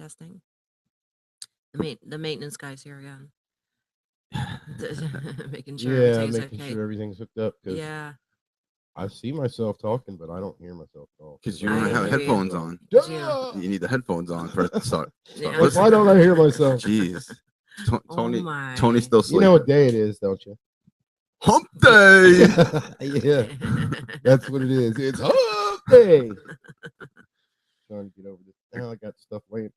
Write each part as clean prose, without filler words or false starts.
Testing. The maintenance guy's here again. Making sure Yeah, everything's making okay. sure everything's hooked up. Yeah. I see myself talking, but I don't hear myself talk. Because you I want to have hear you. headphones on. Duh! You need the headphones on for it to start. Yeah. Like, why don't I hear myself? Jeez. Tony, Oh my. Tony's still You sleeping. know what day it is, don't you? Hump day. Yeah, that's what it is. It's hump day. Trying to get over this. Now I got stuff laying.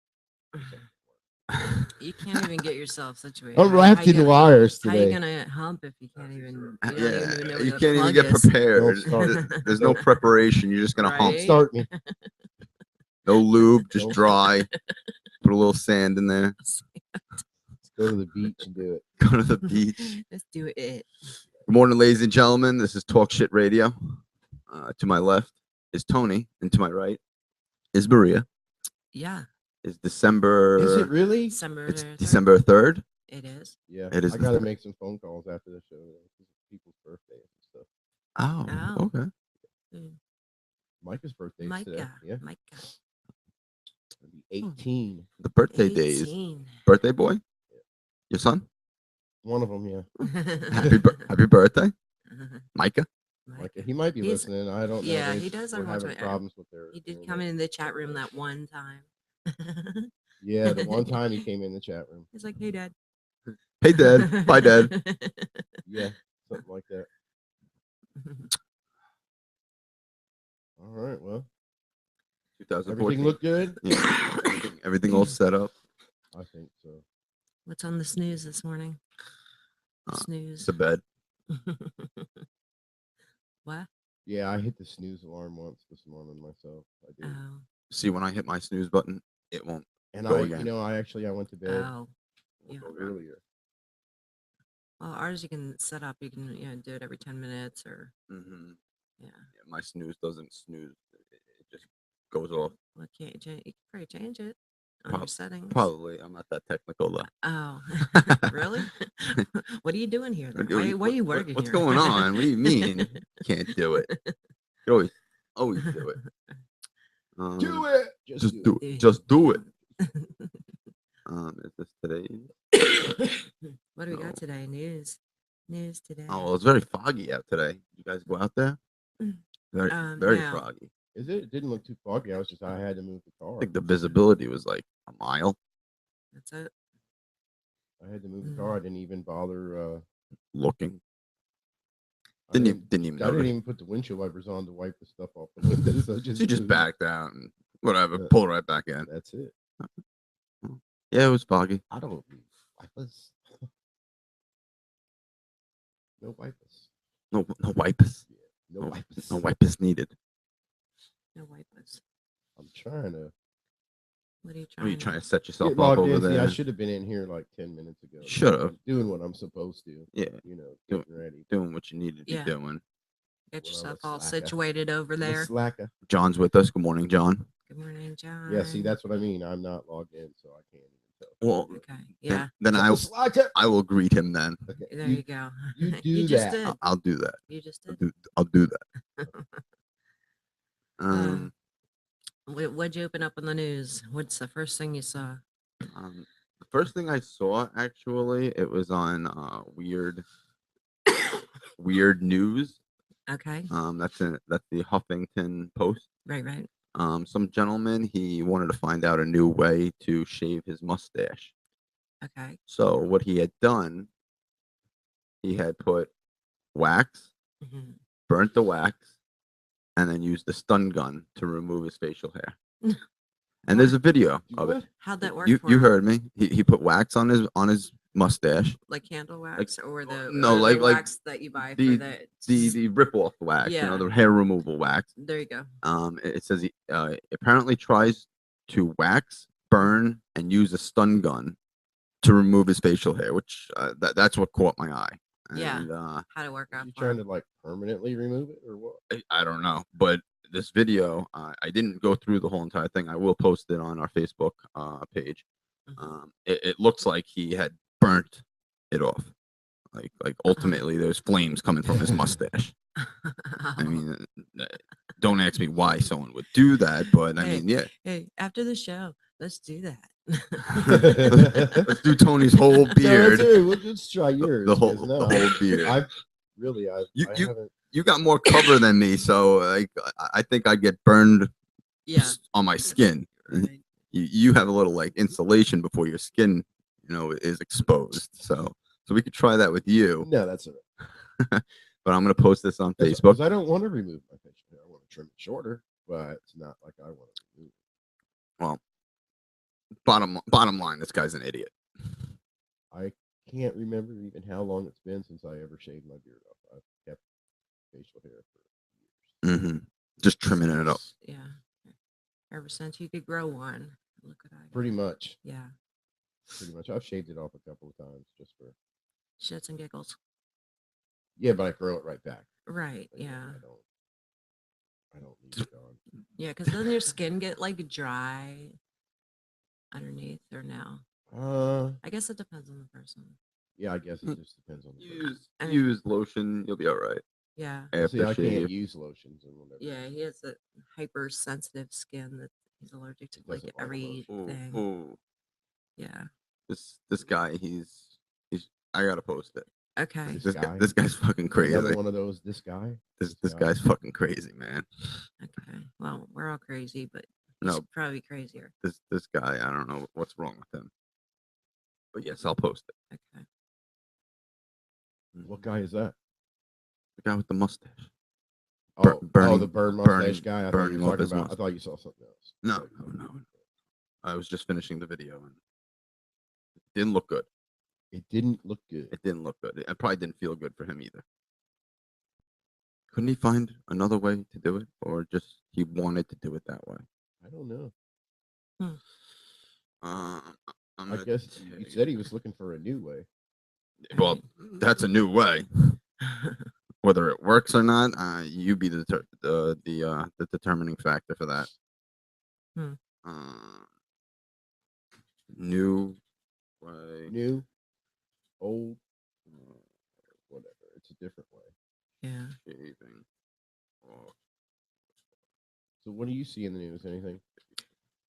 You can't even get yourself situated. I'm wrapped in wires How you today. gonna hump if you can't even? You don't Yeah, even know where you the can't even plug get is. prepared. Don't start. There's no preparation. You're just gonna hump. Right? Start me. No lube, just Nope. dry. Put a little sand in there. Let's go to the beach and do it. Go to the beach. Let's do it. Good morning, ladies and gentlemen. This is Talk Shit Radio. To my left is Tony, and to my right is Maria. Yeah. It's December. Is it really? December. It's 3rd. December 3rd. It is. Yeah. It is I the got to third. make some phone calls after the show. People's birthdays and stuff. Oh, Oh. okay. Mm. Micah's birthday today. Micah. Yeah. Micah. It'll be 18. The birthday days. 18. Birthday boy? Your son? One of them, yeah. Happy birthday, Micah. Micah. He might be He's- listening. I don't know. yeah, They he does were every once having in a while. problems with their. He did come in the chat room that one time. Yeah, the one time he came in the chat room. He's like, "Hey, Dad." Hey, Dad. Bye, Dad. Yeah, something like that. All right, well, 2014. everything looked good. Yeah, everything all set up. I think so. What's on the snooze this morning? Snooze. To bed. What? Yeah, I hit the snooze alarm once this morning myself. I did, Oh. See, when I hit my snooze button, it won't. and go I, again. I went to bed Oh. Yeah. earlier. Well, ours you can set up. You can do it every 10 minutes or Mm-hmm. yeah. My snooze doesn't snooze. It just goes off. Well, can't you can probably change it on your settings. Probably. I'm not that technical, though. Oh, really? What are you doing here? Then? What- Why are you working What's here? going on? What do you mean? Can't do it. You always do it. Do it. Just do do it. Just do it. Is this today? What do we No. got today? News today. Oh, well, it's very foggy out today. You guys go out there? Very, very no. foggy. Is it? It didn't look too foggy. I had to move the car. I think the visibility was like a mile. That's it. I had to move the car. I didn't even bother. Looking. I Didn't even I didn't notice. even put the windshield wipers on to wipe the stuff off the windows. So So you just moved. backed out and whatever, Yeah. pulled right back in. That's it. Yeah, it was foggy. I don't need wipers. No wipers. No wipers. No wipers. No wipers needed. No wipers. I'm trying to What are you Are trying? you trying to set yourself get up logged over in. See, I there? should have been in here like 10 minutes ago. Should've. I'm doing what I'm supposed to. Yeah, Getting ready. doing what you needed to Yeah. be doing. Get Well, yourself it's all slacker. situated over I'm a there. slacker. John's with us. Good morning, John. Good morning, John. Yeah, see, that's what I mean. I'm not logged in, so I can't even tell. Well, Okay. Yeah. then I'm I a slacker. I will greet him then. Okay. There you go. you do You just that. did. I'll do that. You just I'll did. do that. Um, What'd you open up on the news? What's the first thing you saw? the first thing I saw actually, it was on weird news. Okay. That's the Huffington Post. Right. Some gentleman, he wanted to find out a new way to shave his mustache. Okay. So what he had done, he had put wax, Mhm. burnt the wax, and then used the stun gun to remove his facial hair. And there's a video of it. How'd that work? You for you him? heard me. He put wax on his mustache. Like candle wax or the no, or the like wax that you buy the- for the The rip off wax, Yeah. the hair removal wax. There you go. It says he apparently tries to wax, burn, and use a stun gun to remove his facial hair, which that's what caught my eye. Yeah. And, How to work Is out he for trying him. to like permanently remove it or what? I don't know, but this video, I didn't go through the whole entire thing. I will post it on our Facebook page. Mhm. It looks like he had burnt it off. Like ultimately, there's flames coming from his mustache. I mean, don't ask me why someone would do that, but I Hey. mean, yeah. Hey, after the show, let's do that. Let's do Tony's whole No, beard. that's all right. We'll just try yours. The whole 'cause no, the whole beard. I You- you- haven't. You got more cover than me, so like I think I'd get burned Yeah. on my skin. Right. You have a little like insulation before your skin, is exposed. So we could try that with you. No, that's all right. But I'm gonna post this on Because Facebook. I don't want to remove my facial hair. I want to trim it shorter, but it's not like I want to remove it. Well, bottom line, this guy's an idiot. I can't remember even how long it's been since I ever shaved my beard off. I've kept facial hair for years. Hmm Just trimming it up. Yeah. Ever since you could grow one. Look what I got. Pretty much. Yeah. Pretty much. I've shaved it off a couple of times just for. Shits and giggles. Yeah, but I grow it right back. Right. Like, Yeah. I don't need it on. Yeah. Because doesn't your skin get like dry underneath or no? I guess it depends on the person. Yeah, I guess it just depends on the person. I mean- Use lotion, you'll be all right. Yeah. See, I After can't shave. use lotions and whatever. Yeah. He has a hypersensitive skin that he's allergic to He like doesn't like everything. Ooh. Yeah. This guy, he's I gotta post it. Okay. This This guy? this guy's fucking crazy. Another one of those. This guy. This guy? guy's fucking crazy, man. Okay. Well, we're all crazy, but No. he's probably crazier. This guy, I don't know what's wrong with him. But yes, I'll post it. Okay. What guy is that? The guy with the mustache. Oh, burning- the burn mustache burning- guy. I thought burning you were off talking his about. I mustache. thought you saw something else. No. I was just finishing the video and it didn't look good. It didn't look good. It didn't look good. It probably didn't feel good for him either. Couldn't he find another way to do it, or just he wanted to do it that way? I don't know. I'm I gonna guess you take- said he was looking for a new way. Well, that's a new way. Whether it works or not, you be the determining factor for that. Hmm. New way. New, old, whatever. It's a different way. Yeah. Shaving. Oh, So what do you see in the news? Anything?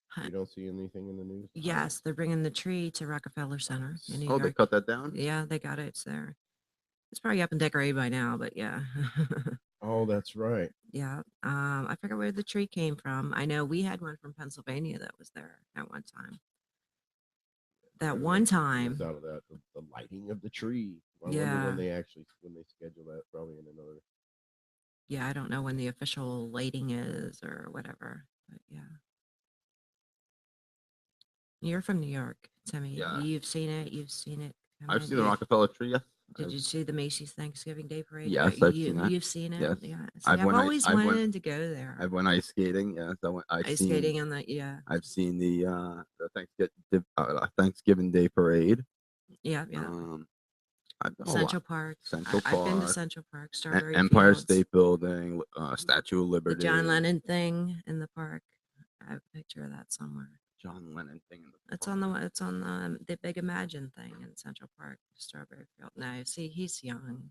Huh. You don't see anything in the news? Yes, they're bringing the tree to Rockefeller Center in New Oh, they York. cut that down? Yeah, they got it. It's there. It's probably up and decorated by now, but yeah. Oh, that's right. Yeah. I forget where the tree came from. I know we had one from Pennsylvania that was there at one time. That Whatever one comes time. out of that, the lighting of the tree. I wonder Yeah. when they schedule that. Probably in another. Yeah, I don't know when the official lighting is or whatever. But yeah. You're from New York, Timmy. Yeah. You've seen it. You've seen it. come I've in. seen the Rockefeller tree. Yes. Did I've- you see the Macy's Thanksgiving Day Parade? Yes, Right, I've seen that. You've seen it. Yes. Yeah. See, I've I've went- always I've went- wanted to go there. I went ice skating. Yes, I've Ice seen. skating on the yeah. I've seen the Thanksgiving Day parade. Yeah. I've done a lot. Central Park. Central I've been to Park, Central Park, Strawberry Empire Fields, State Building, Statue of the Liberty. John Lennon thing in the park. I have a picture of that somewhere. John Lennon thing. In the It's on the Big Imagine thing in Central Park, Strawberry Field. No, see, he's young.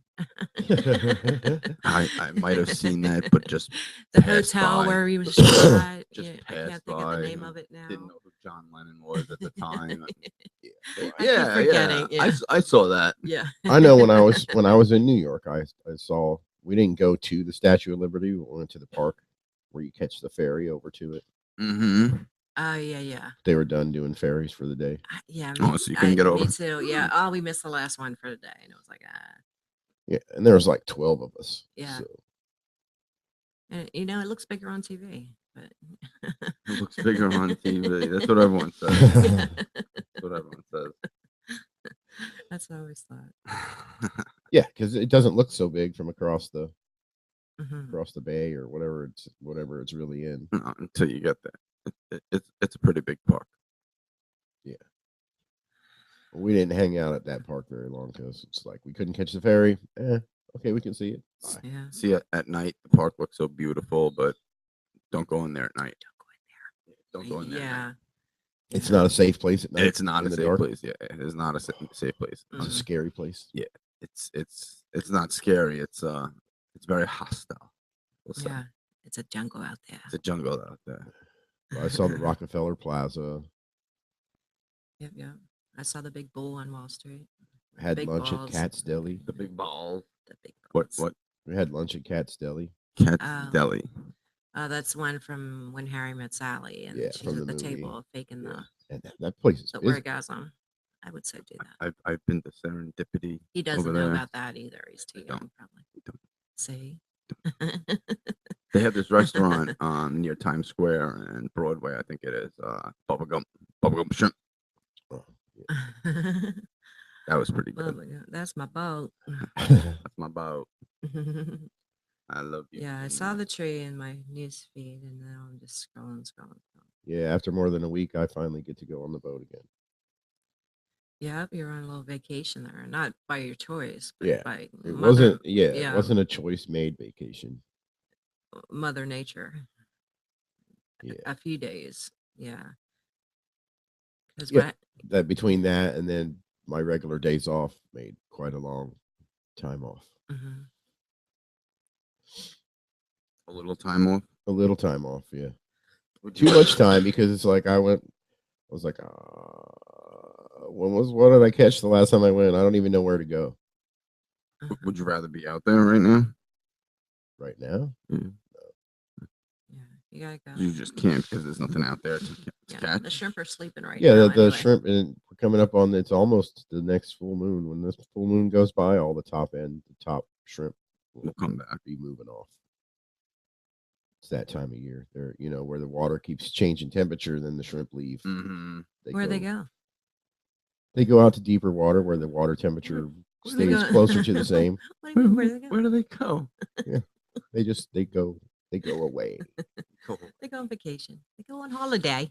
I might have seen that, but just The passed hotel by. where he was shot. Just Yeah, I passed can't think of by the name and of it now. didn't know who John Lennon was at the time. keep yeah, forgetting, yeah. I saw that. Yeah. I know when I was in New York, I saw. We didn't go to the Statue of Liberty. We went to the park where you catch the ferry over to it. Mm-hmm. Oh, yeah. They were done doing ferries for the day. Yeah. Oh, so you couldn't get over. Me too. Yeah. Oh, we missed the last one for the day. And it was like, Yeah, and there was like 12 of us. Yeah. So, And, it looks bigger on TV, but It looks bigger on TV. That's what everyone says. That's what everyone says. that's what I always thought. yeah, because it doesn't look so big from across the Mhm. bay or whatever it's really in. No, until you get there. It's a pretty big park. We didn't hang out at that park very long because it's like we couldn't catch the ferry. Okay, we can see it. Bye. Yeah. See it at night. The park looks so beautiful, but don't go in there at night. Don't go in there. At night. Yeah. It's not a safe place at night. It's not in a the safe dark. place. Yeah, it is not a safe place. It's a Mhm. scary place. It's not scary. It's very hostile. We'll say. Yeah. It's a jungle out there. It's a jungle out there. I saw the Rockefeller Plaza. Yep, yep. I saw the big bull on Wall Street. Had Big lunch balls. at Cat's Deli. The big balls. The big What? balls. What? We had lunch at Cat's Deli. Cat's Oh. Deli. That's one from When Harry Met Sally, and Yeah, she's from at the the movie. table faking Yeah. the, And that place is the busy. orgasm. I would say do that. I've been to Serendipity. He doesn't over know there. about that either. He's too I don't. young, probably. Don't. See? They have this restaurant near Times Square and Broadway, I think it is. Bubblegum shrimp. Oh, That was pretty good. Bubblegum. That's my boat. That's my boat. I love you. Yeah, I saw the tree in my news feed, and now I'm just scrolling. yeah, after more than a week, I finally get to go on the boat again. Yep, you're on a little vacation there, not by your choice, but Yeah, by It mother, wasn't. Yeah, yeah. it wasn't a choice made vacation. Mother Nature. Yeah, A few days, yeah. Because Yeah. that between that and then my regular days off made quite a long time off. A little time off. A little time off, yeah. Too much time because it's like I was like, what did I catch the last time I went? I don't even know where to go Would you rather be out there right now? right now. Yeah, you gotta go. You just can't because there's nothing out there to Yeah, catch. the shrimp are sleeping right Yeah, now. the anyway. shrimp, and we're coming up on. It's almost the next full moon. When this full moon goes by, all the top shrimp We'll come back. be moving off. It's that time of year. They're where the water keeps changing temperature, then the shrimp leave. Mm-hmm. Where they go? They go out to deeper water where the water temperature Where they stays going? closer to the same. What do you mean, where they go? Where do they go? They go away. They go on vacation. They go on holiday.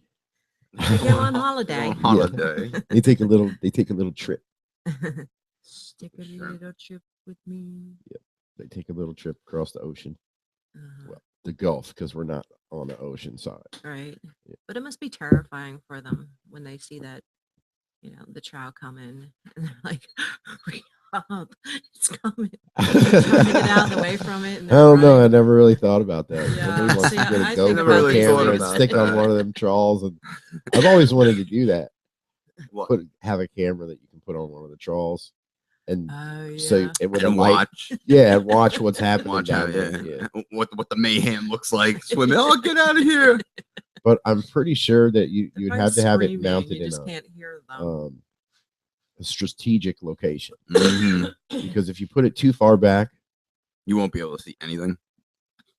They go on holiday. Holiday. They take a little trip. Take a little trip with me. They take a little trip across the ocean. Uh-huh. Well, the Gulf, because we're not on the ocean side. Right. Yeah. But it must be terrifying for them when they see that, the trout coming, and they're like, hurry up, it's coming. Trying to get out of the way from it. And I don't know. I running. never really thought about that. Yeah, Somebody wants see, to get a I think GoPro about it. camera and Thought stick on about one of them trawls. And I've always wanted to do that. What? Have a camera that you can put on one of the trawls, and Oh, yeah. so it would And light. watch. Yeah, and watch what's happening Watch down out, there. yeah. Yeah. What the mayhem looks like swimming. Oh, get out of here! But I'm pretty sure that you'd They're have to have it screaming, mounted you in just can't hear them. a strategic location, Mhm. because if you put it too far back, You won't be able to see anything.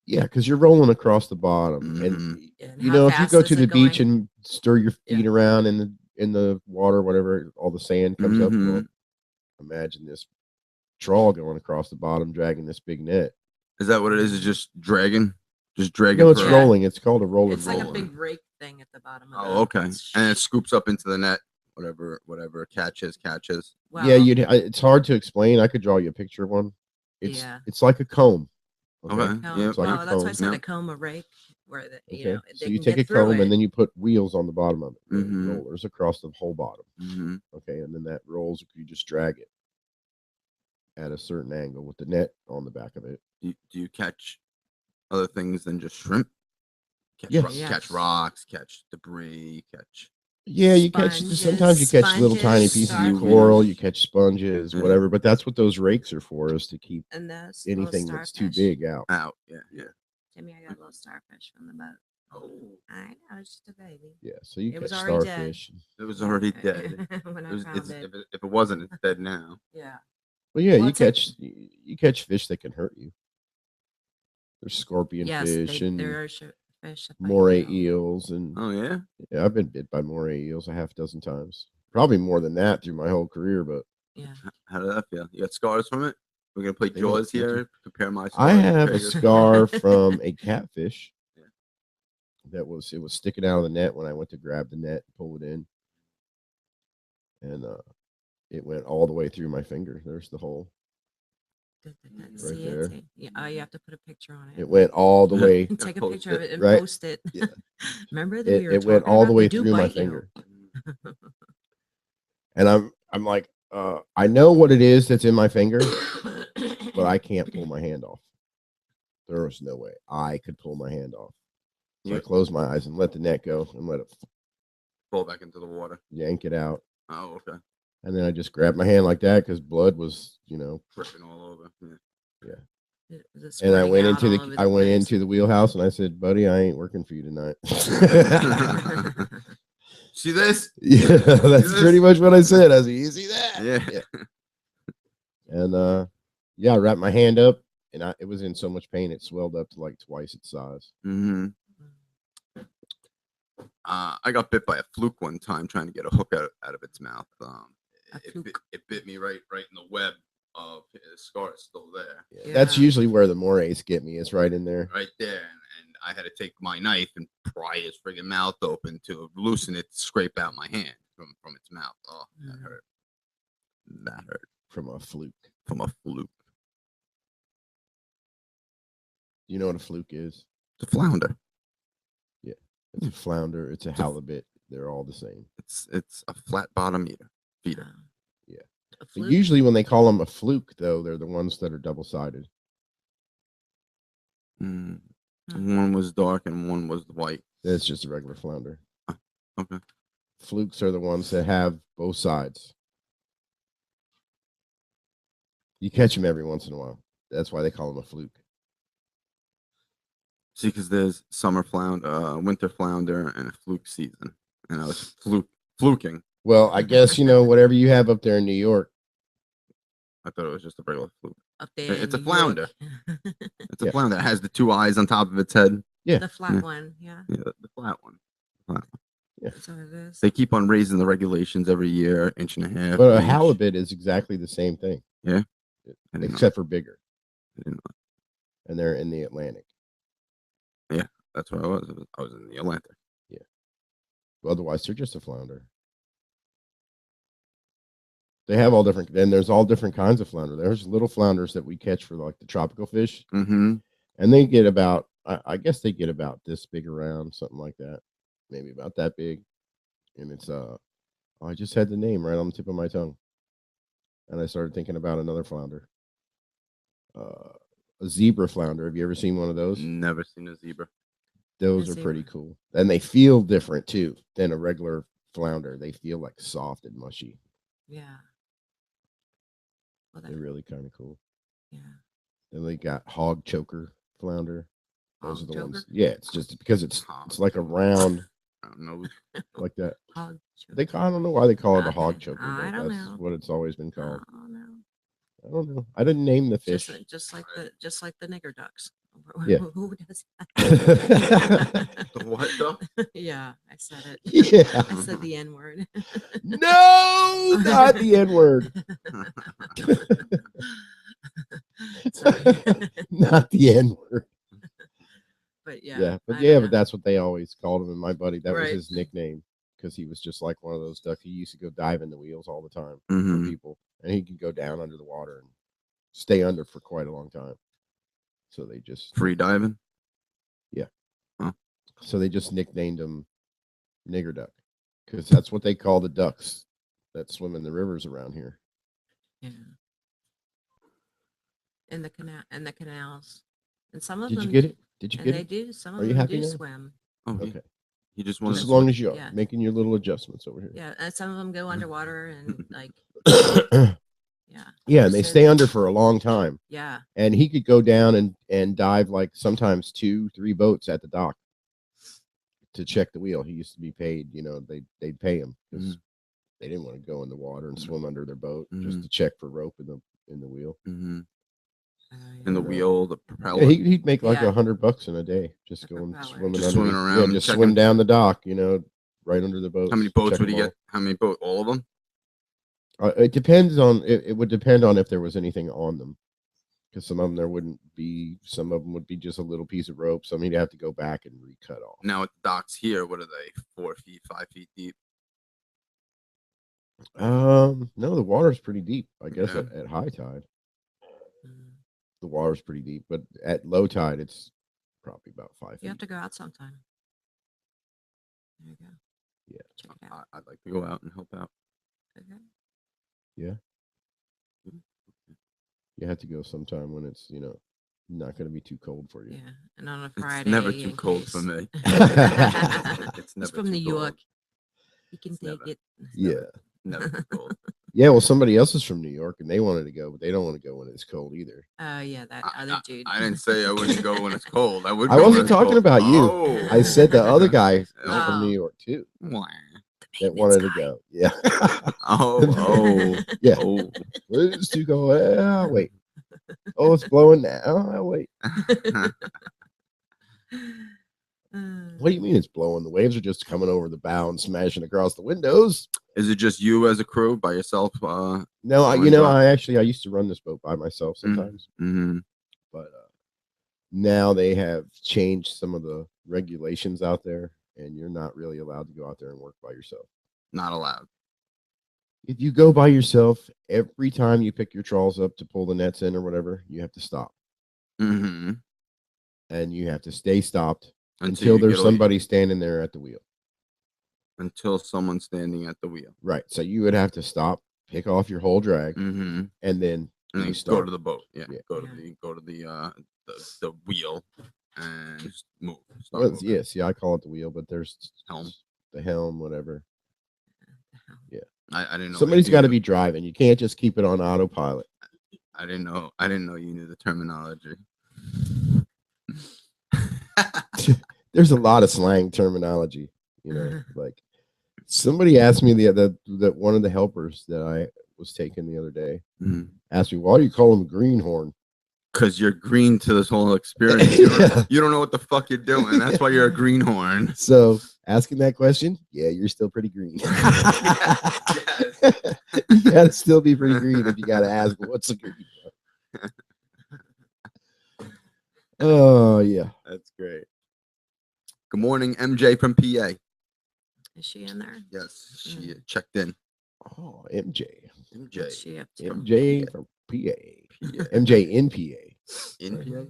yeah, because you're rolling across the bottom, and And you how know if you fast go is to the it beach going? and stir your feet Yeah. around in the water, whatever, all the sand comes up. Well, Mhm. imagine this trawl going across the bottom, dragging this big net. Is that what it is? It's just dragging? Just dragging? No, it's for- rolling. It's called a roller. It's like a rolling. big rake thing at the bottom of Oh, okay. it's And it scoops up into the net. Whatever catches. Wow. Yeah, it's hard to explain. I could draw you a picture of one. It's like a comb. Okay. Comb. Yeah. It's like a Well, that's why I comb. said Yeah. a comb, a rake, where Okay. they So you can take get a through comb it. and then you put wheels on the bottom of it. Mhm. Rollers across the whole bottom. Mm-hmm. Okay, and then that rolls. You just drag it at a certain angle with the net on the back of it. Do you catch other things than just shrimp? Catch, Yes. catch rocks, catch debris, catch. Yeah, you catch. Sometimes you catch little tiny Sponges, pieces of starfish. coral. You catch sponges, Yeah. whatever. But that's what those rakes are for, is to keep And that's anything that's too big out. Out. Yeah. Jimmy, I got a little starfish from the boat. Oh, I know, it's just a baby. Yeah, so you It was catch already dead. starfish. it was already dead. When I It was, found it's, it. if it wasn't, it's dead now. Yeah. Well, yeah, Well, you it's like- catch fish that can hurt you. There's scorpion Yes, fish and there are fish. that bite moray you. eels, and Oh yeah. yeah, I've been bit by moray eels a half dozen times. Probably more than that through my whole career, but Yeah. How did that feel? You got scars from it? We're gonna play They don't- Jaws here. Compare my. I scars. have a Compare yours. scar from a catfish. Yeah. It was sticking out of the net when I went to grab the net and pull it in, and it went all the way through my finger. There's the hole. See there. it? Yeah. Oh, you have to put a picture on it. It went all the way. Take a Post picture of it, it and right? post it. Yeah. Remember that It went all the way through my finger, and I'm like, I know what it is that's in my finger, but I can't pull my hand off. There was no way I could pull my hand off. So I Yeah. closed my eyes and let the net go and let it Fall back into the water. yank it out, Oh, okay. and then I just grabbed my hand like that because blood was, Dripping all over. Yeah. Was it and I squirting went out into all the over I the went place? into the wheelhouse and I said, "Buddy, I ain't working for you tonight." See this? Yeah, that's pretty much what I said. I said, "You see that?" Yeah. And yeah, I wrapped my hand up, and it was in so much pain it swelled up to like twice its size. Mm-hmm. I got bit by a fluke one time trying to get a hook out of its mouth. It bit me right in the web of the scar is still there. Yeah, that's Yeah. usually where the morays get me. It's right in there. Right there. And I had to take my knife and pry his friggin' mouth open to loosen it, to scrape out my hand from its mouth. Oh, that hurt. That hurt. From a fluke. From a fluke. You know what a fluke is? It's a flounder. It's a flounder. It's a halibut. They're all the same. It's a flat bottom feeder. Yeah. A But fluke? usually when they call them a fluke, though, they're the ones that are double-sided. Mm. One was dark and one was white. That's just a regular flounder. Okay. Flukes are the ones that have both sides. You catch them every once in a while. That's why they call them a fluke. See, because there's summer flounder, winter flounder, and a fluke season, and I was fluking. Well, I guess, whatever you have up there in New York. I thought it was just a regular fluke. Up there. It's a in New York. flounder. It's Yeah. a flounder. It has the two eyes on top of its head. Yeah. The flat Yeah. one. Yeah. Yeah, the flat one. That's what it is. They keep on raising the regulations every year, inch and a half. But a an inch. halibut is exactly the same thing. Yeah? I didn't know. Except for bigger. I didn't know. And they're in the Atlantic. That's where I was. I was in the Atlantic. Otherwise, they're just a flounder. They have all different. Then there's all different kinds of flounder. There's little flounders that we catch for like the tropical fish, Mm-hmm. and they get about. I guess they get about this big around, something like that, maybe about that big. And it's I just had the name right on the tip of my tongue, and I started thinking about another flounder. A zebra flounder. Have you ever seen one of those? Never seen a zebra. Those A are pretty zebra. cool, and they feel different too than a regular flounder. They feel like soft and mushy. Yeah. Well, They're really kind of cool. yeah. Then they got hog choker flounder. Those Hog are the ones. choker? Yeah, it's just because it's like a Hog round I don't know. like that. Hog They choker. I don't know why they call it a Okay. hog choker. I But don't that's know. what it's always been called. Oh no. I don't know. I didn't name the fish. Just like the nigger ducks. Yeah. Who does The what though? that? Yeah, I said it. Yeah. I said the N word. No, not the N word. Not the N word. But yeah. Yeah, but I yeah, don't but know. that's what they always called him. And my buddy, that was Right. his nickname because he was just like one of those ducks. He used to go dive in the wheels all the time for Mhm. people, and he could go down under the water and stay under for quite a long time. So they just Free diving. nicknamed him Nigger Duck because that's what they call the ducks that swim in the rivers around here. Yeah. In the canals, and some of Did them. you get it? Did you And get they it? do. Some Are of you them happy do now? swim. Oh, Okay. He just wanted Just as to long as you are Yeah. making your little adjustments over here. Yeah, and some of them go underwater and like yeah. Yeah, and they So- stay under for a long time. Yeah. And he could go down and dive like sometimes 2-3 boats at the dock to check the wheel. He used to be paid, they'd pay him because they didn't want to go in the water and swim under their boat just to check for rope in the wheel. Mm-hmm. Yeah. In the wheel, the propeller. Yeah, he'd make like Yeah. $100 in a day just The going propeller. swimming Just under swimming the- around yeah, and just checking- swim down the dock, right under the boat. How many boats would he get? How many boats? All of them? It depends on it would depend on if there was anything on them, because some of them there wouldn't be. Some of them would be just a little piece of rope. Some he'd have to go back and recut off. Now at the docks here, what are they? 4 feet, 5 feet deep? No, the water's pretty deep. I guess Yeah. at high tide, Mm. the water's pretty deep, but at low tide, it's probably about 5 feet. You have to go out sometime. There you go. Yeah. Check it out. I'd like to go out and help out. Okay. You have to go sometime when it's not going to be too cold for you. Yeah. And on a It's Friday. never too in cold case- for me. It's It's never He's from too New cold. York. You can It's take never- it. Yeah. Never too cold. Yeah, well, somebody else is from New York and they wanted to go, but they don't want to go when it's cold either. Oh yeah, that I, other dude. I didn't say I wouldn't go when it's cold. I would. I go when wasn't it's talking cold. about you. Oh. I said the other guy is Oh. from New Oh. York too Wah. that Maintenance wanted to guy. go. Yeah. Oh. Yeah. Oh. It's too cold. Wait. Oh, it's blowing now. Wait. What do you mean it's blowing? The waves are just coming over the bow and smashing across the windows. Is it just you as a crew by yourself? No, Oh, you know, enjoy. I used to run this boat by myself sometimes, Mm-hmm. but now they have changed some of the regulations out there, and you're not really allowed to go out there and work by yourself. Not allowed. If you go by yourself, every time you pick your trawls up to pull the nets in or whatever, you have to stop, Mm-hmm. and you have to stay stopped Until until you there's get a- somebody standing there at the wheel. Until someone's standing at the wheel. Right. So you would have to stop, pick off your whole drag, Mm-hmm. and then And then go restart. to the boat. Yeah. Yeah. Go to Yeah. the wheel and just move. Start Well, moving. yeah, see, I call it the wheel, but there's Helm. the helm, whatever. I didn't know. Somebody's you got to knew- be driving. You can't just keep it on autopilot. I didn't know. I didn't know you knew the terminology. There's a lot of slang terminology, you know. Like somebody asked me that one of the helpers that I was taking the other day asked me, "Why do you call him greenhorn?" Because you're green to this whole experience. You don't, Yeah. you don't know what the fuck you're doing. That's why you're a greenhorn. So asking that question, yeah, you're still pretty green. Yes. You gotta still be pretty green if you gotta ask what's a green. Oh yeah. That's great. Good morning, MJ from PA. Is she in there? Yes, she checked in. Oh, MJ. What's MJ she up to? MJ from PA. PA. MJ in PA. In PA.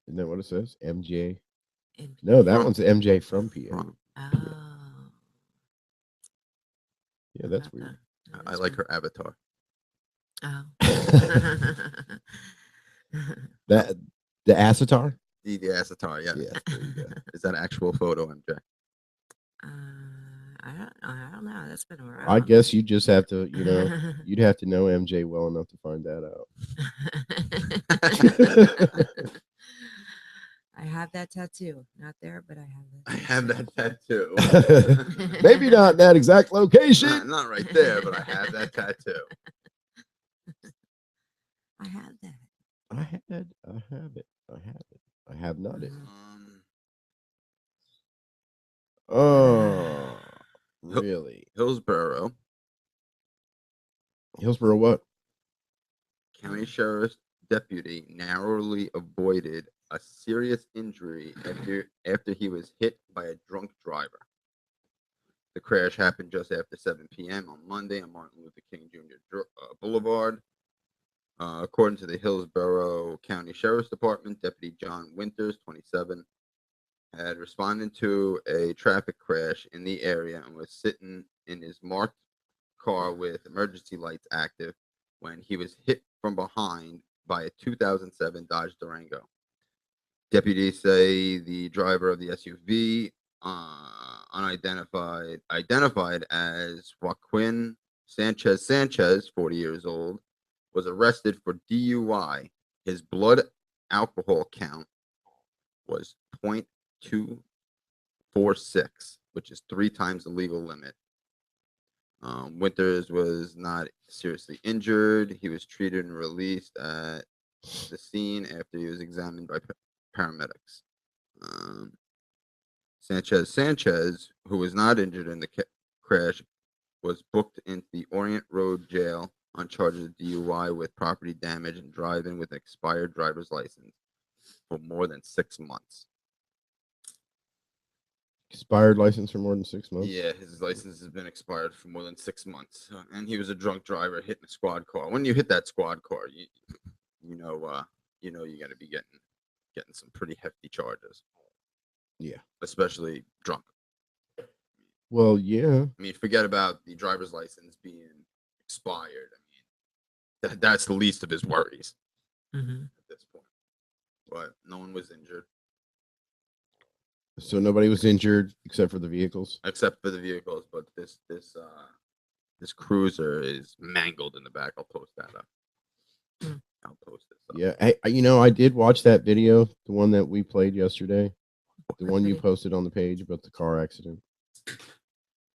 Isn't that what it says? MJ. In- No, that From- one's MJ from PA. From- Oh. Yeah, that's About weird. that. I That is like weird. her avatar. Oh. That the Asatar? The Asatar, yes. Yeah, there you go. Is that an actual photo, MJ? I don't know. That's been around. I guess you just have to, you know, you'd have to know MJ well enough to find that out. I have that tattoo. Not there, but I have that. I have that tattoo. Maybe not in that exact location. Not right there, but I have that tattoo. I have that. I have it. I have not it. Oh, really? Hillsborough Hillsborough what? County Sheriff's deputy narrowly avoided a serious injury after he was hit by a drunk driver. The crash happened just after 7 p.m. on Monday on Martin Luther King Jr. Boulevard. According to the Hillsborough County Sheriff's Department, Deputy John Winters, 27, had responded to a traffic crash in the area and was sitting in his marked car with emergency lights active when he was hit from behind by a 2007 Dodge Durango. Deputies say the driver of the SUV, identified as Joaquin Sanchez, 40 years old, was arrested for DUI. His blood alcohol count was 0.246, which is 3 times the legal limit. Winters was not seriously injured. He was treated and released at the scene after he was examined by paramedics. Sanchez, who was not injured in the crash, was booked into the Orient Road Jail on charges of DUI with property damage and driving with an expired driver's license for more than 6 months. Expired license for more than 6 months? Yeah, his license has been expired for more than 6 months, and he was a drunk driver hitting a squad car. When you hit that squad car, you know you got to be getting some pretty hefty charges. Yeah. Especially drunk. Well, yeah. I mean, forget about the driver's license being expired. I mean, that's the least of his worries Mm-hmm. at this point. But no one was injured. So nobody was injured except for the vehicles. except for the vehicles. But this cruiser is mangled in the back. I'll post that up. Hmm. I'll post it. So. Yeah, I did watch that video, the one that we played yesterday, the one you video? posted on the page about the car accident,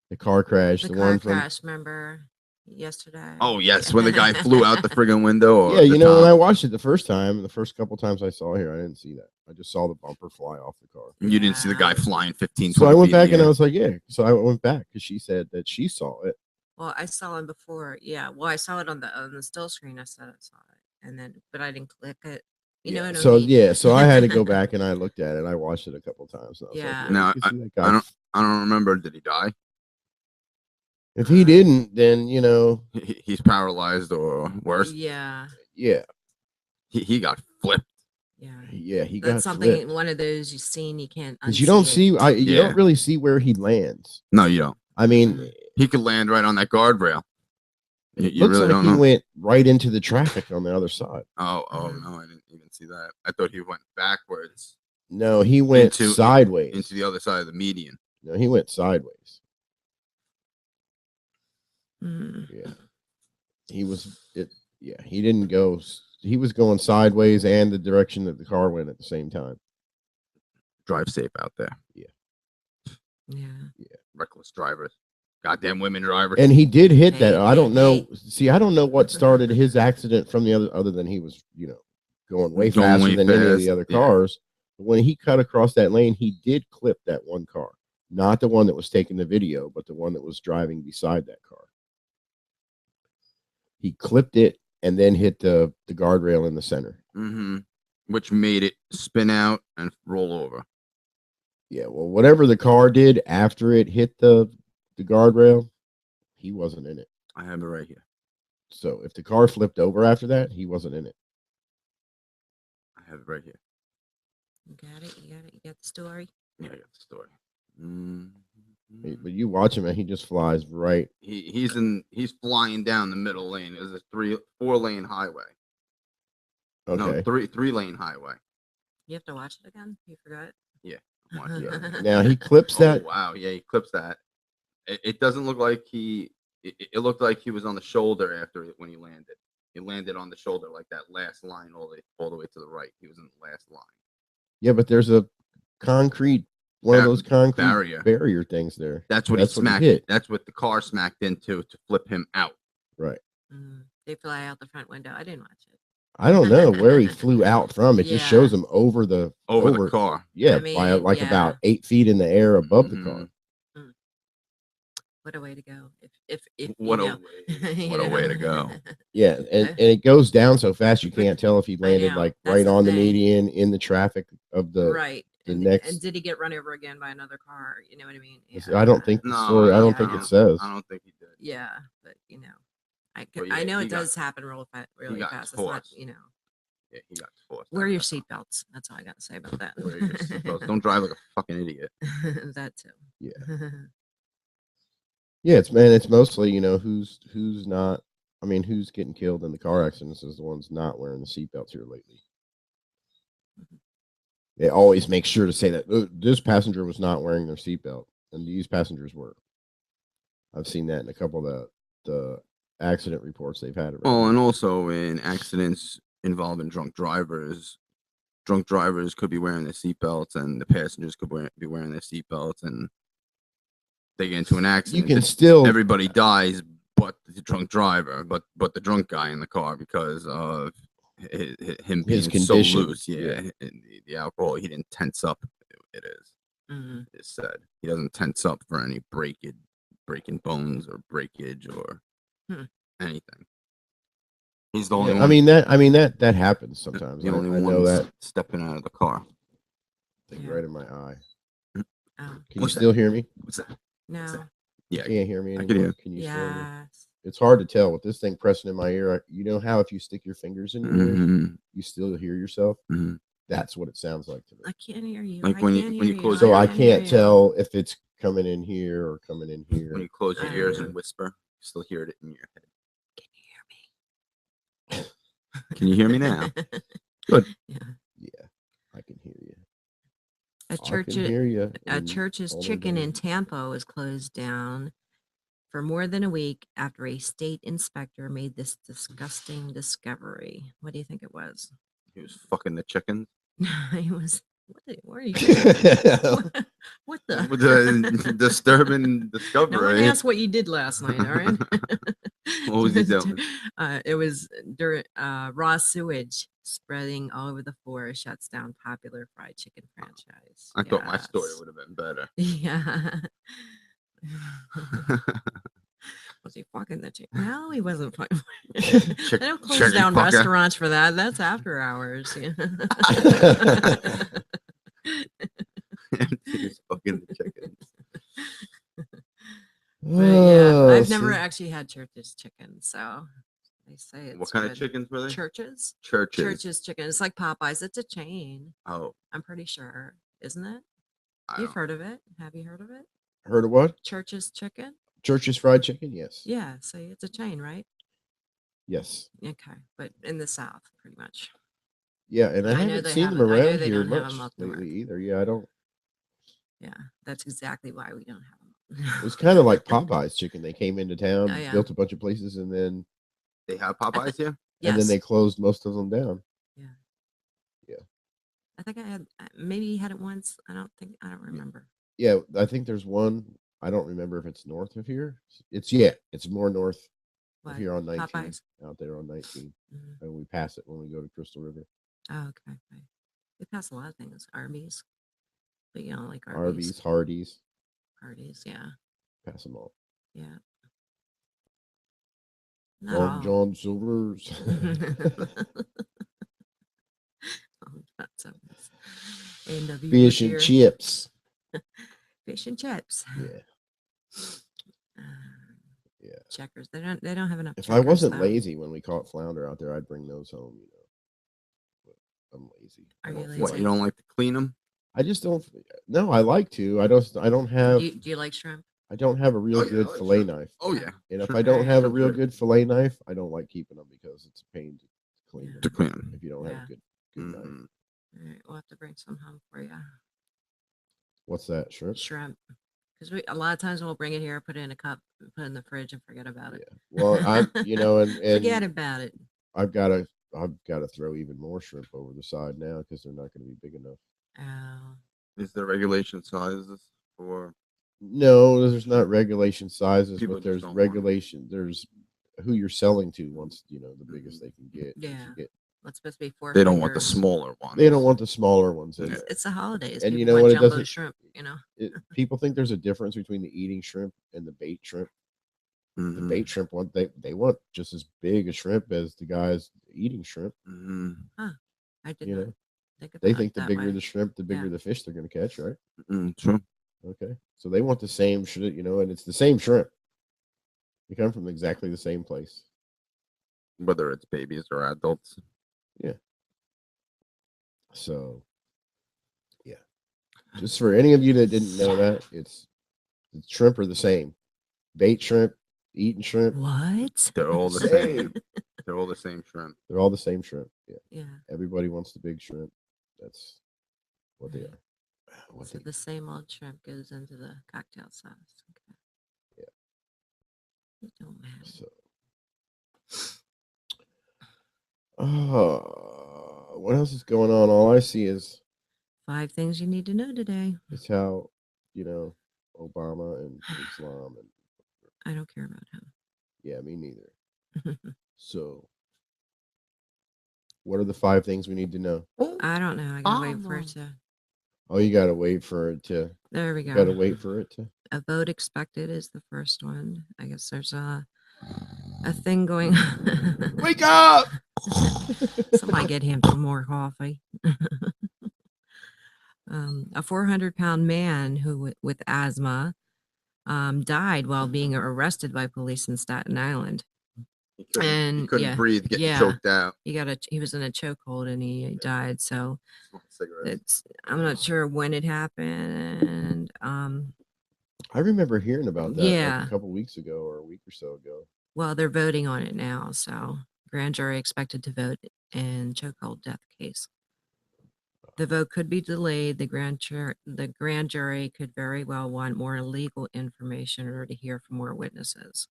the car crash, The the car one from. crash, remember yesterday? Oh yes, when the guy flew out the friggin' window. Or Yeah, the you know, when I top. watched it the first time, the first couple times I saw here, I didn't see that. I just saw the bumper fly off the car. You didn't see the guy Yeah. flying 15, So I 20 went feet in back the and I air. was like, yeah. So I went back because she said that she saw it. Well, I saw it before. Yeah. Well, I saw it on the still screen. I said I saw it, and then but I didn't click it. You know what I mean? Yeah, so I had to go back and I looked at it. I watched it a couple times. And I was Yeah. like, Now, you can see that guy. I don't remember. Did he die? If he didn't, then He's paralyzed or worse. Yeah. yeah, He got flipped. Yeah. he That's got something. flipped. One of those you've seen. You can't. Because you don't unsee see, it. you Yeah. don't really see where he lands. No, you don't. I mean, He could land right on that guardrail. it You looks really like don't he know. went right into the traffic on the other side. Oh Mhm. no, I didn't even see that. I thought he went backwards No, he went Into- sideways. into the other side of the median. No, he went sideways. Mm. Yeah, he was it. Yeah, he didn't go. He was going sideways and the direction that the car went at the same time. Drive safe out there. Yeah. Reckless drivers. Goddamn women drivers. And he did hit that. Hey, I don't hey, know. hey. See, I don't know what started his accident from the other than he was, going way Going faster way than any of the fast, other yeah. cars. But when he cut across that lane, he did clip that one car, not the one that was taking the video, but the one that was driving beside that car. He clipped it and then hit the guardrail in the center. Mm-hmm. Which made it spin out and roll over. Yeah, well, whatever the car did after it hit the guardrail, he wasn't in it. I have it right here. So if the car flipped over after that, he wasn't in it. I have it right here. You got it. You got it. You got the story. Yeah, I got the story. Mhm. But you watch him and he just flies right. He's flying down the middle lane. It's a 4-lane highway. Okay. No, 3-lane highway. You have to watch it again. You forgot. I'm watching it. Yeah. Now he clips Oh that. wow, yeah, he clips that. It doesn't look like it looked like he was on the shoulder when he landed. He landed on the shoulder like that last line all the way to the right. He was in the last line. Yeah, but there's a concrete, one of those concrete barrier things there. That's what That's he what he smacked. hit. That's what the car smacked into to flip him out. Right. They fly out the front window. I didn't watch it. I don't know where he flew out from. It just Yeah. shows him over the car. Yeah, I by mean, like yeah. about 8 feet in the air above the car. What a way to go! If What you a know. way, You what a way to know. go. Yeah, and it goes down so fast you can't tell if he landed know, like that's right the on the thing. median in the traffic of the. Right. the and, next- and did he get run over again by another car? You know what I mean? I don't think the No, story. I don't yeah, think yeah. it says. I don't think he did. Yeah, but I But I yeah, know he it got- does happen really got fast. It's not forced. Yeah, he got forced. wear out your of that seatbelts. That's all I got to say about that. car. Wear your seatbelts. Don't drive like a fucking idiot. That too. Yeah. Yeah, it's mostly who's not. I mean, who's getting killed in the car accidents is the ones not wearing the seatbelts here lately. They always make sure to say that this passenger was not wearing their seatbelt, and these passengers were. I've seen that in a couple of the accident reports they've had. Well, and also in accidents involving drunk drivers could be wearing their seatbelts, and the passengers could be wearing their seatbelts, and they get into an you accident. can still Everybody dies, but the drunk driver, but the drunk guy in the car because of him being His so condition. loose. Yeah, and the alcohol. He didn't tense up. It is. Mhm. It's said he doesn't tense up for any breaking bones or breakage or Hmm. anything. He's the only Yeah, one. I mean that happens sometimes. the only I one know that. stepping out of the car. Thing Yeah. right in my eye. Oh, Can you What's that? still hear me? What's that? no. Yeah, Can't hear me I anymore. can hear. Can you still hear me? Yes. It's hard to tell with this thing pressing in my ear. You know how if you stick your fingers in your ears, Mhm, you still hear yourself? mhm. That's what it sounds like to me. I can't hear you. Like I when you- can't when hear you close So your I can't hear can't you. tell if it's coming in here or coming in here. When you close your ears Uh. and whisper, you still hear it in your head. Can you hear me? Can you hear me now? Good. Yeah. Yeah, I can hear you. A I church, can hear you. a church's chicken in Tampa was closed down for more than a week after a state inspector made this disgusting discovery. What do you think it was? He was fucking the chickens. It was. What are you doing? What the? With the disturbing No one discovery. asked what you did last night, all right? What was he doing? It was during raw sewage spreading all over the floor shuts down popular fried chicken franchise. I thought my story Yes. would have been better. Yeah. Was he fucking the chicken? No, he wasn't fucking. They don't close chicken down fucker. restaurants for that. That's after hours. Yeah. He was fucking the chickens. But yeah, Oh, I've never see. actually had church's chicken, so they say it's What kind of good. chickens were they? Churches? Churches. Church's chicken. It's like Popeyes. It's a chain. Oh, I'm pretty sure, isn't it? I You've don't. heard of it? Have you heard of it? Heard of what? Church's chicken? Church's Fried Chicken? Yes. Yeah, so it's a chain, right? Yes. Okay, but in the South, pretty much. Yeah, and I I know haven't they seen them haven't- I know around they here don't have 'em much up north. lately either. Yeah, I don't. Yeah, that's exactly why we don't have them. It was kind of like Popeye's chicken. They came into town, Oh, yeah. built a bunch of places, and then They have Popeyes here? and then Yes. they closed most of them down. I think I had maybe had it once. I don't remember. Yeah, I think there's one. I don't remember if it's north of here. It's more north What? of here on 19, Popeyes? out there on 19, Mhm. and we pass it when we go to Crystal River. Oh, okay. Right. We pass a lot of things. Arby's. But you don't like Arby's. Arby's, Hardee's, Hardee's, yeah. pass them all. Yeah. Not all. John Silver's. Oh, that's so nice. A&W Fish beer. and chips. Fish and chips. Yeah. Yeah. Checkers. They don't have enough. If I checkers, wasn't though. lazy when we caught flounder out there, I'd bring those home, But I'm lazy. I Are you don't lazy? feel What, like- you don't like to clean them? I just don't. No, I like to. I don't have. Do you like shrimp? I don't have a real Oh, yeah, good I like fillet shrimp. knife. Oh, yeah. And if Shrimp- I don't have a shrimp's real good. good fillet knife, I don't like keeping them because it's a pain to clean Yeah. them. To clean them. If you don't have Yeah. a good knife. Mhm. All right, we'll have to bring some home for you. What's that? Shrimp? Shrimp. Because a lot of times we'll bring it here, put it in a cup, put it in the fridge, and forget about it. Well, I'm and Forget about it. I've got to throw even more shrimp over the side now because they're not going to be big enough. Oh, Is there regulation sizes for? No, there's not regulation sizes, People but just there's don't want it. regulation. There's who you're selling to wants the biggest they can get. 'cause Yeah. you get- that's supposed to be 4 They don't want the fingers. smaller ones. they don't want the smaller ones. In Yeah. there. It's the holidays. And you people know want what, it jumbo doesn't- shrimp. People think there's a difference between the eating shrimp and the bait shrimp. The Mhm. bait shrimp want they want just as big a shrimp as the guys eating shrimp. Mhm. I did You not know, think about they it think the that bigger way. the shrimp, the bigger Yeah. the fish they're going to catch, right? True. Okay, so they want the same shrimp, and it's the same shrimp. They come from exactly the same place. Whether it's babies or adults. So, yeah, just for any of you that didn't know that, it's the shrimp are the same. Bait shrimp, eating shrimp, What? They're all the same. They're all the same shrimp. they're all the same shrimp. Yeah, Yeah. everybody wants the big shrimp. That's what they are. What So they- the same old shrimp goes into the cocktail sauce. Okay. Yeah. It don't matter. So, what else is going on? All I see is 5 things you need to know today. it's how Obama and Islam, and I don't care about yeah, me neither. him. So, what are the 5 things we need to know? I don't know. I gotta wait for it to. Oh, you got to wait for it to. There we You got to go. wait for it to. A vote expected is the first one. I guess there's a thing going. Wake up! Somebody get him some more coffee. A 400-pound man who with asthma died while being arrested by police in Staten Island. He And, couldn't yeah, breathe, getting yeah. choked out. He was in a chokehold and he died. So Smoking cigarettes. I'm not sure when it happened. I remember hearing about that Yeah. a couple weeks ago or a week or so ago. Well, they're voting on it now. So grand jury expected to vote in chokehold death case. The vote could be delayed. The grand jury could very well want more legal information or to hear from more witnesses.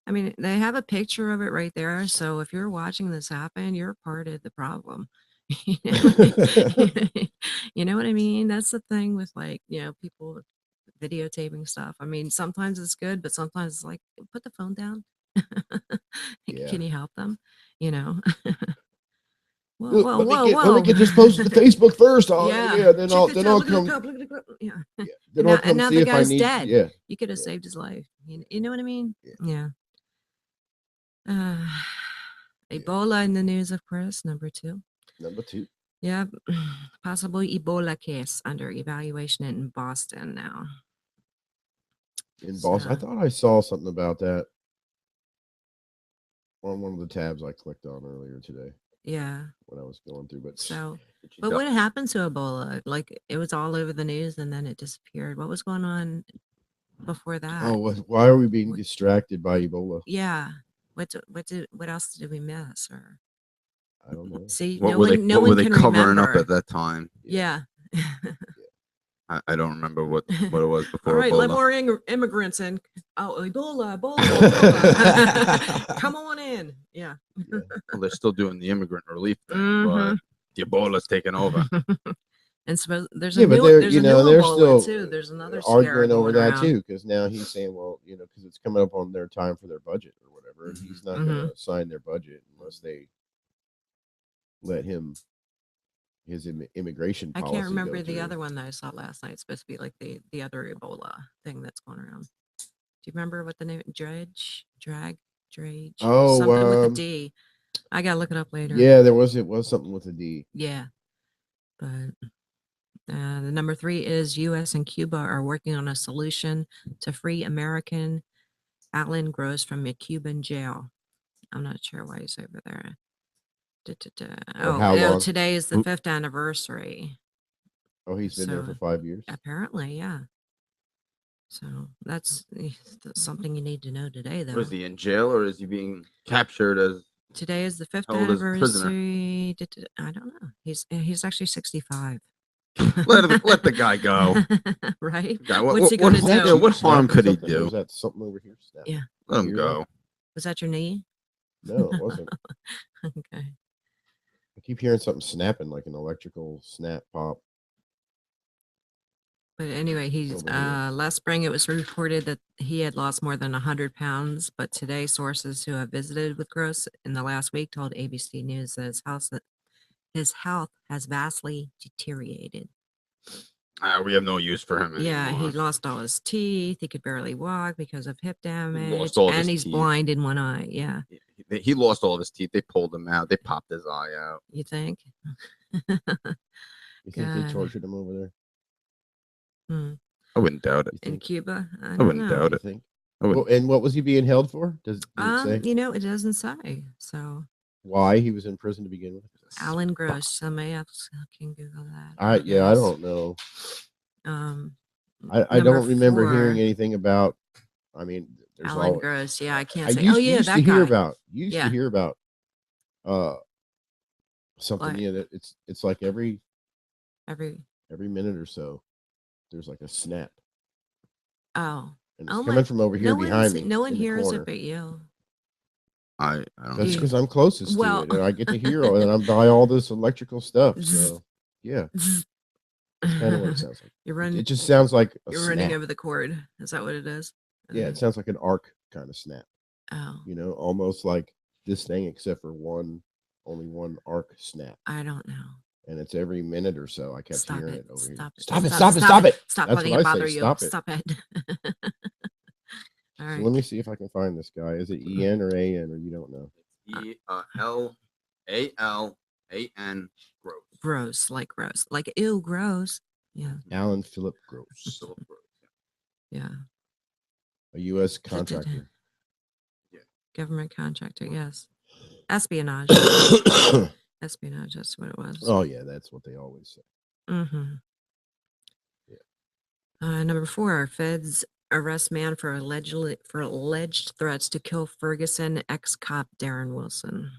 I mean, they have a picture of it right there. So if you're watching this happen, you're part of the problem. You know, you know what I mean? That's the thing with like, people videotaping stuff. I mean, sometimes it's good, but sometimes it's like, put the phone down. Yeah. Can you help them? You know? Whoa, Look, whoa, let me whoa, get whoa. let me get this posted to Facebook first. Then Check the I'll look at the come. cup, look at the cup. Yeah. Yeah, And then I'll now, come see the if I guy's need. dead. Yeah, You could have yeah. saved his life. You know what I mean? Yeah. Uh, Ebola in the news, of course, number 2. Number 2. Yeah, possible Ebola case under evaluation in Boston now. In Boston, I thought I saw something about that on one of the tabs I clicked on earlier today Yeah. when I was going through. But So, but what happened to Ebola? Like it was all over the news and then it disappeared. What was going on before that? oh, why are we being distracted by Ebola? Yeah. What else did we miss? Or I don't know. see, What no were one, they, what were they can covering up remember. at that time? Yeah. I don't remember what it was before. All right, Ebola. let more immigrants in. Oh, Ebola. Come on in. Yeah. Well, they're still doing the immigrant relief thing, Mhm. but the Ebola's taken over. And suppose there's Yeah, a but new, they're there's a new they're Ebola still too. There's another arguing scare over going that around. too, because now he's saying, well, because it's coming up on their time for their budget or whatever, and he's not going to sign their budget unless they let him his immigration I policy. can't remember go the through. other one that I saw last night. It's supposed to be like the other Ebola thing that's going around. Do you remember what the name? Drage. Oh, something with a D. I gotta look it up later. Yeah, it was something with a D. Yeah, but the number 3 is U.S. and Cuba are working on a solution to free American Alan Gross from a Cuban jail. I'm not sure why he's over there. How long? Today is the 5th anniversary. Oh, he's been there for 5 years. Apparently, yeah. So that's something you need to know today, though. Was he in jail or is he being captured as? Today is the 5th held as a prisoner? anniversary. I don't know. He's actually 65. Let the guy go. Right? Guy, What's he gonna do? What harm could he Or do? was that something over here? Snap. Yeah. Let him go. Was that your knee? No, it wasn't. Okay. I keep hearing something snapping, like an electrical snap pop. But anyway, he's last spring it was reported that he had lost more than 100 pounds. But today, sources who have visited with Gross in the last week told ABC News that his health has vastly deteriorated. We have no use for him anymore. Yeah, he lost all his teeth. He could barely walk because of hip damage, lost all of and his he's teeth. blind in one eye. Yeah, He lost all of his teeth. They pulled him out. They popped his eye out. you think? You think they God. tortured him over there? I wouldn't doubt it. In Cuba? I wouldn't doubt You it. think? I would. Well, and what was he being held for? Does it say It doesn't say. So why he was in prison to begin with? Alan Gross. Somebody else can Google that. I don't know. I don't remember hearing anything about. I mean, there's Alan Gross. Yeah, I can't say. Used that to guy. hear about. Used to hear about. Something. What? Yeah, that it's like every every minute or so, there's like a snap. Oh. And it's coming from over here behind me. No one in the hears corner. it but you. I don't That's know. because I'm closest to it, and I get to hear it, and I'm by all this electrical stuff. So yeah, that's kind of what it sounds like. You're running. It just sounds like you're running over the cord. Is that what it is? Yeah, it sounds like an arc kind of snap. Oh. Almost like this thing, except for only one arc snap. I don't know. And it's every minute or so. I kept hearing it over here. Stop it! Stop letting it bother you. Stop it. All right. So let me see if I can find this guy. Is it EN or AN, or you don't know? ELALAN Gross. Gross, like gross. Like ew, gross. Yeah. Alan Philip Gross. Yeah. A U.S. contractor. Yeah. Government contractor, yes. Espionage. Espionage, that's what it was. Oh, yeah, that's what they always say. Mm-hmm. Yeah. Number 4, feds arrest man for alleged threats to kill Ferguson ex-cop Darren Wilson.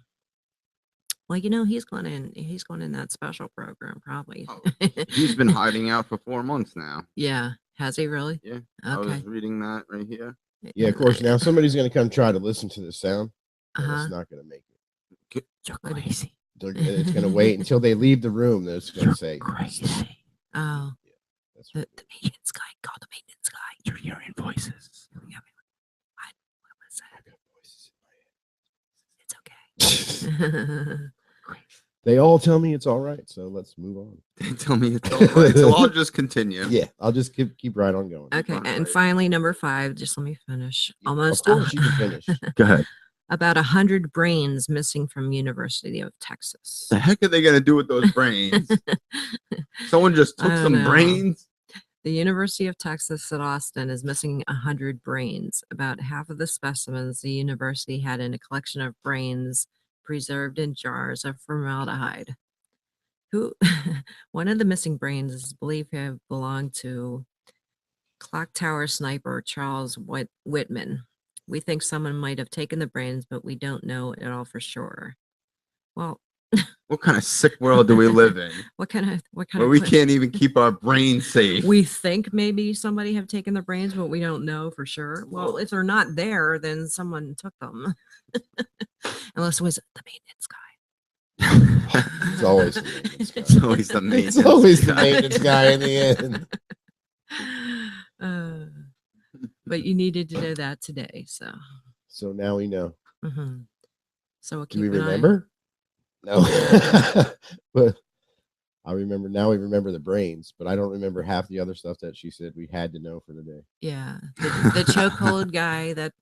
Well, he's going in that special program probably. Oh, he's been hiding out for 4 months now. Yeah. Has he really? Yeah. I Okay. was reading that right here. Yeah, of course. Now somebody's going to come try to listen to the sound, and Uh-huh. it's not going to make it. You're crazy. It's going to wait until they leave the room. That's going to say, Crazy. Oh, That's the what maintenance guy. Call the maintenance guy. You're hearing voices. What was I that? got voices It's in my okay. head. They all tell me it's all right, so let's move on. They tell me it's all right, so I'll just continue. Yeah, I'll just keep right on going. Okay, on, and right. finally, number 5. Just let me finish. Almost. Of course, you can finish. Go ahead. About 100 brains missing from University of Texas. The heck are they gonna do with those brains? Someone just took I some know. brains. The University of Texas at Austin is missing 100 brains. About half of the specimens the university had in a collection of brains preserved in jars of formaldehyde. One of the missing brains is believed to have belonged to clock tower sniper Charles Whitman. We think someone might have taken the brains, but we don't know it all for sure. Well, What kind of sick world do we live in? what kind of Where we can't even keep our brains safe. We think maybe somebody have taken the brains, but we don't know for sure. Well, if they're not there, then someone took them. Unless it was the maintenance guy. It's always the maintenance guy. It's always the maintenance. It's always the guy. maintenance guy in the end. But you needed to know that today, so. So now we know. mhm. So we'll Do keep we an eye- remember? No. But I remember now. We remember the brains, but I don't remember half the other stuff that she said we had to know for the day. Yeah, the chokehold guy. That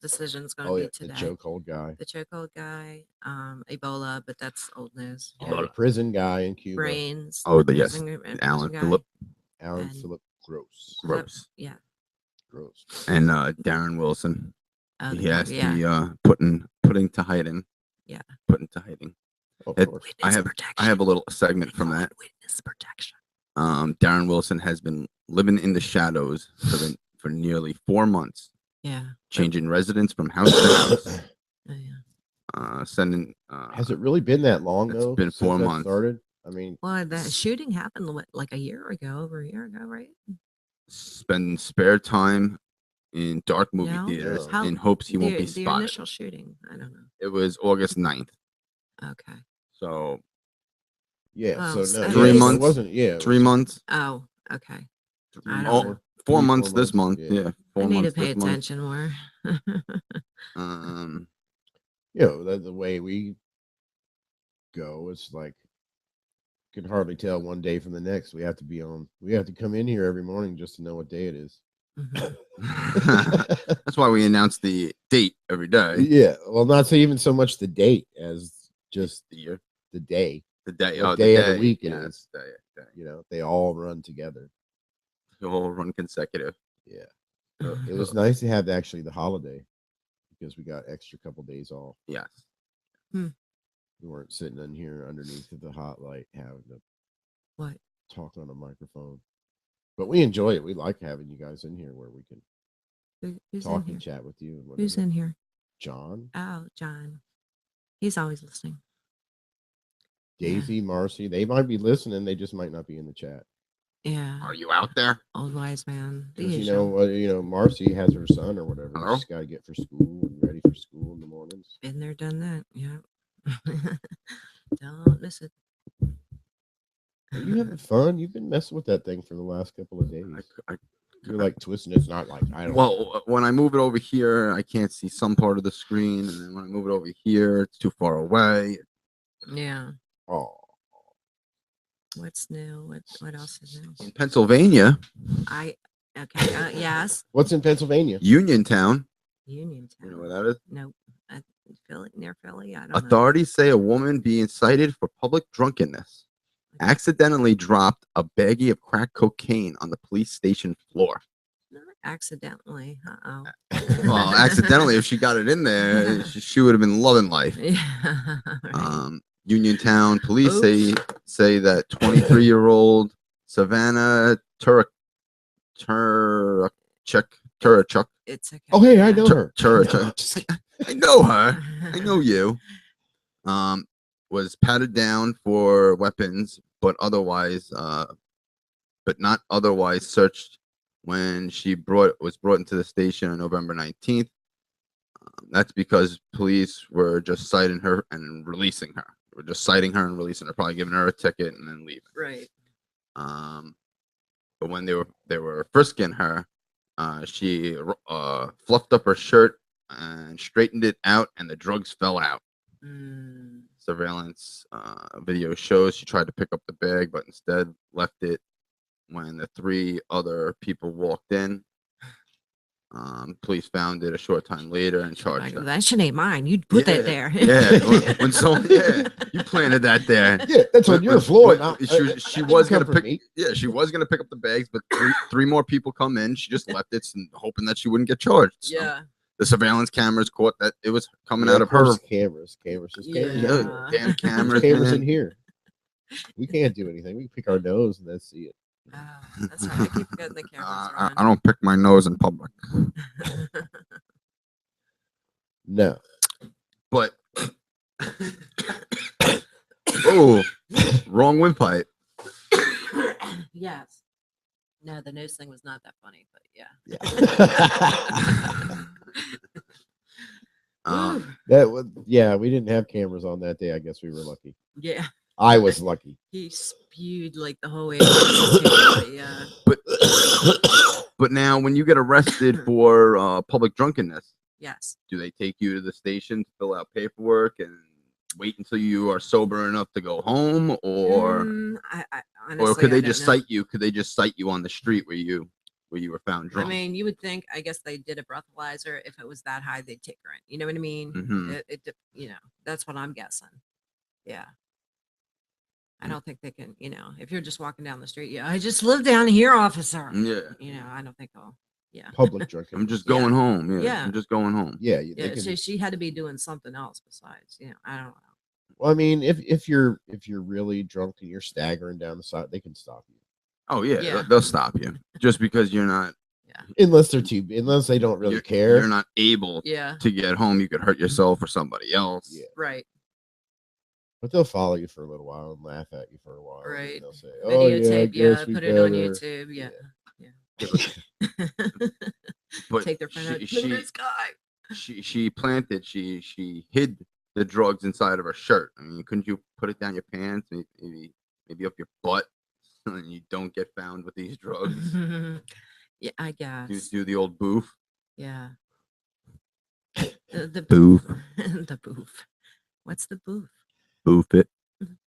decision's going to Oh be yeah, the today. chokehold guy. The chokehold guy, Ebola, but that's old news. Yeah, the prison guy in Cuba. Brains. Oh, yes, prison Alan guy, Phillip Alan And- Philip Gross. Phillip- Gross Yeah. Gross. and Darren Wilson. Oh, the He guy- has yeah. the putting to hiding. Yeah. Putting to hiding. Of It- course. I have a little segment from that. Witness protection. Darren Wilson has been living in the shadows for nearly 4 months, Yeah. changing residence from house to house, Oh, yeah. sending. Has it really been that long It's though? been since 4 that months. Started. I mean, Well, that shooting happened like a year ago, over a year ago, right? spend spare time in dark movie No? theaters How- in hopes he won't be the spotted. initial shooting. I don't know. It was August 9th. Okay. So yeah. Oh, So no, so- 3 yeah, months? It wasn't. Yeah. it 3 was months. Oh, okay. I don't Oh, know. 4 3, months 4 this month. months, Yeah, 4 I need to months pay this month. attention more. You know, the way we go, it's like can hardly tell one day from the next. We have to come in here every morning just to know what day it is. Mhm. That's why we announce the date every day. Yeah. Well, not so even so much the date as just The year, the day. the day, What oh, day the of the day. week it Yes, is. day. You know, they all run together. They all run consecutive. Yeah. So it was nice to have actually the holiday because we got extra couple days off. Yes. We weren't sitting in here underneath of the hot light having to What? talk on a microphone. But we enjoy it. We like having you guys in here where we can Who's talk in and here? chat with you. And Who's whatever. in here? John, Oh, John. He's always listening. Daisy, Marcy. They might be listening. They just might not be in the chat. Yeah. Are you out there? Old wise man. The 'Cause, usual. you know, Marcy has her son or whatever. Hello? She's got to get for school and ready for school in the mornings. Been there, done that. Yeah. Don't miss it. Are you having fun? You've been messing with that thing for the last couple of days. You're like twisting. It's not like I don't. Well, when I move it over here, I can't see some part of the screen, and then when I move it over here, it's too far away. Yeah. Oh, What's new? What else is new? In Pennsylvania, Okay. Yes. what's in Pennsylvania? Uniontown, Uniontown. you know where that is? Nope. Philly, near Philly. I don't know. Authorities say a woman being cited for public drunkenness accidentally dropped a baggie of crack cocaine on the police station floor. Not accidentally. Uh-oh. Well, accidentally, if she got it in there, she would have been loving life. Yeah. Right. Uniontown police Oops. say that 23-year-old Savannah Turachuk. It's okay. Oh, hey, I know her. Turachuk. I know her. I know you. was patted down for weapons, but not otherwise searched when she was brought into the station on November 19th. That's because police were just citing her and releasing her. We're just citing her and releasing her, probably giving her a ticket and then leaving. Right. But when they were frisking her, she fluffed up her shirt and straightened it out, and the drugs fell out. Mm. Surveillance video shows she tried to pick up the bag, but instead left it when the 3 other people walked in. Police found it a short time later and charged Like, her. that shit ain't mine. You put that there. When someone, you planted that there. Yeah, that's on your floor. Not, She was gonna come from pick. me. Yeah, she was gonna pick up the bags, but three more people come in. She just left it, hoping that she wouldn't get charged. So Yeah. the surveillance cameras caught that it was coming Yeah, out of her. course, cameras. There's cameras. Yeah. everywhere. Damn There's cameras, cameras man. in here. We can't do anything. We can pick our nose and then see it. That's right. I keep forgetting the cameras are I don't pick my nose in public, on. No. but oh, wrong windpipe. Yes. No, the nose thing was not that funny, but yeah. That was, yeah, we didn't have cameras on that day. I guess we were lucky. Yeah. I was lucky. He spewed like the whole way. Too, yeah. But now, when you get arrested for public drunkenness, Yes. do they take you to the station to fill out paperwork and wait until you are sober enough to go home, or I honestly, could they I don't just know. cite you? Could they just cite you on the street where you were found drunk? I mean, you would think, I guess they did a breathalyzer. If it was that high, they'd take her in. You know what I mean? Mhm. That's what I'm guessing. Yeah. I don't think they can, if you're just walking down the street, I just live down here, officer. Yeah, I don't think I'll, Public drinking. I'm just going home. Yeah, Yeah. I'm just going home. Yeah, yeah. So she had to be doing something else besides, I don't know. Well, I mean, if you're really drunk and you're staggering down the side, they can stop you. Oh yeah, Yeah. they'll stop you just because you're not. Unless they don't really care. You're not able Yeah. to get home. You could hurt yourself or somebody else. Yeah. Right. But they'll follow you for a little while and laugh at you for a while. and Right. They'll say, "Oh yeah, I Videotape, guess we put it on better." YouTube. Yeah. But Take their friend out. she- Look at this guy. she hid the drugs inside of her shirt. I mean, couldn't you put it down your pants, maybe up your butt, so that you don't get found with these drugs? Yeah, I guess. Do the old boof. Yeah. The Boof. the boof. What's the boof? Boof it. And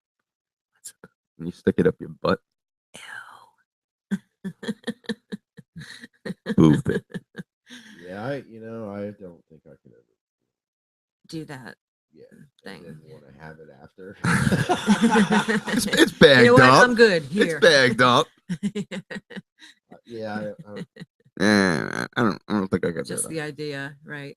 you stick it up your butt. Boof it. Yeah, I don't think I could ever. Do that. Yeah, Thing. and want to have it after. It's bagged You know what? up. I'm good here. It's bagged up. Yeah, I don't think I could do Just that. the idea, right?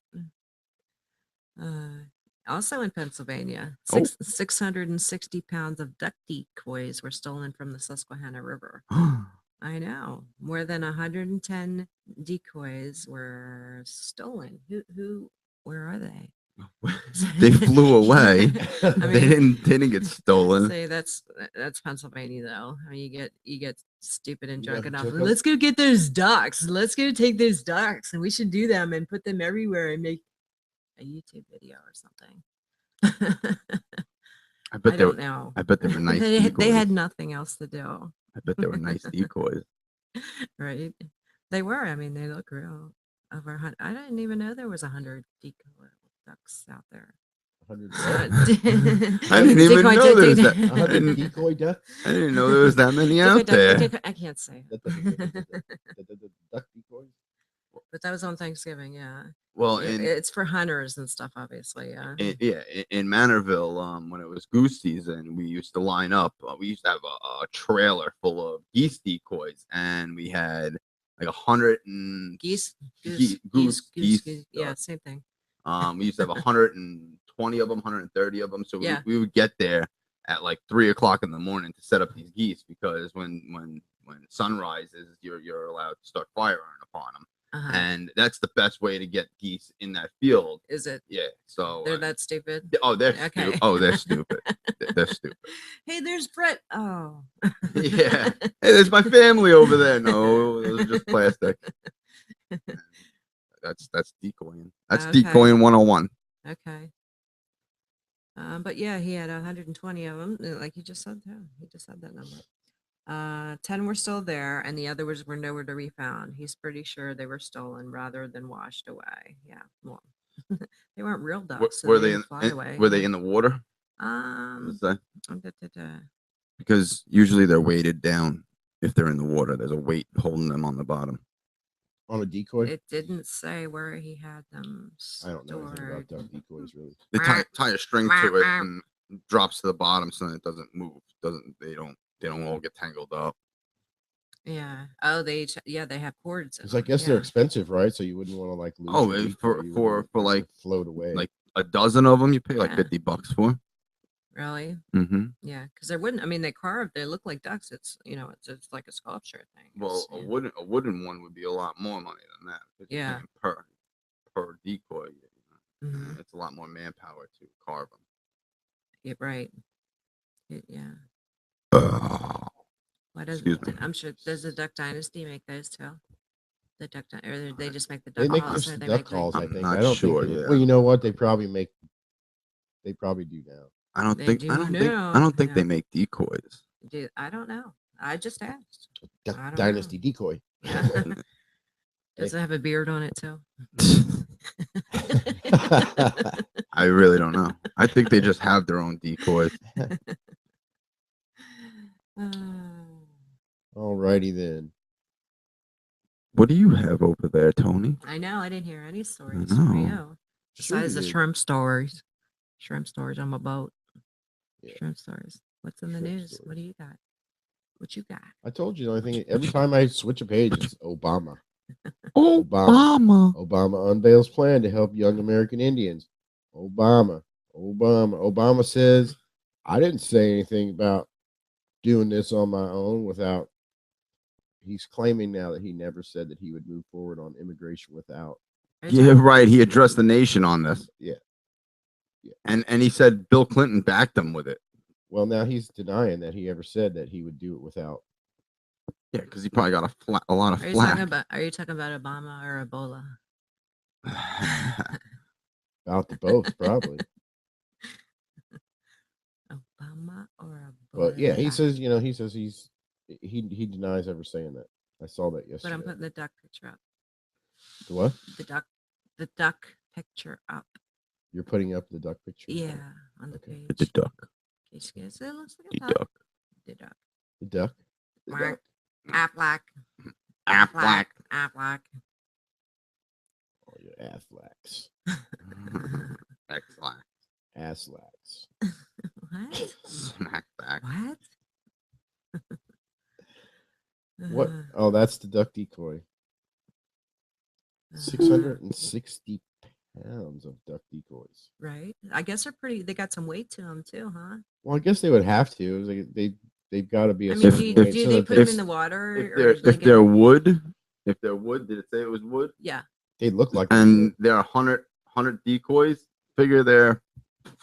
Also in Pennsylvania, Oh. 660 pounds of duck decoys were stolen from the Susquehanna River. I know. More than 110 decoys were stolen. Where are they? They flew away. I They mean, didn't get stolen. say that's Pennsylvania though. I mean, you get stupid and You drunk got enough. took 'em? Let's go get those ducks. Let's go take those ducks, and we should do them and put them everywhere and make a YouTube video or something. I bet I they don't were. know. I bet they were nice. They decoys. had nothing else to do, I bet they were nice decoys. right? They were. I mean, they look real. Over 100. I didn't even know there was 100 decoy ducks out there. 100 I didn't even Decoy know there was duck- that. 100 decoy duck. I didn't know there was that many Decoy out duck- there. decoy- I can't say, The duck decoys. but that was on Thanksgiving. Yeah, Well, it's for hunters and stuff, obviously. Yeah. in Manorville, when it was goose season, we used to line up. We used to have a trailer full of geese decoys, and we had like 100 and Geese. Goose. Yeah, same thing. we used to have 120 of them, 130 of them. So Yeah. we would get there at like 3 o'clock in the morning to set up these geese, because when sun rises, you're allowed to start firing upon them. Uh-huh. and that's the best way to get geese in that field. Is it? Yeah, so They're that stupid? they're Okay. stupid. Oh, they're stupid. They're stupid. Hey, there's Brett. Oh. Yeah. Hey, there's my family over there. No, those are just plastic. That's decoying. That's Okay. decoying 101. Okay. But yeah, he had 120 of them, like you just said. Yeah, he just said that number. 10 were still there, and the others were nowhere to be found. He's pretty sure they were stolen rather than washed away. Yeah, well, they weren't real ducks, so Were they they didn't fly away. were they yeah. in the water? Um, Is that- da, da, da. Because usually they're weighted down if they're in the water. There's a weight holding them on the bottom. On a decoy. It didn't say where he had them I don't know anything about stored. duck decoys really. They tie a string to it and it drops to the bottom so that it doesn't move. They don't all get tangled up. Yeah. Oh, they have cords. Because I guess they're expensive, right? So you wouldn't want to like lose. Oh, your for- decoy, you for- would for, want it to like- float away. like a dozen of them you pay like Yeah. $50 for. Really? Mm-hmm. Yeah, because they wouldn't. I mean, they look like ducks. It's it's like a sculpture thing. Well, It's, a wooden one would be a lot more money than that. 'Cause you're Yeah. paying per decoy. Mhm. It's a lot more manpower to carve them. Yeah, right. Yeah. What is? Excuse me. I'm sure. Does the Duck Dynasty make those too? The Duck, or they just make the they duck make calls? just or the they duck make calls. I I'm think. not I don't sure, think. yeah. Well, you know what? They probably make. They probably do now. I don't They think do I don't now, think yeah. they make decoys. I don't know. I just asked. Duck I don't know. Dynasty decoy. Yeah. Does it have a beard on it too? I really don't know. I think they just have their own decoys. Alrighty then. What do you have over there, Tony? I know. I didn't hear any stories know. from you Sure besides you the did. shrimp stories. Shrimp stories on my boat. Yeah. Shrimp stories. What's in the Shrimp news? What stories. do you got? What you got? I told you the only thing. Every time I switch a page, it's Obama. Obama. Obama unveils plan to help young American Indians. Obama. Obama says, I didn't say anything about doing this on my own without. He's claiming now that he never said that he would move forward on immigration without. Are you Yeah, talking- right. He addressed the nation on this. Yeah. And he said Bill Clinton backed him with it. Well, now he's denying that he ever said that he would do it without. Yeah, because he probably got a lot of Are you talking flack. about? Are you talking about Obama or Ebola? About the both, probably. Obama or Ebola? But yeah, he says, he denies ever saying that. I saw that But yesterday. I'm putting the duck picture up. The what? The duck picture up. You're putting up the duck picture? Yeah, on the Okay. page. the duck. It looks like The a duck. duck. The duck. The duck? Quack. Aflac. Aflac. Aflac. Oh, your Aflacs. Excellent. Aslacs. What? Smack back. What? What? Oh, that's the duck decoy. 660 pounds of duck decoys. Right. I guess they're pretty. They got some weight to them too, huh? Well, I guess they would have to. It was like they've got to be a I mean, certain do weight do so they that put them if- in the water? If or they're do they if get- they're wood, did it say it was wood? Yeah. they look like And there are 100 decoys. Figure they're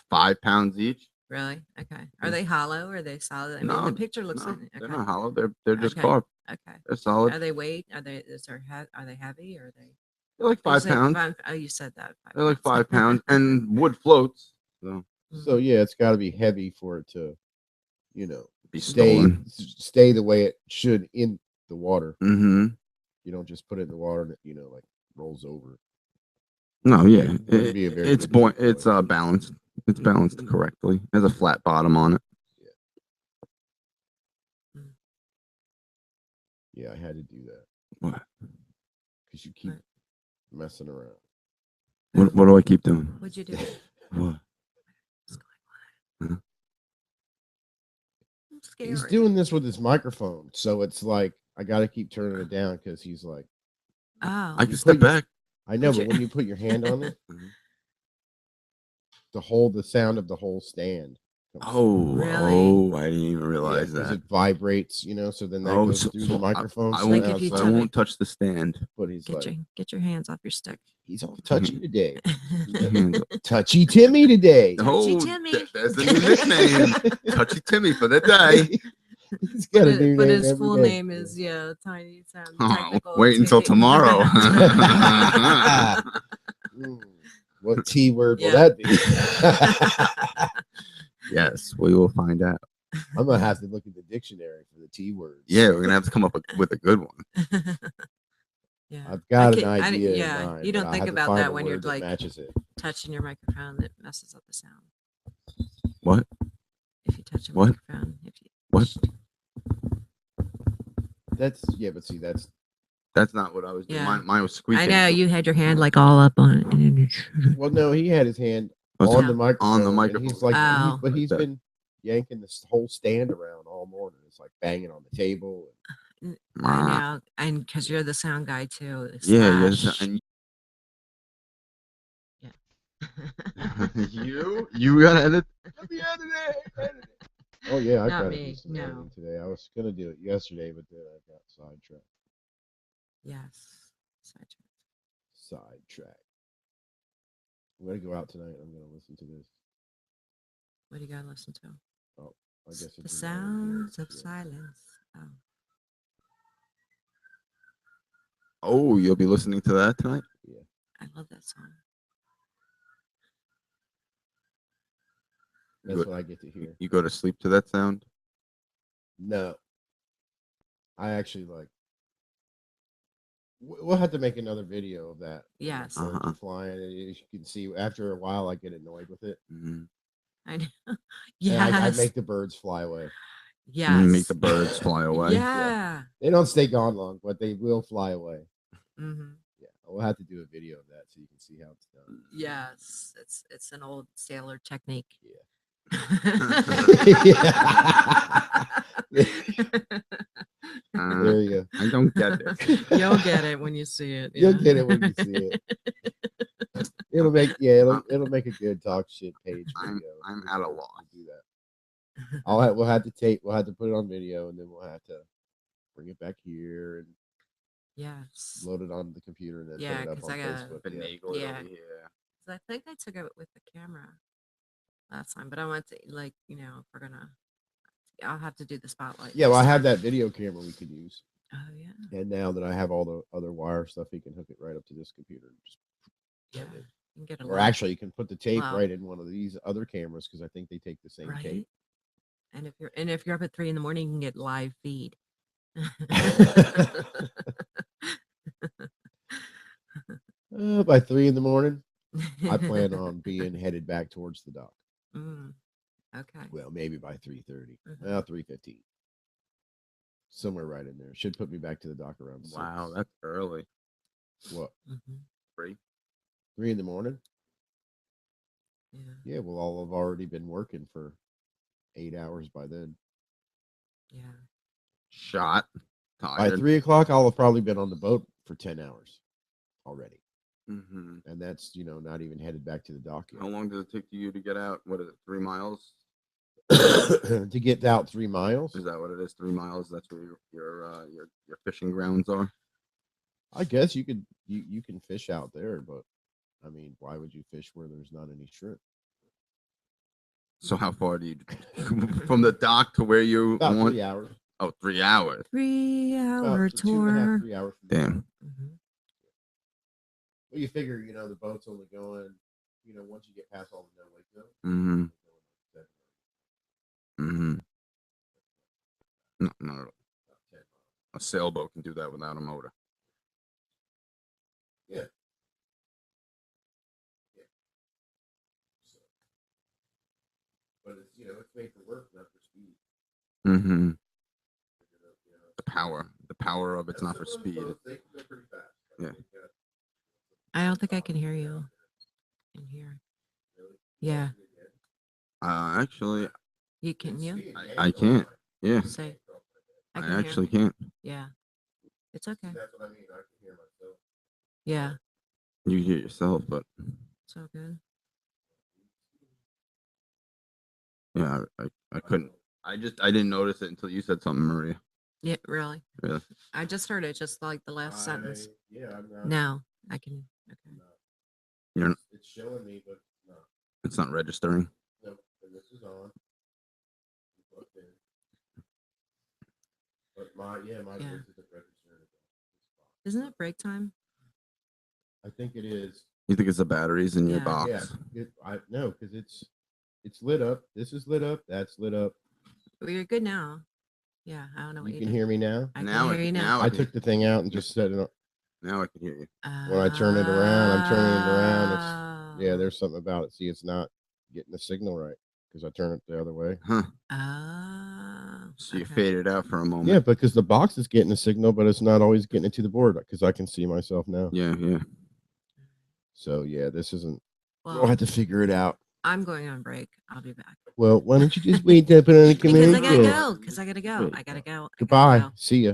5 pounds each. Really? Okay. Are they hollow? Or are they solid? I mean, No, the picture looks No, like. they're Okay. not hollow. They're just Okay. carved. Okay. They're solid. Are they weight? Are they? Are they heavy? Or are they? They're like you 5 said pounds. Oh, you said that. They're like 5 pounds, and wood floats. So So yeah, it's got to be heavy for it to, be stay stolen. stay the way it should in the water. Mm-hmm. You don't just put it in the water and it, like rolls over. No, yeah, Wouldn't be a very it's good decoy. it's balanced. It's balanced correctly. It has a flat bottom on it. Yeah, I had to do that What? because you keep Right. messing around. What do I keep doing? What'd you do? What? What's going Huh? on? I'm scared. He's doing this with his microphone, so it's like I got to keep turning it down because he's like, Oh. I You can step put your- back. I know, Put but your- when you put your hand on it Mhm. to hold the sound of the whole stand, Oh, Really? oh, I didn't even Yeah, realize because that. it vibrates, you know, so then that Oh, goes so, through so the microphone. I so won't, now Like if you it's I took- won't touch the stand. but he's like, Get your hands off your stick. he's all touchy today. Hands up. Touchy Timmy today. Oh, Timmy. there's the new nickname. Touchy Timmy for the day. He's got a new But name his every full day. name is Tiny Tim. Oh, Technical wait until Timmy. tomorrow. Mm, what T word will Yeah. that be? Yes, we will find out. I'm gonna have to look at the dictionary for the T words. Yeah, we're gonna have to come up with a good one. Yeah. I've got an can't- I- idea. yeah, in mind, you but don't I think have to about find that a when you're, word that like, matches it. touching your microphone, that messes up the sound. What? If you touch a What? microphone, if you What? That's but see, that's That's not what I was doing. Yeah. Mine was squeaking. I know you had your hand like all up on it. well, no, he had his hand Was on it the microphone. on the and microphone. he's like, Oh. but Like he's that. been yanking this whole stand around all morning. It's like banging on the table. I know, and because you're the sound guy too. Yeah, slash- and Yeah. you gotta edit. Let me edit it. Oh yeah, I Not got to me, do some no. editing today. I was gonna do it yesterday, but then I got sidetracked. Yes. Sidetrack. Sidetracked. I'm gonna go out tonight. I'm gonna listen to this. What do you gotta listen to? I guess The it's in my own sounds of ears. silence. Oh, Oh, you'll be listening to that tonight. I love that song. That's Good. what I get to hear. You go to sleep to that sound. No, I actually like. We'll have to make another video of that. Yes. Birds Uh-huh. flying, and you can see after a while I get annoyed with it. Mhm. I know. And Yes. I make the birds fly away. yes. Make the birds fly away. Yeah. They don't stay gone long, but they will fly away. hmm Yeah, we'll have to do a video of that so you can see how it's done. Yes. It's an old sailor technique. Uh, There you go. I don't get it. You'll get it when you see it. You'll yeah. get it when you see it. It'll make it'll make a good talk shit page. I'm video. at a We'll loss. do that. We'll have to put it on video, and then we'll have to bring it back here and Yes. load it on the computer and then Yeah, put it up 'cause on I gotta- Facebook. Yeah. Finagle it Yeah. over here. 'Cause I think I took it with the camera last time, but I want to, like, if we're gonna, I'll have to do the spotlight. Yeah, well, I this have time. that video camera we could use, Oh yeah. and now that I have all the other wire stuff, he can hook it right up to this computer. And just Yeah. plug it. You can get a Or live- actually, you can put the tape Wow. right in one of these other cameras because I think they take the same right. tape. And if you're up at 3 in the morning, you can get live feed. By 3 in the morning, I plan on being headed back towards the dock. Mm, okay. Well, maybe by 3:30. Mhm. Well, 3:15. Somewhere right in there. Should put me back to the dock around 6. Wow, that's early. What? Mhm. 3 in the morning? Yeah. Yeah, well, I'll have already been working for 8 hours by then. Yeah. Shot. By Tired. 3 o'clock, I'll have probably been on the boat for 10 hours already. Mm-hmm. And that's, not even headed back to the dock How yet. long does it take you to get out? What is it? 3 miles? To get out 3 miles? Is that what it is? 3 miles? That's where your fishing grounds are. I guess you could you can fish out there, but I mean, why would you fish where there's not any shrimp? So how far do you from the dock to where you About want? 3 hours. Oh, 3 hours. 3-hour About 2.5, tour. 3 hours. from Damn. there. Mhm. Well, you figure, the boat's only going, once you get past all the no wake zone. Mm-hmm. Mm-hmm. No, not at all. A sailboat can do that without a motor. Yeah. So, but it's it's made for work, not for speed. Mm-hmm. You The power of it's not for Some of speed. those boats, they can go pretty fast. Yeah. I don't think I can hear you in here. Yeah. Actually, You can you? I can't. Yeah, Say. I can hear. actually can't. Yeah. It's okay. That's what I mean. I can hear myself. Yeah. You hear yourself, but It's all good. Yeah, I couldn't. I didn't notice it until you said something, Maria. Yeah, really. Really? I just heard it just like the last sentence. Yeah, I'm not. Now I can. Okay. You're, It's showing me, but no. it's not registering. Nope. And this is on. Plugged in. But my Yeah. voice isn't registering. Isn't it break time? I think it is. You think it's the batteries in your Yeah. box? Yeah. No, because it's lit up. This is lit up. That's lit up. Well, you're good now. Yeah, I don't know what You you can did. hear me now. I Now can hear you now. I took the thing out and just set it on. Now I can hear you. When I turn it around, I'm turning it around. It's Oh. there's something about it. See, it's not getting the signal right because I turn it the other way. Huh. Oh. So you Okay. faded out for a moment. Yeah, because the box is getting a signal, but it's not always getting it to the board because I can see myself now. Yeah, yeah. So yeah, this isn't. We'll Well, have to figure it out. I'm going on break. I'll be back. Well, why don't you just wait to put on a Because I commercial? gotta go. Because I gotta go. I gotta go. Goodbye. See ya.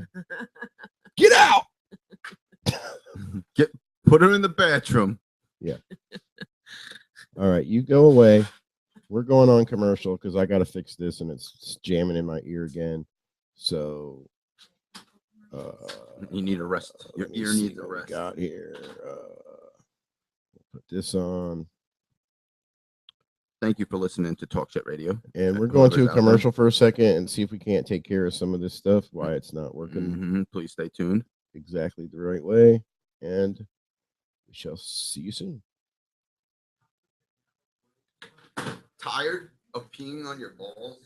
Get out. Put her in the bathroom. All right, you go away. We're going on commercial because I got to fix this and it's jamming in my ear again. So, You need a rest. Your let me ear see needs a what we rest. got here. Put this on, Thank you for listening to Talk Shit Radio. and we're going to a Whoever's out there. commercial for a second and see if we can't take care of some of this stuff. Why it's not working Mhm. Please stay tuned. exactly the right way, and we shall see you soon. Tired of peeing on your balls?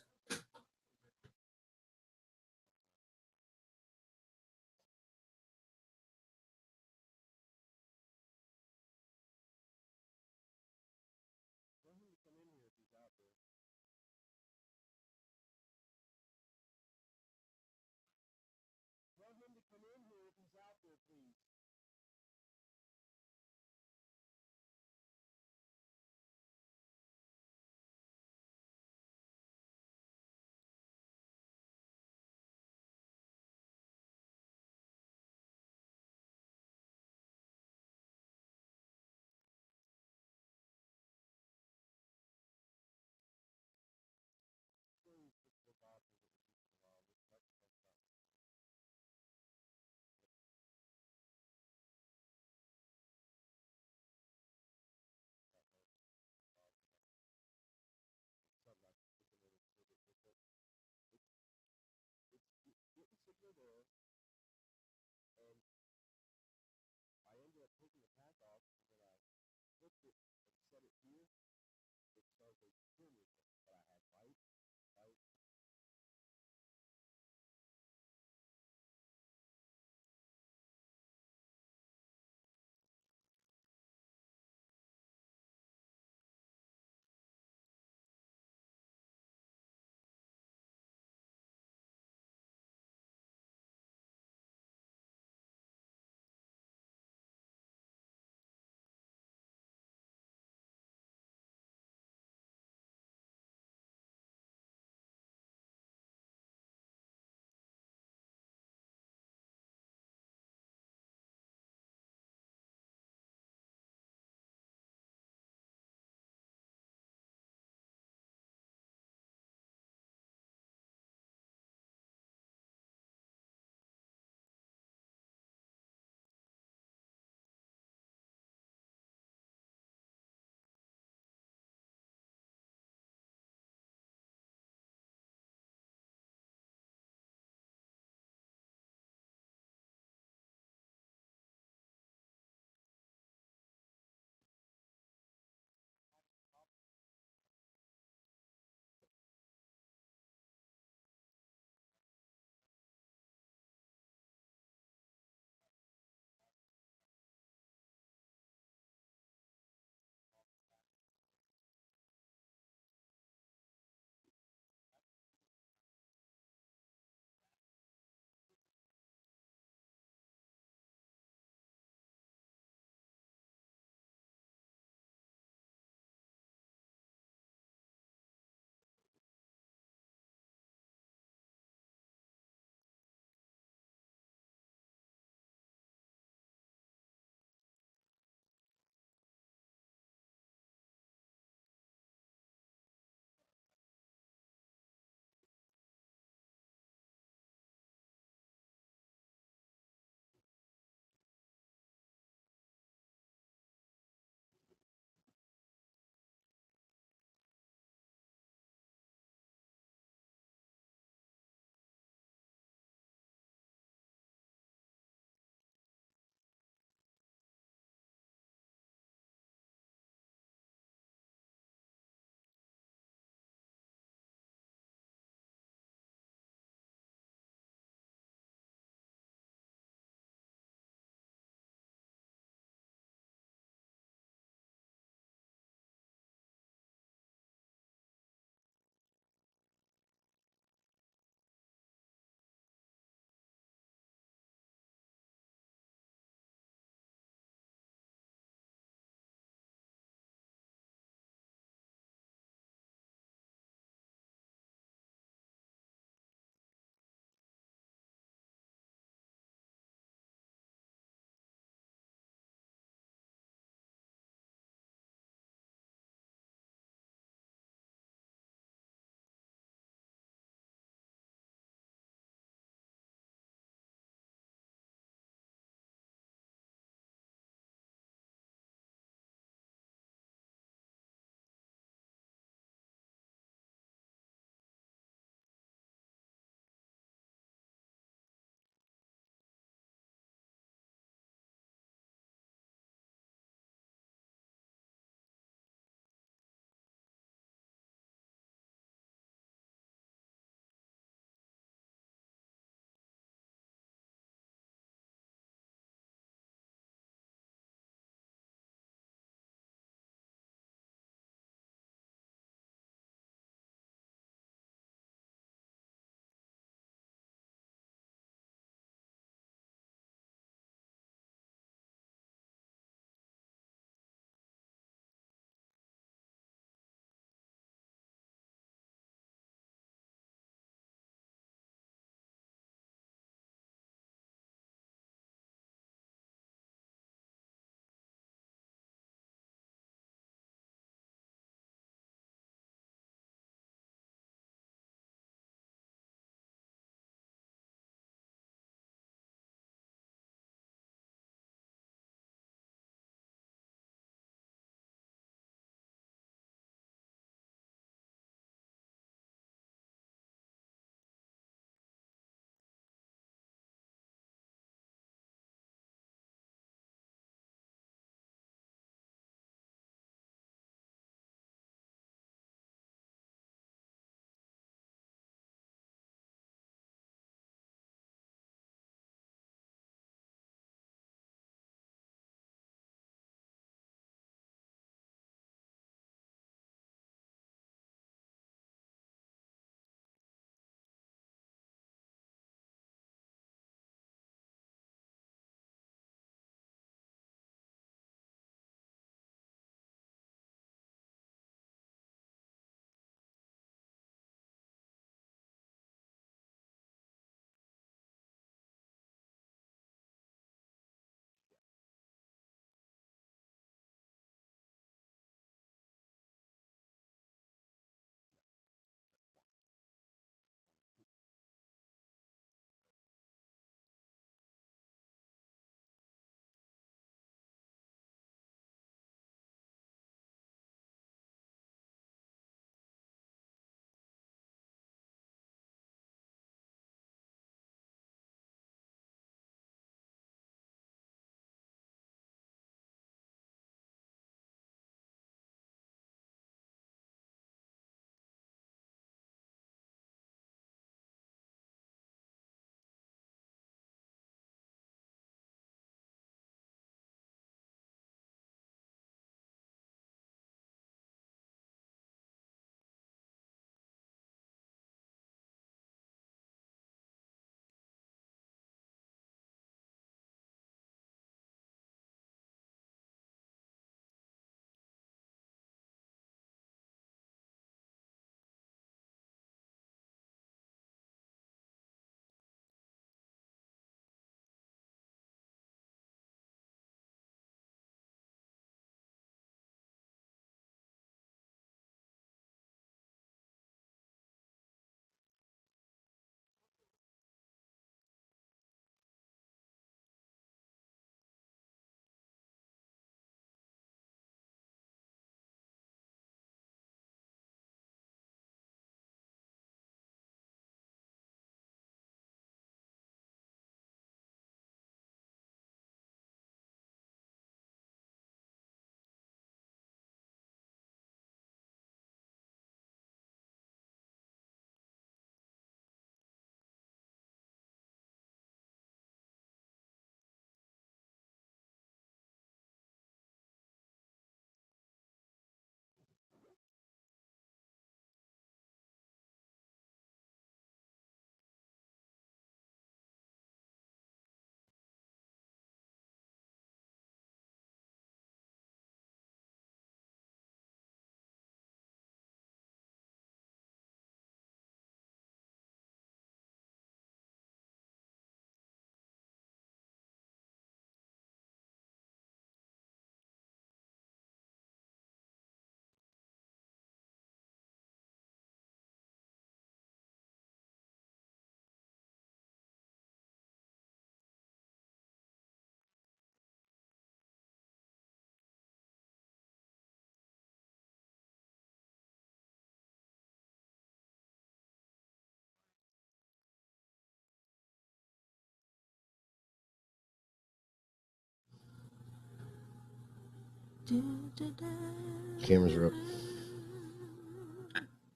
Cameras are up.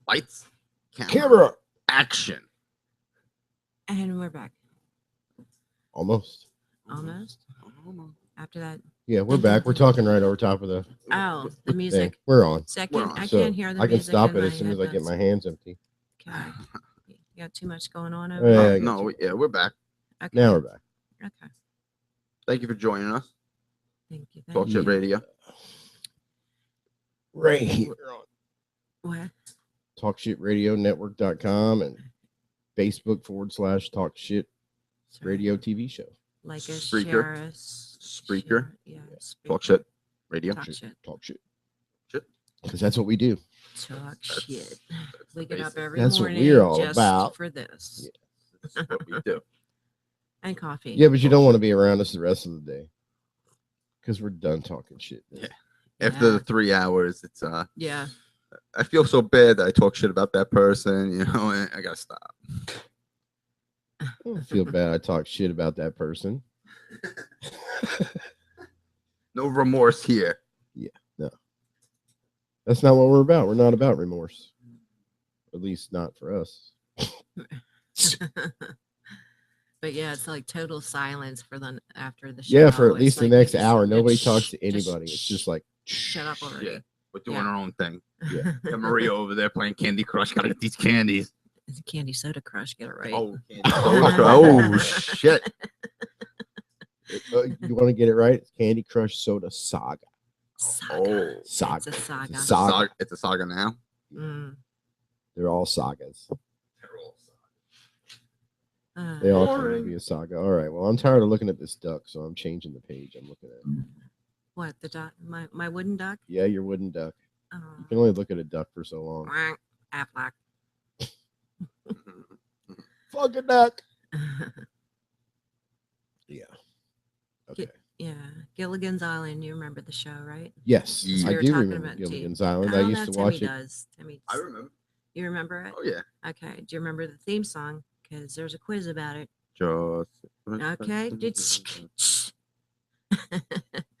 Lights, Camera. action. And we're back. Almost. Almost. After that. Yeah, we're back. We're talking right over top of the Oh, the thing. music. We're on. Second, on. I So can't hear the I can music stop in it my as soon as I get my headphones. hands empty. Okay. You got too much going on Oh, over yeah, there? I got No, you. yeah, we're back. Okay. Now we're back. Okay. Thank you for joining us. Thank you. Talk Thank Shit you. Radio. Right here on What? TalkShitRadioNetwork.com and Facebook / Talk Shit Sorry. Radio TV show. Like a Spreaker. share Spreaker. Yeah. Talk Spreaker. Shit Radio. Talk shit. Talk shit. Shit. Because that's what we do. Talk That's- shit. that's the We get up basics. every That's what morning we're all just about. for this. That's what we do. And coffee. Yeah, but you don't want to be around us the rest of the day. Because we're done talking shit. Yeah. After Yeah. the 3 hours, it's Yeah. I feel so bad that I talk shit about that person, you know, and I gotta stop. I don't feel bad I talk shit about that person. No remorse here. That's not what we're about. We're not about remorse. At least not for us. But yeah, it's like total silence for the after the show. Yeah, for at It's least the like we next just- hour. just Nobody shh, talks to just anybody. It's just like, shut up already. Yeah. We're doing Yeah. our own thing. Yeah. Got Maria over there playing Candy Crush. Gotta get these candies. It's a Candy Soda Crush. Get it right. Oh, Candy Soda Crush. Oh shit. you want to get it right? It's Candy Crush Soda Saga. Saga. Oh, Saga. It's a saga. it's a Saga. saga. It's a saga now. Mm. They're all sagas. Uh, They all kind of Boring. be a saga. All right. Well, I'm tired of looking at this duck, so I'm changing the page I'm looking at. what the duck? My wooden duck. Yeah, your wooden duck. Oh. You can only look at a duck for so long. Quack, Aflac. Fucking duck. Yeah. Okay. Yeah, Gilligan's Island. You remember the show, right? Yes, Yeah. I We were do talking remember about tea. Gilligan's Island. I Oh, used no, to Timmy watch it. does. Timmy. I remember. You remember it? Oh yeah. Okay. Do you remember the theme song? Because there's a quiz about it. Just Okay.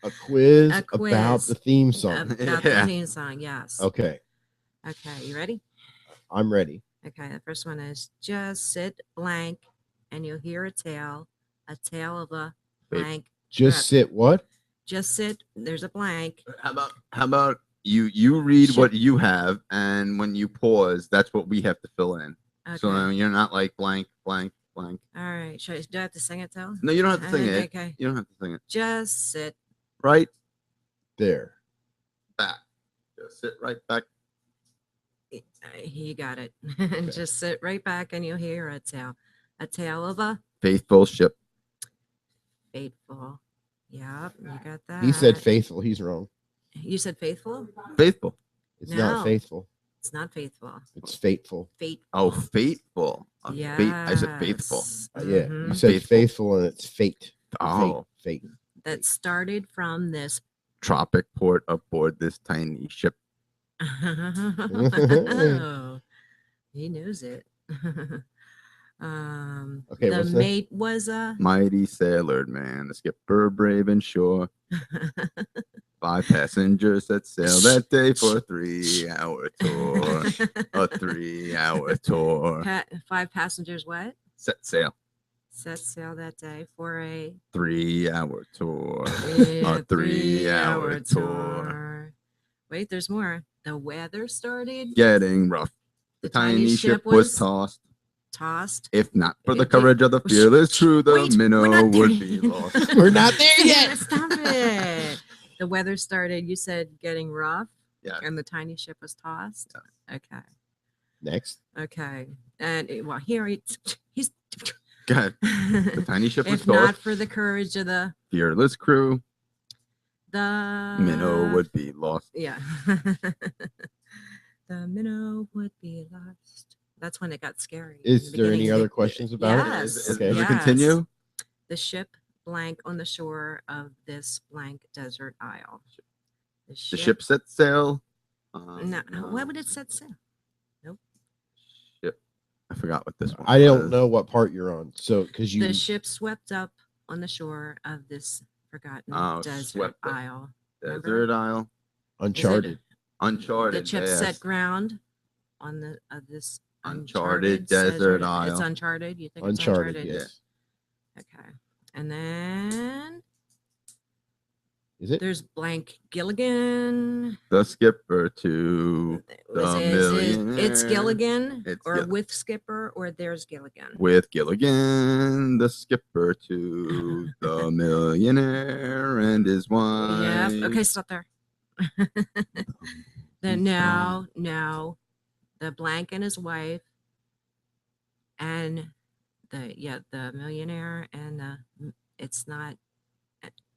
A quiz, A about quiz. the theme song. About Yeah. the theme song. Yes. Okay, Okay. You ready? I'm ready. Okay. The first one is just sit blank, and you'll hear a tale of a Wait. blank. Just Crap. sit. What? Just sit. There's a blank. How about you read Shit. what you have, and when you pause, that's what we have to fill in. Okay. So you're not like blank, blank, blank. All right. Do I have to sing it, though? No, you don't have to sing Okay, it. okay. You don't have to sing it. Just sit. Right There. back. Just sit right back. You got it. Just sit right back and you'll hear a tale of a Faithful ship. faithful. Yep, you got that. He said faithful. He's wrong. You said faithful? Faithful. It's No. not faithful. It's not faithful. It's fateful. Faithful. Oh, faithful. Yeah. I said faithful. Yeah, Mm-hmm. you said Faithful. faithful, and it's fate. Oh, Fate. That started from this. tropic port aboard this tiny ship. Oh, he knows it. Okay, the what's next? mate was a. Mighty sailor man, the skipper brave and sure. 5 passengers set sail that day for a 3-hour tour. A 3-hour tour. 5 passengers. What? Set sail. Set sail that day for a 3-hour tour. yeah, A 3-hour tour. Wait, there's more. The weather started. Getting rough. The tiny ship was tossed. tossed. If not for the It did- courage of the fearless crew, the Wait, we're minnow not there would be yet. lost. We're not there yet. Stop it. The weather started. You said getting rough. Yeah. And the tiny ship was tossed. Okay. Next. Okay. And well, here he's. Go ahead. The tiny ship was If not tossed. for the courage of the Fearless crew, the minnow would be lost. Yeah. The minnow would be lost. That's when it got scary. in Is the there any beginning. other questions about Yes. Is, Okay. Does it Yes. continue? The ship blank on the shore of this blank desert isle. The ship set sail. No, what would it set sail? Ship. I forgot what this one. it? I don't was. know what part you're on. So, because you The ship swept up on the shore of this forgotten Oh, desert swept up. isle. Remember? Desert Isle. Uncharted. Uncharted. The chipset yes. ground on the this Uncharted says Desert right- It's Isle. Uncharted. You think it's Uncharted. Uncharted? Yes. Okay. And then Is it? there's Blank Gilligan. The Skipper to Was The it, is it, it's Millionaire. Gilligan It's or Gil- with Skipper or there's Gilligan. with Gilligan, the skipper to the millionaire and his wife. Yeah. Okay, stop there. Then now, the Blank and his wife, and the millionaire and it's not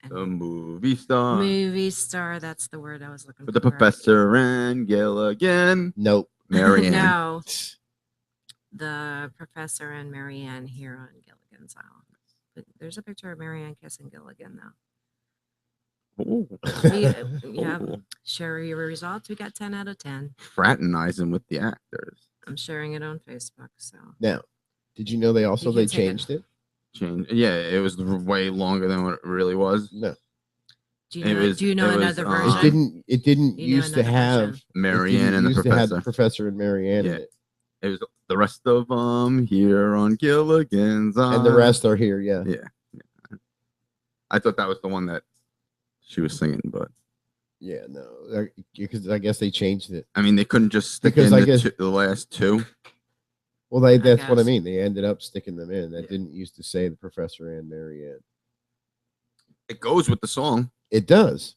and The movie star. movie star. That's the word I was looking With for. the professor and Gilligan. Nope. Marianne. No, the professor and Marianne here on Gilligan's Island. But there's a picture of Marianne kissing Gilligan now. Ooh. Yeah, Ooh. share your results. We got 10 out of 10. Fraternizing with the actors. I'm sharing it on Facebook. So Now, did you know they also You they can take it. changed it? Change. Yeah, it was way longer than what it really was. No. do you It know? was- Do you know it was, another uh, version? It didn't You know used to another have version? Marianne and the used to have professor. Professor and Marianne in Yeah. it. It was the rest of them here on Gilligan's Island. And the rest are here, yeah. Yeah. I thought that was the one that she was singing, but Yeah, no. Because I guess they changed it. I mean, they couldn't just stick Because in I guess- the last two. Well, that's what I guess. mean. They ended up sticking them in. That Yeah. didn't used to say the Professor and Marianne. It goes with the song. It does.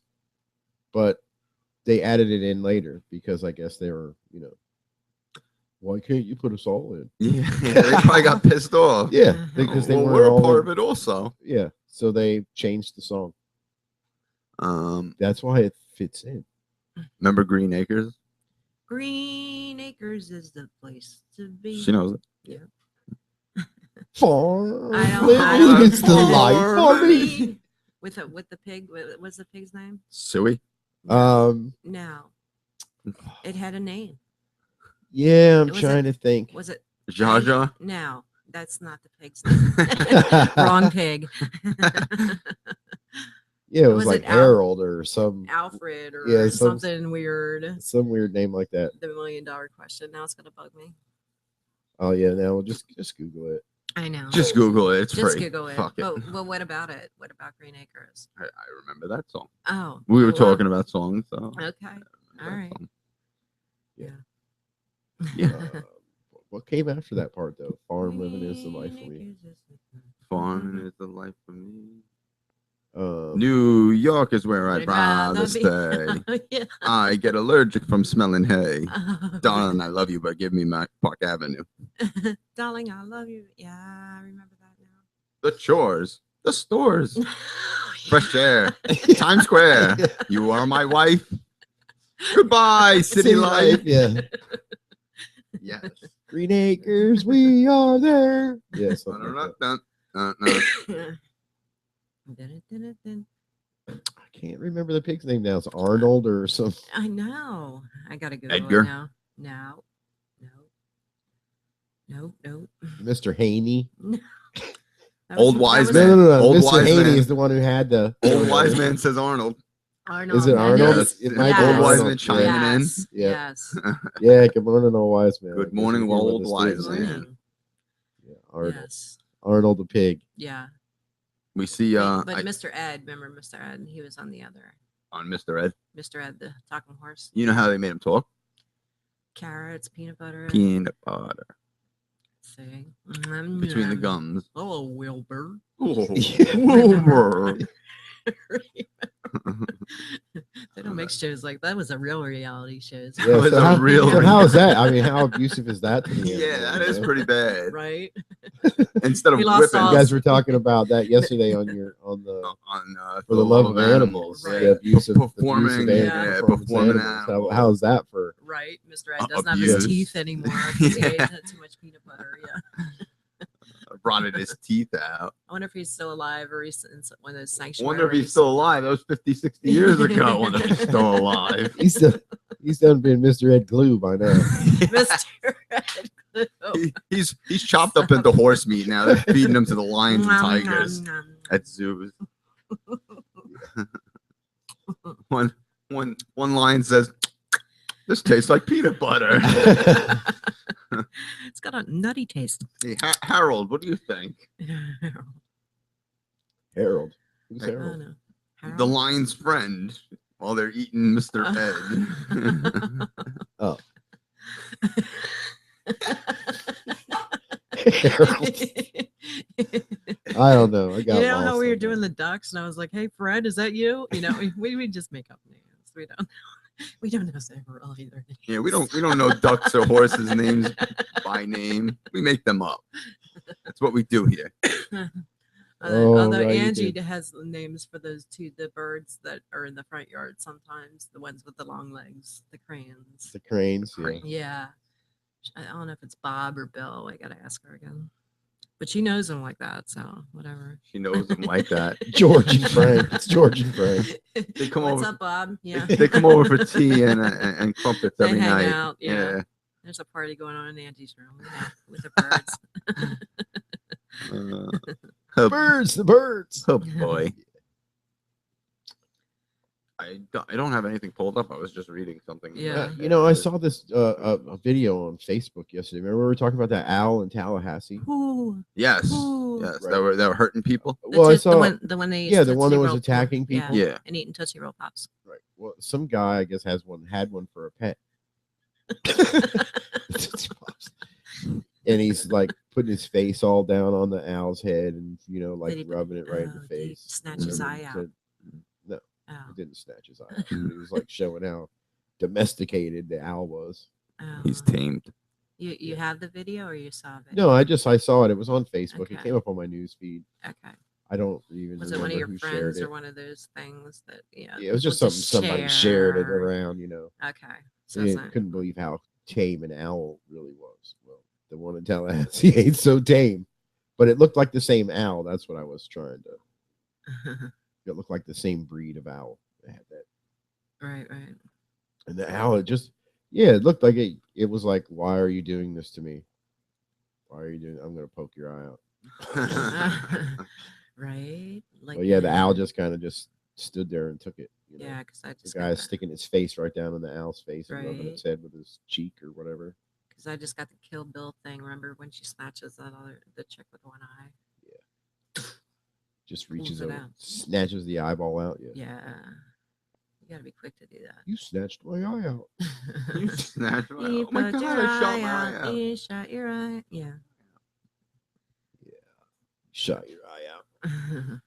But they added it in later because I guess they were, why can't you put us all in? Yeah, they probably got pissed off. Yeah, because they well, weren't we're all a part in- of it also. Yeah, so they changed the song. That's why it fits in. Remember Green Acres? Green Acres is the place to be. She knows it. Farm I don't- living is the life for me. With the pig. What's the pig's name? Suey. Um, No. It had a name. yeah, I'm Was trying to think. Was it? Jaja. No, that's not the pig's name. Wrong pig. Yeah, it was Was like it Al- Harold or some Alfred or Yeah, some- something weird. weird name like that. The $1 million question. Now it's gonna bug me. Oh yeah, now we'll just Google it. I know. Just Google it. It's Just free. Google it. Fuck it. But what about it? What about Green Acres? I remember that song. Oh, We were well, talking about songs. So I Okay. remember All that right. song. Uh, what came after that part though? Farm living is the life for me. Farming is the life for me. Um, New York is where I'd I'd rather rather be- stay. Yeah. I get allergic from smelling hay. Oh, Darling, I love you, but give me my Park Avenue. Darling, I love you. Yeah, I remember that The chores, the stores, now. fresh air, Times Square. You are my wife. Goodbye, city life. Yeah. Yes. Green Acres, we are there. Yeah, something like that. I can't remember the pig's name now. It's Arnold or some. I know. I gotta Google Edgar? it now. No. Mr. Haney. That Old that wise was man. No. Old Mr. wise Haney man. is the one who had the Old wise man says Arnold. Arnold. Is it that Arnold? is- It might be yes. Old wise Arnold, man chiming in. Yes. Yeah. Yes. Yeah, good morning, old wise man. I Good guess morning, we're here with old us wise today. man. Morning. Yeah, Arnold. Yes. Arnold the pig. Yeah. We see but I- Mr. Ed, remember Mr. Ed? He was on the other. on Mr. Ed. Mr. Ed, the talking horse. You know how they made him talk? Carrots, peanut butter. Peanut butter See? between the gums. Hello, Wilbur. Oh, They don't make shows like that. Was a real reality shows. Yeah, was so a how, real so how is that? I mean, how abusive is that? To the yeah, animal, that you is know? pretty bad. Right? Instead of We lost whipping all- You guys were talking about that yesterday on the on for the love of animals, Right. the abuse of Performing, abuse of yeah, animals, performing How, animals. how's that for? Right. Mr. Ed doesn't have his Abuse. teeth anymore because he ate too much peanut butter. Yeah. rotted his teeth out. I wonder if he's still alive or he's in one of those I sanctuaries. wonder if he's still alive. That was 50, 60 years ago when he's still alive. He's done been Mr. Ed Glue by now. Mr. Ed. He's chopped up into horse meat now. They're feeding him to the lions and Nom, tigers nom, nom. at zoos. one line says, "This tastes like peanut butter." It's got a nutty taste. Hey, Harold, what do you think? Harold. Who's Hey, I Harold? don't know. The Harold? lion's friend while they're eating Mr. Ed. Oh. Harold. I don't know. I got You know how lost we were on doing that. the ducks, and I was like, "Hey, Fred, is that you?" You know, we just make up names. We don't know several either. Yeah, we don't know ducks or horses' names by name. We make them up. That's what we do here. Oh, Although right, you Angie did. has names for those the birds that are in the front yard sometimes, the ones with the long legs, the cranes. The cranes. Yeah. Crane. Yeah. I don't know if it's Bob or Bill. I gotta ask her again. But she knows them like that, so whatever. She knows them like that. George and Frank. It's George and Frank. They come What's over- up, Bob? Yeah. They come over for tea and crumpets They every hang night. out, yeah. There's a party going on in Angie's room with the birds. Oh, Birds. The birds. oh boy. I don't have anything pulled up. I was just reading something. Yeah. You know, I saw this a video on Facebook yesterday. Remember we were talking about that owl in Tallahassee? Ooh, Yes. ooh. Yes. Right. That were hurting people. Well, I the saw. the one they Yeah, the one that Tootsie was Roll- attacking people. Yeah. and eating Tootsie Roll Pops. Right. Well, some guy I guess had one for a pet. And he's like putting his face all down on the owl's head and like Did he- rubbing it right in the did he face. snatch And his then eye he out? said- no, Oh, he didn't snatch his eye out. He was like showing how domesticated the owl was. He's oh. tamed. You have the video or you saw it? No, I saw it. It was on Facebook. It Okay. came up on my news feed. Okay. I don't even Was it remember one of your who friends shared or it. one of those things that Yeah, it was just people something somebody shared it share? around. Okay. So I it's not- couldn't believe how tame an owl really was. Well, the one in Tallahassee ain't so tame, but it looked like the same owl. That's what I was trying to. It looked like the same breed of owl. It had that, right. and the owl it looked like it. It was like, why are you doing this to me? Why are you doing? I'm gonna poke your eye out. Right. Like Well, yeah, the owl just kind of just stood there and took it. Yeah, because I The just guy sticking his face right down in the owl's face and rubbing Right. its head with his cheek or whatever. because I just got the Kill Bill thing. Remember when she snatches the chick with one eye? Just Pulls reaches it over, out. snatches the eyeball out. Yeah. Yeah. You gotta be quick to do You snatched my eye out. You that. snatched my You oh my put god, your I shot eye my eye out. out. You shot your eye. Yeah. Shot your eye out.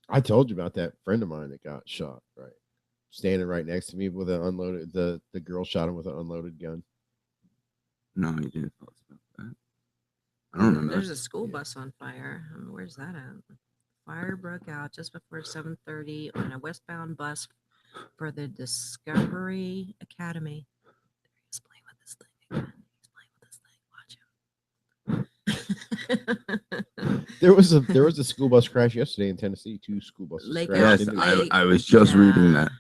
I told you about that friend of mine that got shot, right? Standing right next to me with an unloaded, the girl shot him with an unloaded gun. No, you didn't tell us about that. I don't remember. There's a school bus on fire. Where's that at? Fire broke out just before 7:30 on a westbound bus for the Discovery Academy. He's playing with this thing again. He's playing with this thing. Watch him. There was a school bus crash yesterday in Tennessee. 2 school buses Lake crashed. Yes, Elsinore. into- Lake- I was just reading yeah. that.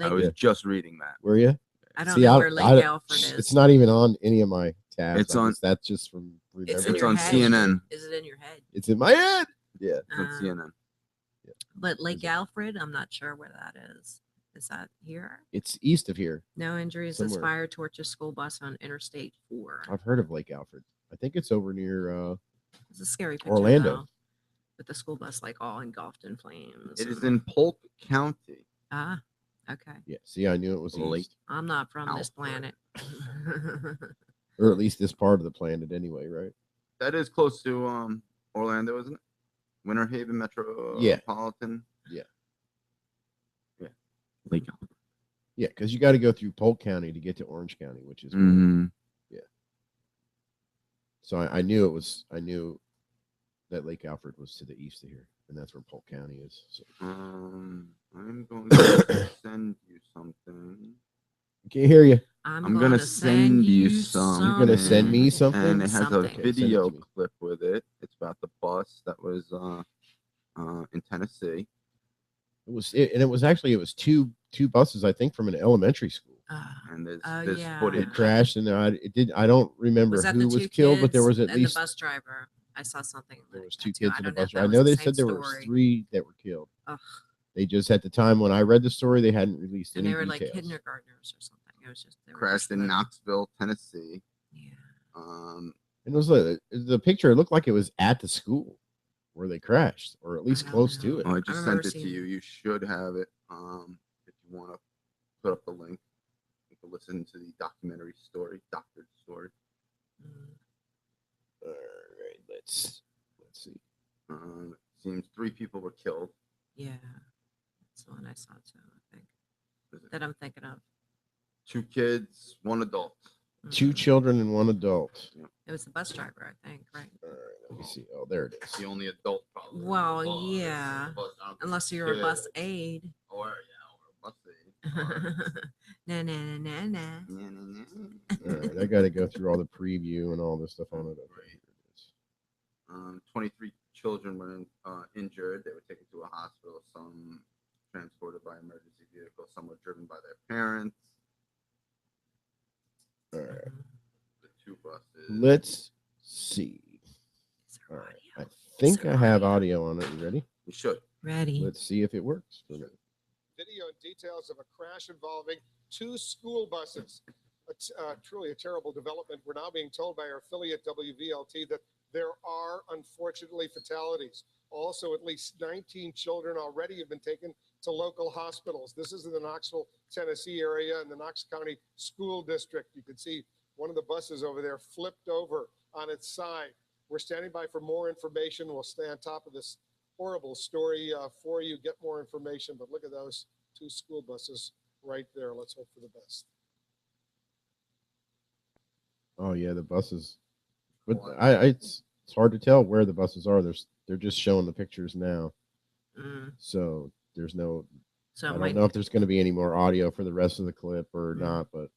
I Lake, was just reading that. Were you? I don't See, know where Lake Alfred is. It's not even on any of my tabs. It's on- That's just from It's remembering. in It's your on head. CNN. Is it in your head? It's in my head. Yeah. It's on Uh, CNN. But Lake Alfred, I'm not sure where that is. Is that here? It's east of here. No injuries as Somewhere. fire torches school bus on Interstate 4. I've heard of Lake Alfred. I think it's over near It's a scary picture. Orlando. Though, with the school bus like all engulfed in flames. It is and- in Polk County. Ah, okay. yeah. See, I knew it was Lake east. I'm not from this Alfred. planet. Or at least this part of the planet anyway, right? That is close to Orlando, isn't it? Winter Haven Metropolitan. Yeah. Yeah. Lake Alfred. Yeah, because you got to go through Polk County to get to Orange County, which is Mhm. so I knew that Lake Alfred was to the east of here, and that's where Polk County is. So I'm going to send you something. I can't hear you. I'm gonna send you some. You're gonna send me something, And it has Something. a Okay, send it video to me. clip with it. It's about the bus that was in Tennessee. It was two buses, I think, from an elementary school. And there's Oh, this yeah. It footage. crashed, and I don't remember was that who the was two killed, but there kids was at and least the bus driver. I saw something. there was like 2 that, too. kids I in the don't know if bus. that I was know the they same said there was story. 3 that were killed. Ugh. They just at the time when I read the story, they hadn't released And any they were like details. kindergartners or something. It was just they were Crashed just in little. Knoxville, Tennessee. Yeah. And it was the picture. It looked like it was at the school where they crashed, or at least don't close to know. it. Oh, I I just remember sent it to seeing you. it. You should have it. If you want to put up the link, you can listen to the documentary story, doctored story. Mm. All right, let's see. Seems 3 people were killed. Yeah. That's the one I saw too, I think. Was it That I'm thinking of. 2 kids, 1 adult. 2 Mhm. children and 1 adult. It was the bus driver, I think, right? All right, let me see. Oh, there it is. The only adult probably. on the Well, bus. yeah. Bus, I don't think Unless you're a kid bus aide. Or, or a bus aide. Or- Na na na na na. Yeah, nah, All nah. right, I got to go through all the preview and all this stuff on it. Okay, here it is. 23 children were injured. They were taken to a hospital. Some transported by emergency vehicle. Some were driven by their parents. All right, The 2 buses. let's see. Is there All right, audio? I think there I have audio? audio on it. You ready? You should. Ready. Let's see if it works. For me. Video and details of a crash involving 2 school buses. Truly a terrible development. We're now being told by our affiliate WVLT that there are unfortunately fatalities. Also, at least 19 children already have been taken to local hospitals. This is in the Knoxville, Tennessee area in the Knox County School District. You can see one of the buses over there flipped over on its side. We're standing by for more information. We'll stay on top of this horrible story for you, get more information, but look at those 2 school buses right there. Let's hope for the best. Oh yeah, the buses. But Wow. it's hard to tell where the buses are. They're just showing the pictures now, Mm. so there's no. So I it don't might, know if there's going to be any more audio for the rest of the clip or Mm. not, but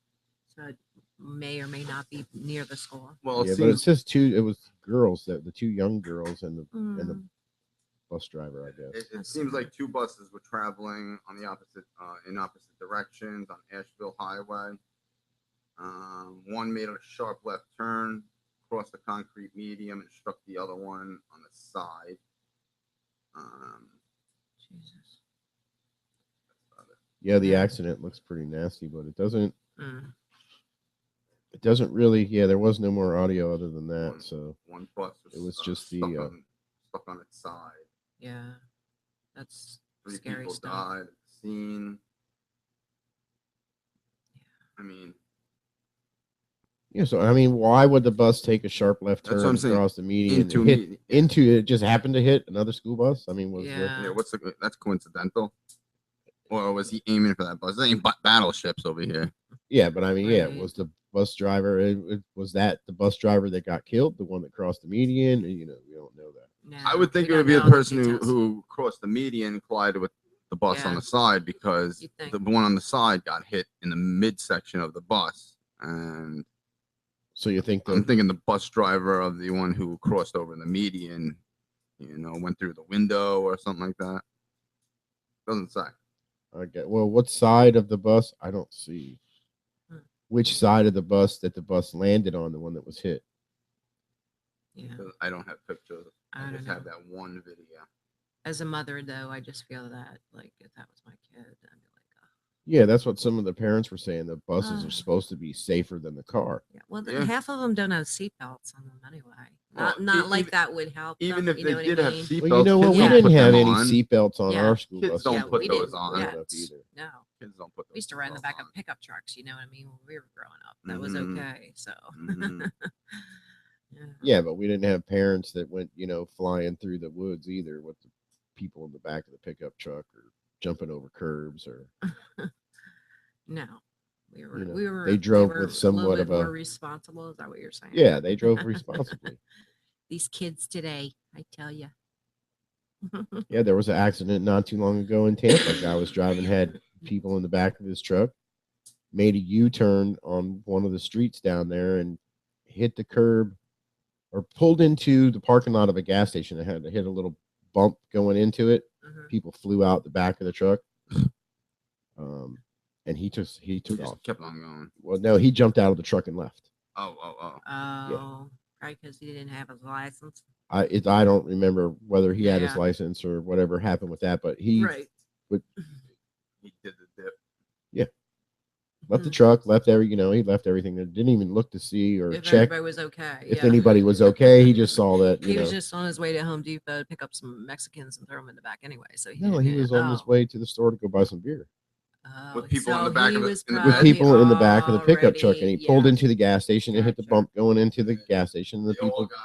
so it may or may not be near the school. Well, yeah, it but it seems says 2. It was girls, the 2 young girls and the Mm. bus driver, I guess. it That's seems sad. like 2 buses were traveling on the opposite in opposite directions on Asheville Highway. One made a sharp left turn, crossed the concrete medium, and struck the other one on the side. Jesus. That's about it. Yeah, the Yeah. accident looks pretty nasty, but it doesn't. Mm. It doesn't really. Yeah, there was no more audio other than that. One- So One bus was, It was just stuck, the, stuck on its side. Yeah. That's 3 scary people stuff. died at the scene. Yeah. I mean, yeah. So I mean, why would the bus take a sharp left That's what turn I'm saying. across the median into and hit me. into it? Just happened to hit another school bus. I mean, was Yeah. Yeah, that's coincidental. Or was he aiming for that bus? There ain't battleships over here. yeah, but I mean, yeah, Right. was the bus driver? Was that the bus driver that got killed, the one that crossed the median? You know, we don't know that. No, I would think we it would don't be know the all person details. who crossed the median and collided with the bus on Yeah. the side, because You'd think. the one on the side got hit in the midsection of the bus. And So you think I'm that? thinking the bus driver of the one who crossed over the median, went through the window or something like that. Doesn't say. Okay. Well, what side of the bus? I don't see. Hmm. Which side of the bus that the bus landed on? The one that was hit. Yeah. I don't have pictures. I I don't just know. have that one video. As a mother, though, I just feel that, like, if that was my kid, I'd be like, oh. Yeah, that's what some of the parents were saying. The buses are Ah. supposed to be safer than the car. Yeah. Well, Yeah. half of them don't have seatbelts on them anyway. Well, Not like even- that would help. Even them, if you they know did what I have mean? seatbelts, Well, you know what? kids We Yeah. don't didn't put have them any on. seatbelts on Yeah. our school Kids buses. don't Yeah, put we those didn't on. yet. either. No. Kids don't put those. We used to ride in the back seatbelts of pickup trucks, you know what I mean? When we were growing up, that was Mhm. okay. So, Mhm. yeah. Yeah, but we didn't have parents that went, flying through the woods either with the people in the back of the pickup truck or jumping over curbs or. No, we were, You know, we were, they drove were with a somewhat little of bit more a- responsible. Is that what you're saying? Yeah, they drove responsibly. These kids today, I tell you. Yeah, there was an accident not too long ago in Tampa. A guy was driving, had people in the back of his truck, made a U-turn on one of the streets down there and hit the curb or pulled into the parking lot of a gas station. It had to hit a little bump going into it. Mhm. People flew out the back of the truck. And he took He off. just kept on going. Well, no, he jumped out of the truck and left. Oh. Oh, probably because he didn't have his license. I don't remember whether he had his Yeah. license or whatever happened with that, but he Right. He did the dip. Left the Mhm. truck, left he left everything there. Didn't even look to see or If check everybody was okay. if yeah. anybody was okay. He just saw that, He was just on his way to Home Depot to pick up some Mexicans and throw them in the back anyway. So no, he was on his way to the store to go buy some beer With people in so the back he of the- was in the with back? people in the back of the pickup truck, and he already- pulled yeah. into the gas station and hit the Gotcha. bump going into the Yeah. gas station. And the They all people got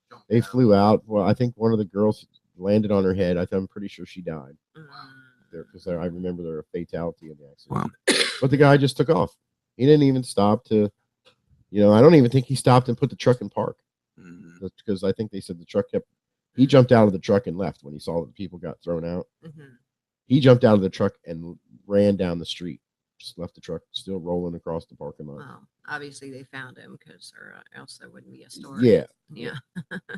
jumped they out. flew out. Well, I think one of the girls landed on her head. I'm pretty sure she died Mm. there because I remember there was a fatality in the accident. Wow. But the guy just took off. He didn't even stop to, I don't even think he stopped and put the truck in park Mhm. because I think they said the truck kept. He jumped out of the truck and left when he saw that the people got thrown out. Mhm. He jumped out of the truck and ran down the street. Just left the truck still rolling across the parking lot. Well, obviously they found him because, or else there wouldn't be a story. Yeah, Yeah.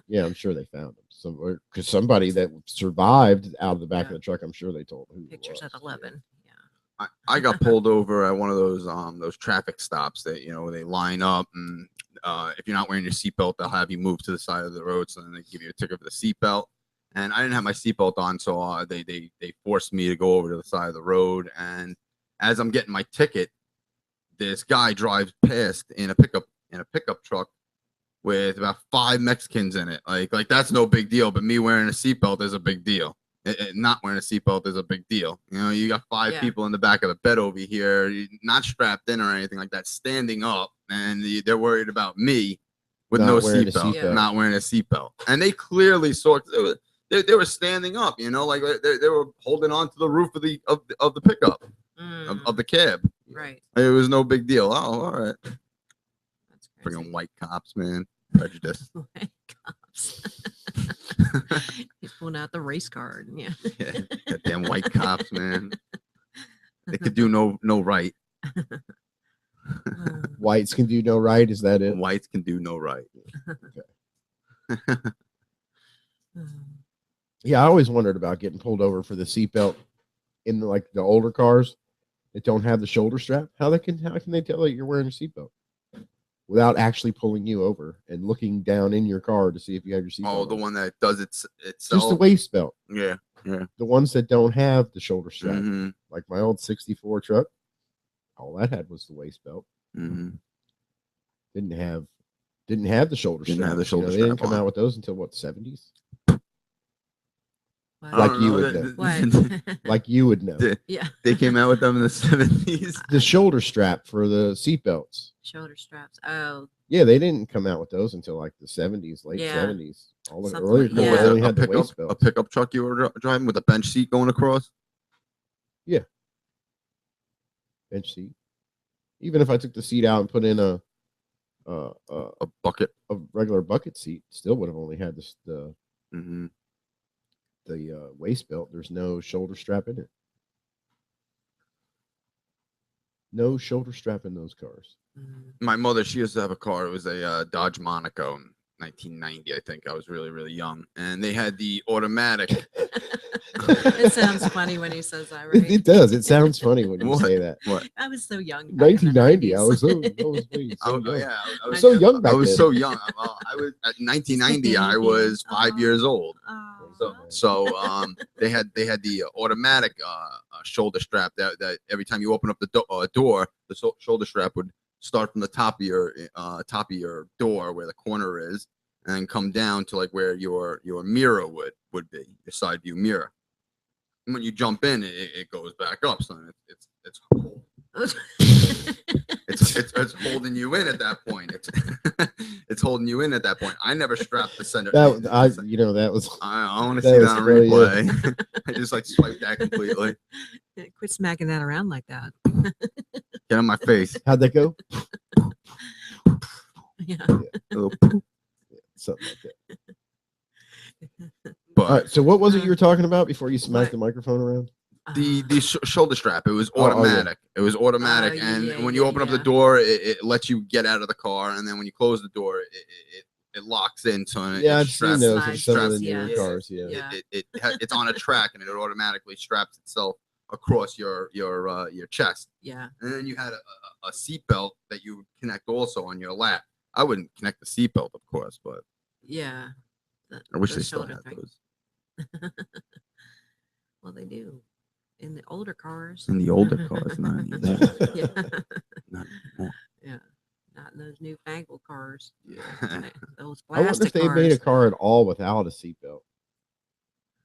yeah, I'm sure they found him. Because somebody that survived out of the back Yeah. of the truck, I'm sure they told who it Pictures was. at 11. Yeah. I got pulled over at one of those traffic stops that they line up, and if you're not wearing your seatbelt, they'll have you move to the side of the road, so then they give you a ticket for the seatbelt. And I didn't have my seatbelt on, so they forced me to go over to the side of the road. And as I'm getting my ticket, this guy drives past in a pickup truck with about 5 Mexicans in it. Like that's no big deal, but me wearing a seatbelt is a big deal. Not wearing a seatbelt is a big deal. You got 5 Yeah. people in the back of the bed over here, not strapped in or anything like that, standing up, and they're worried about me with Not no wearing a seatbelt, seatbelt. not wearing a seatbelt. And they clearly saw they were standing up, like they were holding on to the roof of the pickup of the cab. Right. It was no big deal. Oh, all right. That's crazy. Freaking white cops, man. Prejudice. White cops. He's pulling out the race card. Yeah. Yeah, goddamn white cops, man. They could do no right. Whites can do no right. Is that it? Whites can do no right. Yeah, I always wondered about getting pulled over for the seatbelt in the older cars that don't have the shoulder strap. How can they tell that you're wearing a seatbelt without actually pulling you over and looking down in your car to see if you have your seatbelt? Oh, the on? one that does itself. Just the waist belt. Yeah. The ones that don't have the shoulder strap, Mhm. like my old '64 truck, all that had was the waist belt. Mhm. Didn't have the shoulder Didn't strap. have the shoulder They didn't strap come on. out with those until what, '70s? What? I Like don't you know, would they- know. What? Like you would know. Yeah. They came out with them in the 70s. The shoulder strap for the seatbelts. Shoulder straps. Oh, Yeah, they didn't come out with those until like the '70s, late Yeah. '70s. All the Something earlier like- cars yeah. only had the pickup, waist a belts. pickup truck you were driving with a bench seat going across. Bench seat. Even if I took the seat out and put in a A bucket. regular bucket seat, still would have only had the Mm-hmm. waist belt. There's no shoulder strap in it. No shoulder strap in those cars. mm. My mother, she used to have a car. It was a Dodge Monaco in 1990, I think. I was really, really young. And they had the automatic. It sounds funny when he says that, right? It does. It sounds funny when you What? say that. What? I was so young. back in the 1990. I 90s. was so young. Yeah. I was so young back I was then. so young. Well, I was at 1990. I was 5 years old. Oh. They had the automatic shoulder strap that every time you open up the door, the shoulder strap would start from the top of your door where the corner is, and then come down to like where your mirror would be, your side view mirror. And when you jump in, it goes back up, so it's holding you in at that point. It's holding you in at that point. I never strapped the center. That was I want to that see was that on really, replay. I just like swiped that completely. Quit smacking that around like that. Get on my face. how'd that go? Yeah. A little poop. Something like that. But All right. So what was it you were talking about before you smacked What? the microphone around? the shoulder strap, it was Oh, yeah. automatic. It was automatic, Oh, and yeah, when you yeah, open up the yeah. door, it lets you get out of the car, and then when you close the door, it locks in. So Yeah, it I've seen straps- those in Slides, some of the straps, newer yes. cars. Yeah. Yeah. It's on a track, and it automatically straps itself across your chest. Yeah. And then you had a seat belt that you would connect also on your lap. I wouldn't connect the seat belt, of course, but Yeah. I wish The they still shoulder had thing. those. Well, they do. in the older cars. In the older cars, not anymore. Yeah. Not anymore. Yeah. Not in those newfangled cars. Yeah. Those I wonder plastic if they made a cars. car at all without a seatbelt.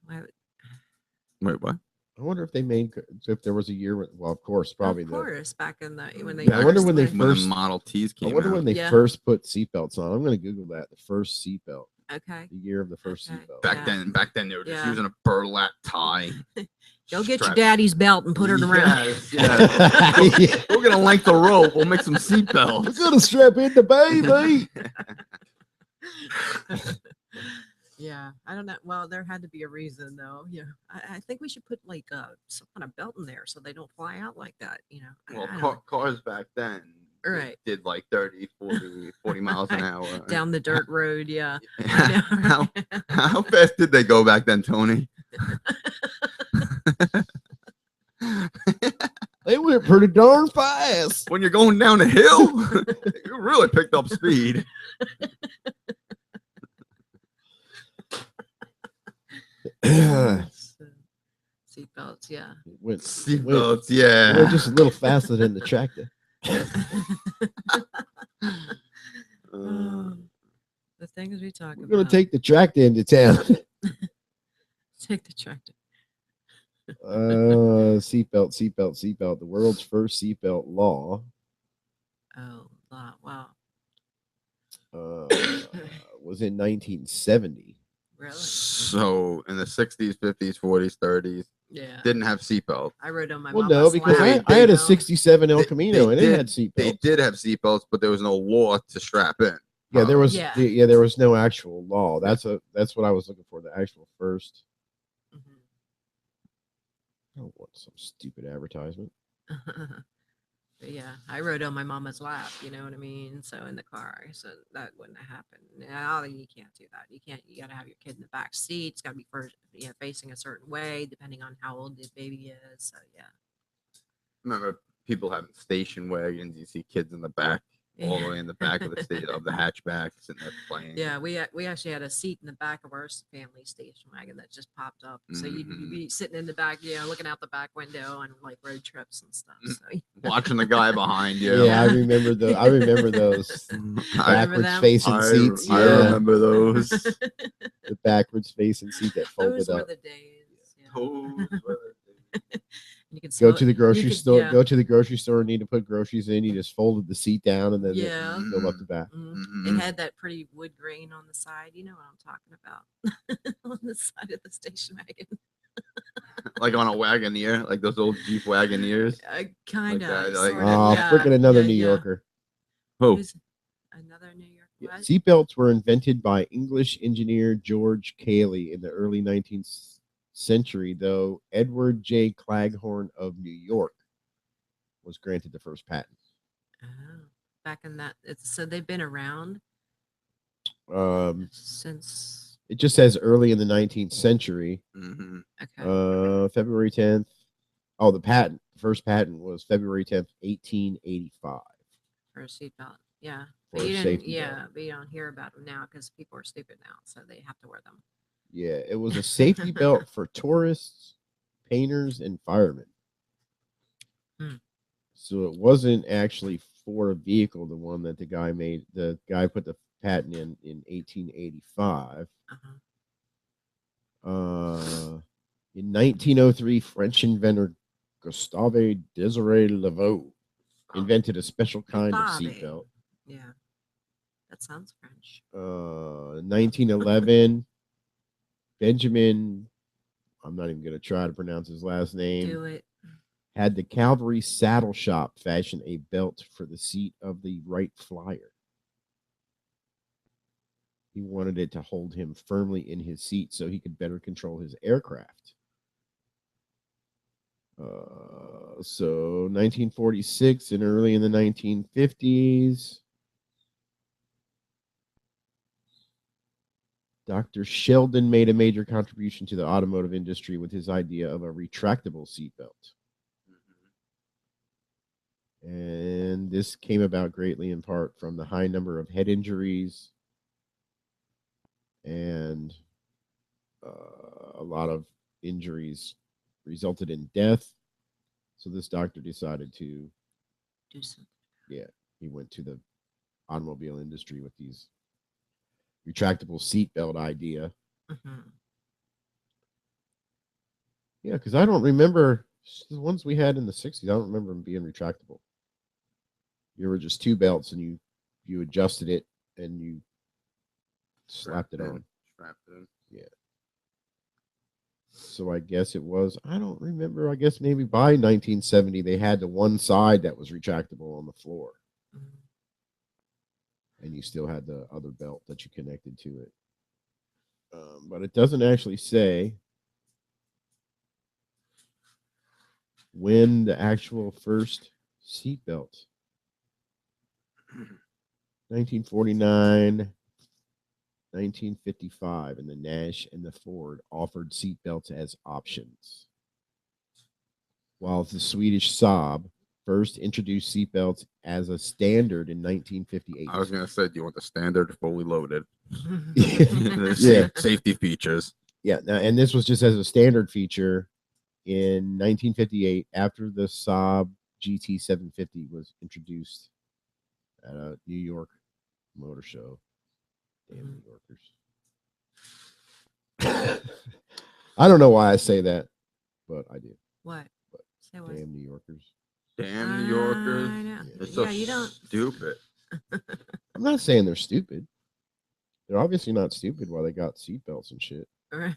Why- Wait, what? I wonder if they made if there was a year. Well, of course, probably Of the. course, back in the when they Yeah, I wonder first when they went- When the first- Model Ts I came wonder out. when they Yeah. first put seatbelts on. I'm going to Google that. The first seatbelt. Okay. The year of the first Okay. seatbelt. Back Yeah. then they were just Yeah. using a burlap tie. Go get your Strap- daddy's belt and put it around. Yes, yes. Yeah. We're gonna length the rope. We'll make some We're seatbelts. gonna strap in the baby. Yeah, I don't know. Well, there had to be a reason, though. Yeah, I think we should put like some kind of belt in there so they don't fly out like that. You know. Well, I don't cars back then they Right. did like 30, 40 miles an hour. know. Down the dirt road. Yeah. I know, how, right? how fast did they go back then, Tony? They went pretty darn fast. When you're going down a hill, you really picked up speed. It So, seatbelts. Yeah. went, Seatbelts, it yeah. went just a little faster than the tractor. Uh, The things we talk We're about. gonna take the tractor into town. Take the tractor. Seatbelt. The world's first seatbelt law Oh, wow. was in 1970. Really? so in the 60s, 50s, 40s, 30s, Yeah. didn't have seatbelts. I rode on my Well, mama's no, because lap, I had you a know? 67 El They- Camino and they it had They seatbelts. did have seatbelts, but there was no law to strap in. Yeah, there was. Yeah. Yeah, there was no actual law. That's what I was looking for. The actual first. Mhm. I don't want some stupid advertisement. But yeah, I rode on my mama's lap, you know what I mean? So in the car, so that wouldn't have happened. Now you can't do that. You got to have your kid in the back seat. It's got to be first, facing a certain way, depending on how old the baby is. So yeah. Remember people having station wagons, you see kids in the back, all the way in the back of the of the hatchback sitting there playing. Yeah, we actually had a seat in the back of our family station wagon that just popped up. So you'd Mhm. be sitting in the back, looking out the back window on like road trips and stuff. So Watching the guy behind you. Yeah, I remember those Remember backwards them? facing I seats. I Yeah, remember those. the backwards facing seat that Those folded were up. the days. Yeah. Those were You could Go still- to the grocery could- store. yeah. Go to the grocery store. Need to put groceries in. You just folded the seat down and then Yeah. fill up the back. Mhm. Mhm. It had that pretty wood grain on the side. You know what I'm talking about? On the side of the station wagon. like on a Wagoneer, like those old Jeep Wagoneers. Kind of. that, like- Oh, freaking another New Yorker. Oh, Another New York. Yeah, What? seatbelts were invented by English engineer George Cayley in the early 19th century, though Edward J. Claghorn of New York was granted the first patent. Oh, back in that. So they've been around since. It just says early in the 19th century, hmm Okay. February 10th. Oh, the first patent was February 10th, 1885. For a seatbelt. Yeah. For But a you didn't, safety yeah, belt. but you don't hear about them now because people are stupid now, so they have to wear them. Yeah, it was a safety belt for tourists, painters, and firemen. Hmm. So it wasn't actually for a vehicle, the one that the guy made. The guy put the patent in 1885. Uh-huh. In 1903, French inventor Gustave Desiré Leveau invented a special kind of Bobby. seatbelt. Yeah. That sounds French. 1911, Benjamin, I'm not even going to try to pronounce his last name, Do it. had the Cavalry Saddle Shop fashion a belt for the seat of the Wright Flyer. He wanted it to hold him firmly in his seat so he could better control his aircraft. So 1946 and early in the 1950s, Dr. Sheldon made a major contribution to the automotive industry with his idea of a retractable seatbelt. And this came about greatly in part from the high number of head injuries and a lot of injuries resulted in death. So this doctor decided to, Do something. he went to the automobile industry with these retractable seatbelt idea. Mhm. Yeah, because I don't remember the ones we had in the 60s. I don't remember them being retractable. You were just two belts and you adjusted it and you slapped it on. Strapped it in. So I guess it was, I don't remember. I guess maybe by 1970 they had the one side that was retractable on the floor, Mhm. and you still had the other belt that you connected to it. But it doesn't actually say when the actual first seatbelt. 1949, 1955, and the Nash and the Ford offered seatbelts as options, while the Swedish Saab first introduced seatbelts as a standard in 1958. I was gonna say, do you want the standard fully loaded? Yeah. Safety features. Yeah, and this was just as a standard feature in 1958 after the Saab GT750 was introduced at a New York motor show. Damn New Yorkers. I don't know why I say that, but I do. What? But Say what? Damn New Yorkers. Damn New Yorkers. I know. They're so Yeah, you don't. stupid. I'm not saying they're stupid. They're obviously not stupid while they got seatbelts and shit. They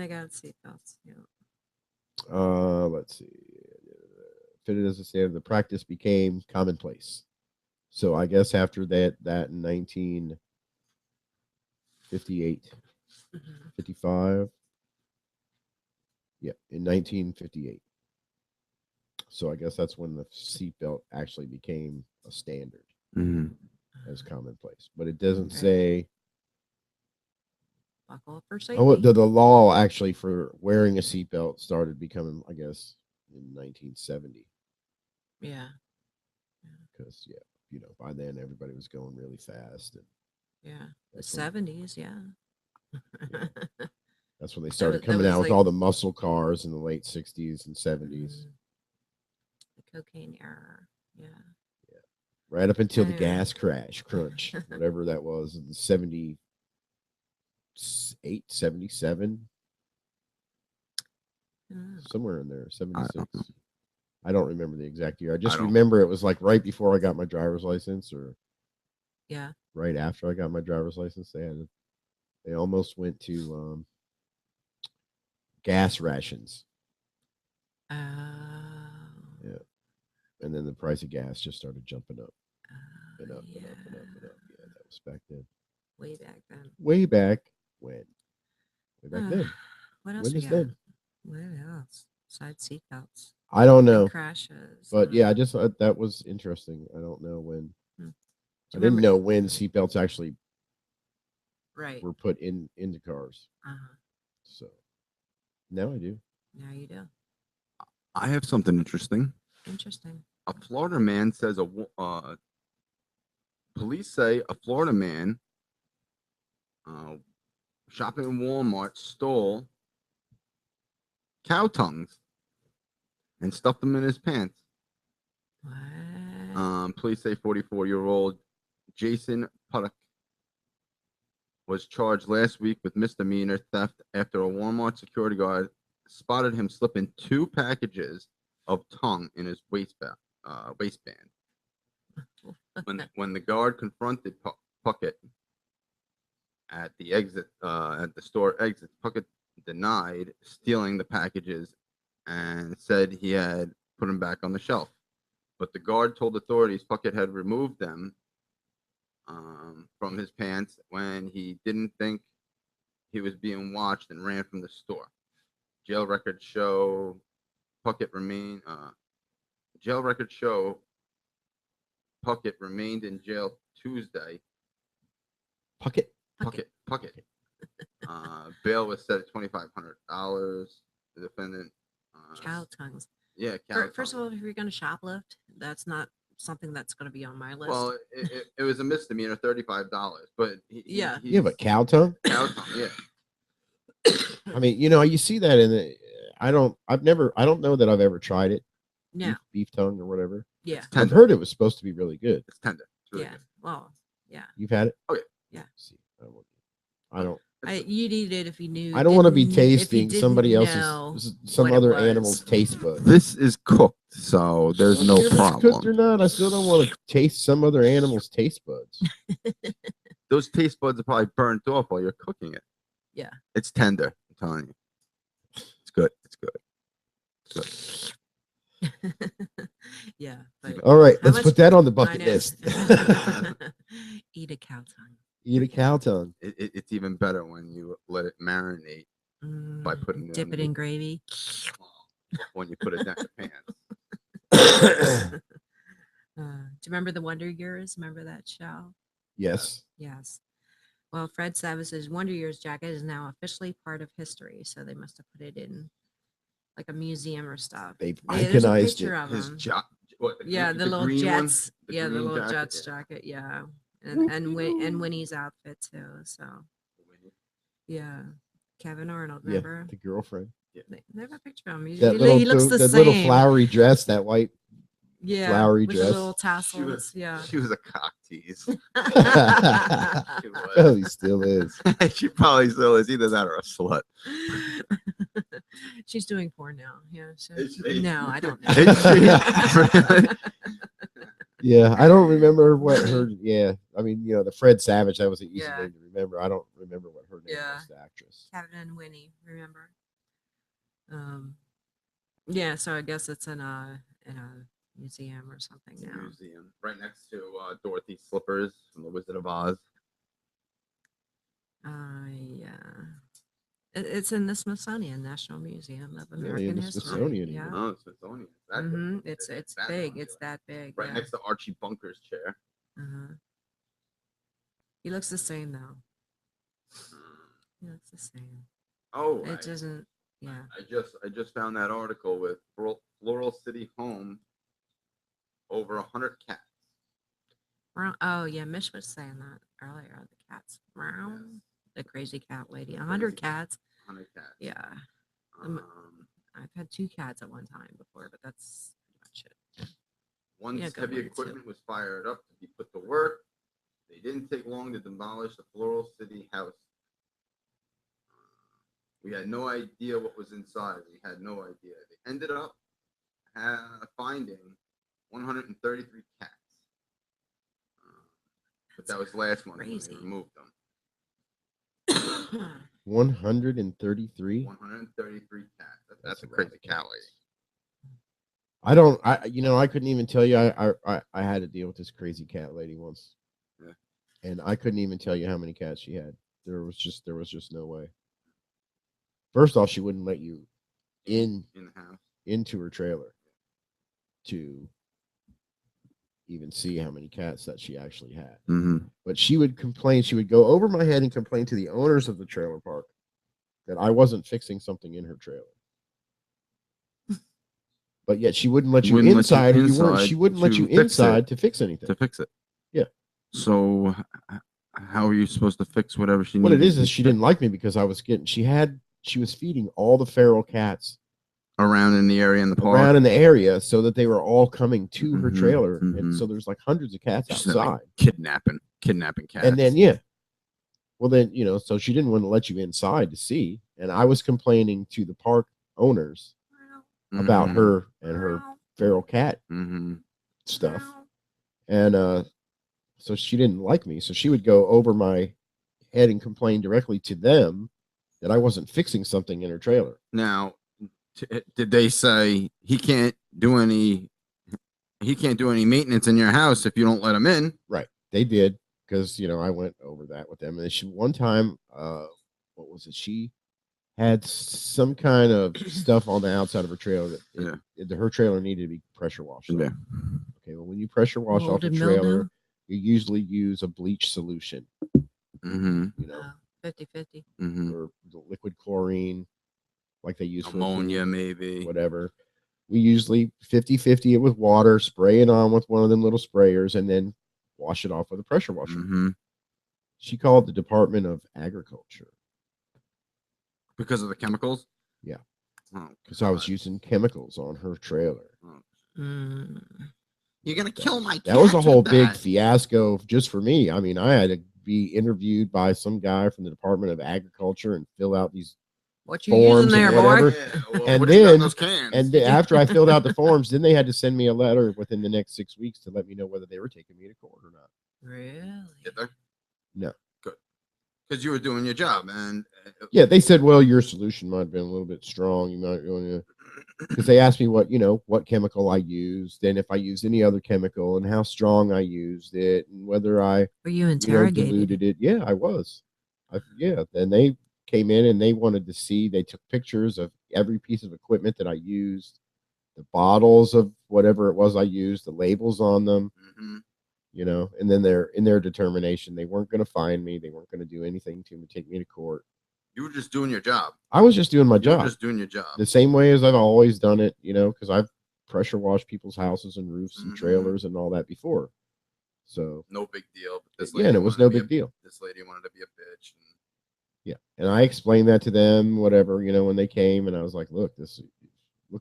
got seatbelts. Yeah. Let's see. Fitted as a standard, the practice became commonplace. So I guess after that in 1958, Mhm. 55. Yeah, in 1958. So I guess that's when the seatbelt actually became a standard as commonplace. But it doesn't Okay. say. Buckle up for safety. Oh, the law actually for wearing a seatbelt started becoming, I guess, in 1970. Yeah. Because by then everybody was going really fast, and Yeah. The that's when, 70s. Yeah. Yeah. that's when they started that coming was out with like- all the muscle cars in the late 60s and 70s. Mhm. The cocaine era. Yeah. Right up until the Anyway. gas crash, crunch, whatever that was, in 78, 77, Mm. somewhere in there, 76. don't know. I don't remember the exact year. I just don't- remember it was like right before I got my driver's license, or Yeah. right after I got my driver's license. They almost went to gas rations. Oh. Yeah. And then the price of gas just started jumping up and up yeah. and up and up and up. Yeah, that was back then. Way back then. Way back when? Way back then. What else When we is got? then? What else? Side seatbelts. I don't know. And crashes. But yeah, I just thought that was interesting. I don't know when. Hmm. I Do you didn't remember- know when seatbelts actually Right. were put into cars. Uh-huh. So now I do. Now you do. I have something interesting. Interesting. A Florida man says police say a Florida man shopping in Walmart stole cow tongues and stuffed them in his pants. What? Police say 44-year-old Jason Puttock was charged last week with misdemeanor theft after a Walmart security guard spotted him slipping 2 packages of tongue in his waistband. When the guard confronted Puckett at the store exit, Puckett denied stealing the packages and said he had put them back on the shelf. But the guard told authorities Puckett had removed them from his pants when he didn't think he was being watched and ran from the store. Jail records show Puckett remained in jail Tuesday. Puckett. Puckett. Bail was set at $2,500. The defendant. Cow tongues. Yeah, cow First of tongue. all, if you're going to shoplift, that's not something that's going to be on my list. Well, it was a misdemeanor, $35, but Yeah. Yeah, but cow tongue? cow tongue, yeah. I mean, you see that in the. I don't know that I've ever tried it. No. Beef tongue or whatever. Yeah. I've Tender. heard it was supposed to be really good. It's tender. It's really Yeah. good. Well, yeah. You've had it? Oh, yeah. Yeah. See, I don't You'd eat it if you knew. I don't want to be didn't- if you tasting didn't somebody know else's some what it other was. animal's taste buds. This is cooked, so there's I don't no care if it's cooked or problem. not. I still don't want to taste some other animal's taste buds. Those taste buds are probably burnt off while you're cooking it. Yeah. It's tender. I'm telling you. It's good. It's good. It's good. Yeah. But All right, How let's much- put that on the I bucket know. list. Eat a cow tongue. Eat a cow tongue. It's even better when you let it marinate by putting it Dip it underneath- in gravy. when you put it down the pan. Do you remember the Wonder Years? Remember that show? Yes. Yes. Well, Fred Savage's Wonder Years jacket is now officially part of history, so they must have put it in like a museum or stuff. They've There's a iconized picture it. of His him. what, Yeah, the little green one? Jets. The Yeah, the green little jacket? Jets Yeah. jacket. Yeah, and Winnie's outfit too. So yeah, Kevin Arnold. Yeah, Remember? the girlfriend. They have a picture of him. He, That he- little, he looks the that same. little flowery dress, that white. yeah, flowery with dress. the little She tassels. was, Yeah. she was a cock tease. She Oh, was. he still is. She probably still is. Either that or a slut. She's doing porn now. Yeah. Is she? No, I don't Is she? know. Yeah, I don't remember what her. Yeah, I mean, the Fred Savage. That was an easy Yeah. name to remember. I don't remember what her name Yeah. was. The actress. Kevin and Winnie, remember? Yeah, so I guess it's in a museum or something It's a now. museum right next to Dorothy's slippers from The Wizard of Oz. Yeah. It's in the Smithsonian National Museum of Really, American in the History. Smithsonian Yeah. Oh, Smithsonian. That big. Hmm. It's that big. long, It's yeah. that big. Right Yeah. next to Archie Bunker's chair. Uh-huh. He looks the same though. He looks the same. Oh, It doesn't. Yeah. I just found that article with Floral City Home. Over 100 cats. Oh yeah, Mish was saying that earlier. The cats. Meow. Yes. The crazy cat lady. The 100 crazy cats. 100 cats. Yeah. I've had 2 cats at one time before, but that's pretty much it. Once Yeah, go heavy with it, too. equipment was fired up to be put to work, they didn't take long to demolish the Floral City house. We had no idea what was inside. We had no idea. They ended up finding 133 cats. But that was last month when crazy. they removed them. 133. 133 cats. That's That's a a lot crazy of cat cats. lady. I couldn't even tell you. I had to deal with this crazy cat lady once. Yeah. And I couldn't even tell you how many cats she had. There was just no way. First off, she wouldn't let you In the house. into her trailer to even see how many cats that she actually had. Mm-hmm. But she would complain. She would go over my head and complain to the owners of the trailer park that I wasn't fixing something in her trailer. But yet she wouldn't let you Wouldn't let you inside. if you weren't. inside She wouldn't let to you fix it. inside to fix anything. To fix it. Yeah. So how are you supposed to fix whatever she What needed? it is she didn't like me because I was she was feeding all the feral cats around in the area in the park. around in the area so that they were all coming to her Mhm, trailer. And mhm. so there's like hundreds of cats She's like outside. kidnapping cats. And then well then, so she didn't want to let you inside to see. And I was complaining to the park owners about her and her feral cat stuff. And so she didn't like me. So she would go over my head and complain directly to them that I wasn't fixing something in her trailer. Now, did they say he can't do any maintenance in your house if you don't let him in? Right. They did because I went over that with them. And she one time, what was it? She had some kind of stuff on the outside of her trailer that her trailer needed to be pressure washed. Yeah. Okay. Well, when you pressure wash off Mold a and trailer, mildew? you usually use a bleach solution. Mm-hmm. 50-50. Mm-hmm. Or the liquid chlorine, like they use for Ammonia, food, maybe. whatever. We usually 50-50 it with water, spray it on with one of them little sprayers, and then wash it off with a pressure washer. Mm-hmm. She called the Department of Agriculture. Because of the chemicals. Yeah. Oh, because I was God. using chemicals on her trailer. Mm. You're gonna kill my That was a cats whole with big that. fiasco just for me. I mean, I had to be interviewed by some guy from the Department of Agriculture and fill out these What you using forms and there, whatever. boy? Yeah, well, And what you got in then- those cans? After I filled out the forms, then they had to send me a letter within the next 6 weeks to let me know whether they were taking me to court or not. Really? Did they? No. Good. Because you were doing your job, and Yeah, they said, well, your solution might have been a little bit strong. You might want to, because they asked me what chemical I used, and if I used any other chemical, and how strong I used it, and whether I Were you interrogated? diluted it. Yeah, I was. Yeah, and they came in and they wanted to see. They took pictures of every piece of equipment that I used, the bottles of whatever it was I used, the labels on them. Mhm. And then in their determination, they weren't going to find me. They weren't going to do anything to me, take me to court. You were just doing your job. I was just doing my You job were just doing your job. the same way as I've always done it, because I've pressure washed people's houses and roofs and Mhm. trailers and all that before. So No big deal. But this yeah, lady and it was wanted no to be big deal. This lady wanted to be a bitch. Yeah. And I explained that to them, whatever, when they came, and I was like, look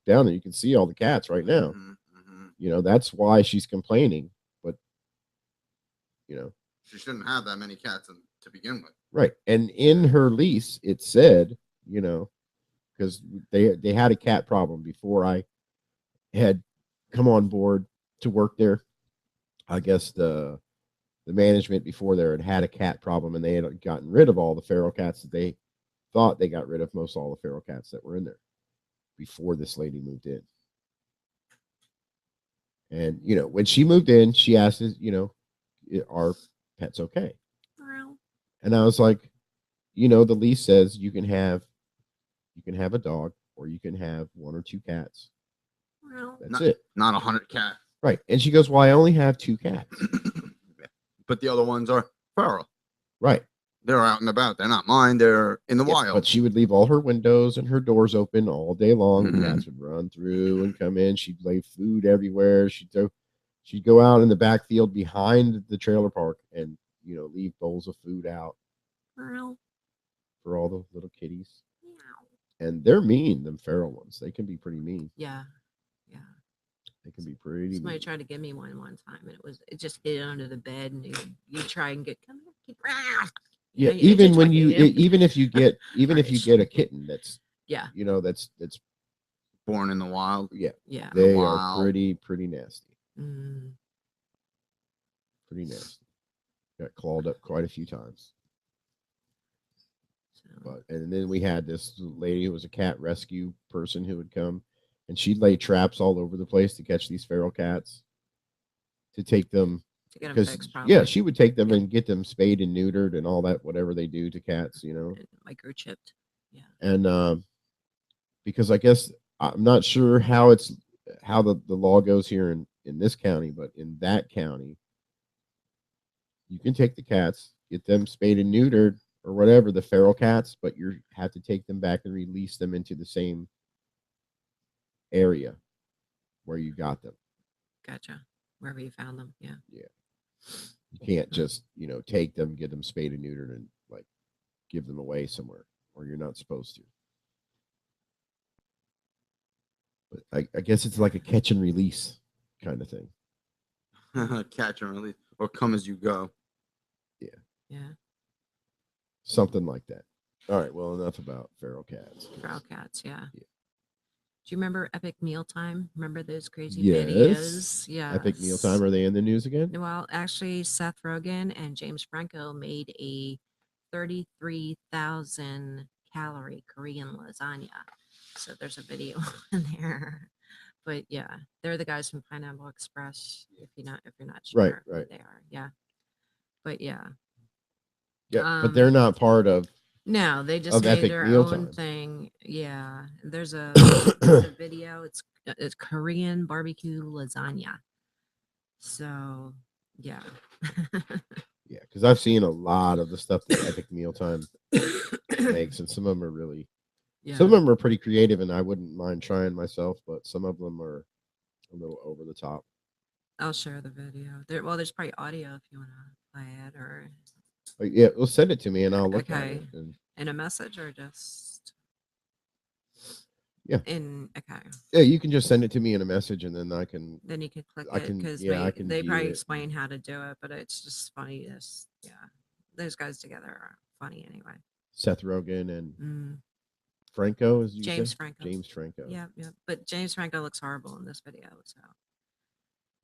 down there, you can see all the cats right now. Mhm, mhm. That's why she's complaining. But She shouldn't have that many cats to begin with. right. And in her lease, it said, because they had a cat problem before I had come on board to work there. I guess the management before there had a cat problem, and they had gotten rid of all the feral cats that they thought they got rid of most all the feral cats that were in there before this lady moved in. And when she moved in, she asked us, are pets okay? Well, And I was like, the lease says you can have a dog or you can have one or two cats. well, That's it. Not 100 cats. Right. And she goes, well, I only have two cats. But the other ones are feral. Right. They're out and about. They're not mine. They're in the Yeah, wild. but she would leave all her windows and her doors open all day long. Mhm. Cats would run through and come in. She'd lay food everywhere. She'd go out in the backfield behind the trailer park and leave bowls of food out well, for all the little kitties. meow. And they're mean, them feral ones. They can be pretty mean. Yeah. They can be pretty Somebody mean. tried to give me one time, and it just hid under the bed, and you try and get come here, keep. Ah! Yeah, it even just when like, even if you get a kitten that's yeah, that's Born in the wild. yeah, yeah. they Wow. are pretty nasty. Mm, Pretty nasty. Got clawed up quite a few times. so, And then we had this lady who was a cat rescue person who would come, and she'd lay traps all over the place to catch these feral cats, to take them to get them because fixed, probably. yeah, she would take them and get them spayed and neutered and all that, whatever they do to cats, And microchipped. Yeah. and because I guess I'm not sure how the law goes here in this county, but in that county, you can take the cats, get them spayed and neutered or whatever, the feral cats, but you have to take them back and release them into the same area where you got them. Gotcha. Wherever you found them. Yeah. You can't just, take them, get them spayed and neutered and like give them away somewhere, or you're not supposed to. But I guess it's like a catch and release kind of thing. Catch and release. Or come as you go. Yeah. Something like that. All right. Well, enough about feral cats. Feral cats. Yeah. Yeah. Do you remember Epic Mealtime? Remember those crazy Yes. videos? Yeah. Epic Mealtime. Are they in the news again? Well, actually, Seth Rogen and James Franco made a 33,000 calorie Korean lasagna. So there's a video in there. But yeah, they're the guys from Pineapple Express. If you're not sure Right, who right. they are. Yeah. But yeah. Yeah, but they're not part of. No, they just Of made Epic their Mealtime. own thing. Yeah. There's a Yeah, video. It's Korean barbecue lasagna. So yeah. because I've seen a lot of the stuff that Epic Mealtime makes, and some of them are really, Yeah. some of them are pretty creative, and I wouldn't mind trying myself, but some of them are a little over the top. I'll share the video. There's probably audio if you want to play it, or But yeah, well, send it to me, and I'll look at Okay. it. And in a message, or just Yeah. Okay. Yeah, you can just send it to me in a message, and then I can. Then you could click I it can- because yeah, I can they view probably it. explain how to do it, but it's just funny. This, yeah, those guys together are funny anyway. Seth Rogen and Mm, Franco, as you James say? Franco. James Franco. Yeah, yeah. But James Franco looks horrible in this video. So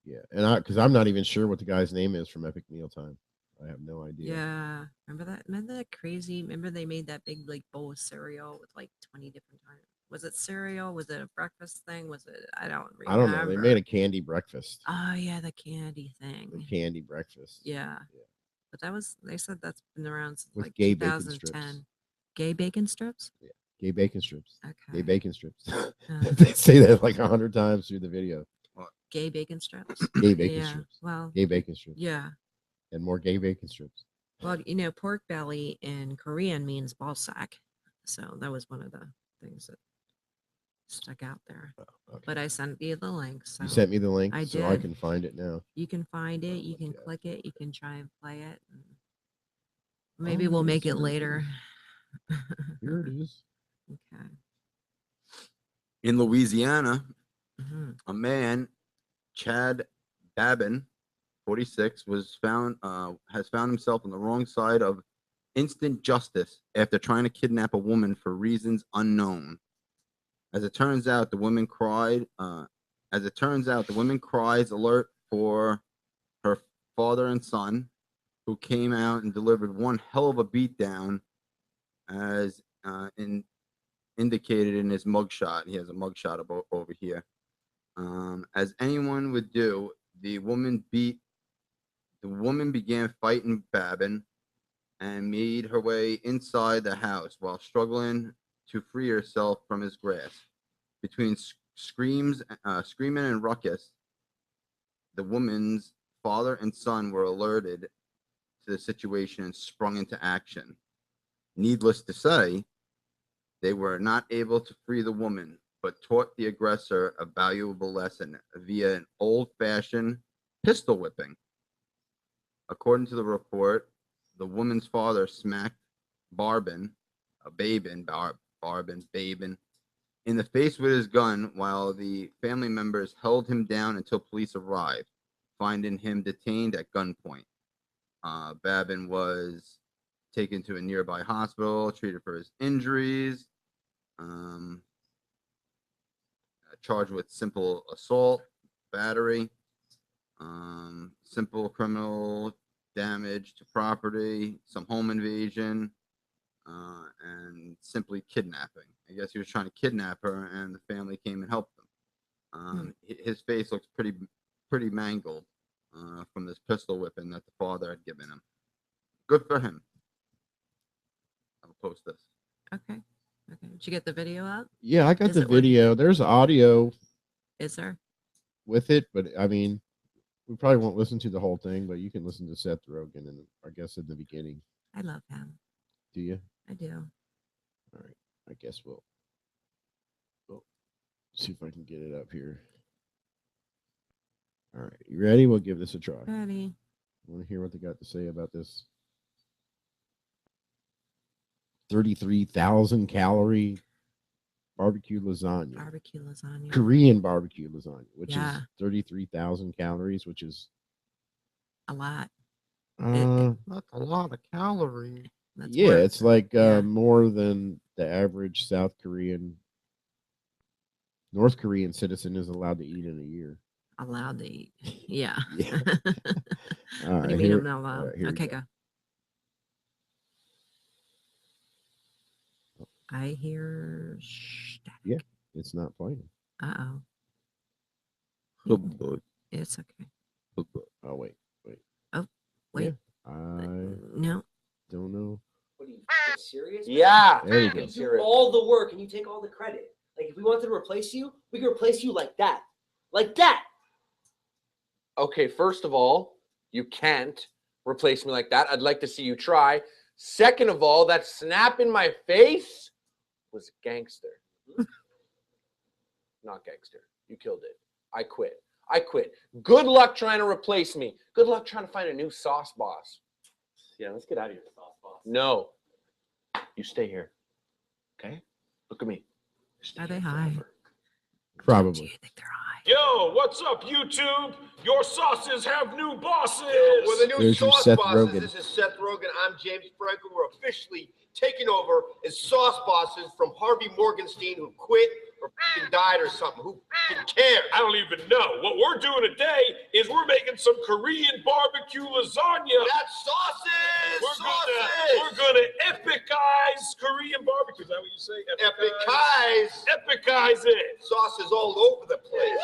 Yeah, and because I'm not even sure what the guy's name is from Epic Mealtime. I have no idea. yeah, remember that? Remember that crazy? Remember they made that big like bowl of cereal with like 20 different times. Was it cereal? Was it a breakfast thing? Was it? I don't remember. I don't know. They made a candy breakfast. Oh yeah, the candy The thing. candy breakfast. Yeah. Yeah. But that was they said that's been around since With like gay bacon strips. 2010. Gay bacon strips? Gay bacon strips. Gay Okay. bacon strips. Uh, They say that like 100 times through the video. gay bacon strips? Gay bacon Yeah. strips. Well, Gay bacon strips. yeah. And more gay bacon strips. Well, pork belly in Korean means ball sack. So that was one of the things that stuck out there. Oh, okay. But I sent you the link. So You sent me the link, I so I did. can find it now. you can find it. You look can at click it. You can try and play it. And maybe Oh, we'll yes, make it here it later. Here it is. Okay. In Louisiana, Mhm. a man, Chad Babin, 46, has found himself on the wrong side of instant justice after trying to kidnap a woman for reasons unknown. As it turns out, the woman cried. The woman cries alert for her father and son, who came out and delivered one hell of a beatdown, as indicated in his mugshot. He has a mugshot over here. As anyone would do, the woman began fighting Babin and made her way inside the house while struggling to free herself from his grasp. Between screaming and ruckus, the woman's father and son were alerted to the situation and sprung into action. Needless to say, they were not able to free the woman, but taught the aggressor a valuable lesson via an old-fashioned pistol whipping. According to the report, the woman's father smacked Babin, in the face with his gun while the family members held him down until police arrived, finding him detained at gunpoint. Babin was taken to a nearby hospital, treated for his injuries, charged with simple assault, battery, simple criminal damage to property, some home invasion, and simply kidnapping. I guess he was trying to kidnap her, and the family came and helped him. His face looks pretty mangled from this pistol whipping that the father had given him. Good for him. I'll post this. Okay. Okay. Did you get the video up? Yeah, I got Is the it working? video. There's audio Is there? with it, but I mean, we probably won't listen to the whole thing, but you can listen to Seth Rogen, and I guess in the beginning. I love him. Do you? I do. All right. I guess we'll see if I can get it up here. All right. You ready? We'll give this a try. Ready. Want to hear what they got to say about this 33,000 calorie barbecue lasagna? Barbecue lasagna. Korean barbecue lasagna, which Yeah. is 33,000 calories, which is A lot. That's a lot of calories. That's yeah, more- it's like yeah. more than the average North Korean citizen is allowed to eat in a year. allowed to eat. Yeah. Yeah. All What do right, you mean here- I'm not allowed? all right, here we Okay, go. go. I hear static. Yeah. It's not playing. Uh-oh. Good. It's okay. Oh wait. Wait. I No. don't know. What are you serious? Yeah. There we You go. do all the work and you take all the credit. Like if we wanted to replace you, we could replace you like that. Like that. Okay, first of all, you can't replace me like that. I'd like to see you try. Second of all, that snap in my face was gangster. Not gangster. You killed it. I quit. Good luck trying to replace me. Good luck trying to find a new sauce boss. Yeah, let's get out of here, sauce boss. No. You stay here. Okay? Look at me. Are they high? Do Probably. you think they're high? Yo, what's up, YouTube? Your sauces have new bosses. We're the new There's your sauce Seth bosses. Rogen. This is Seth Rogen. I'm James Franco. We're officially taking over as sauce bosses from Harvey Morgenstein, who quit or f***ing died or something. Who f***ing cares? I don't even know. What we're doing today is we're making some Korean barbecue lasagna. That's sauces. We're gonna epicize Korean barbecue. Is that what you say? Epic guys. Epicize it. Sauces all over the place.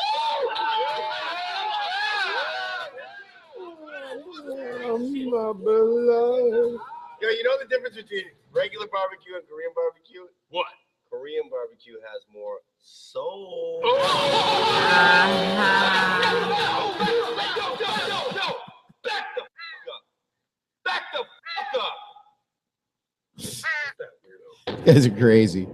Yo, you know the difference between regular barbecue and Korean barbecue? What? Korean barbecue has more soul. Oh! No! Back the fuck up! Back the fuck up! You guys are crazy.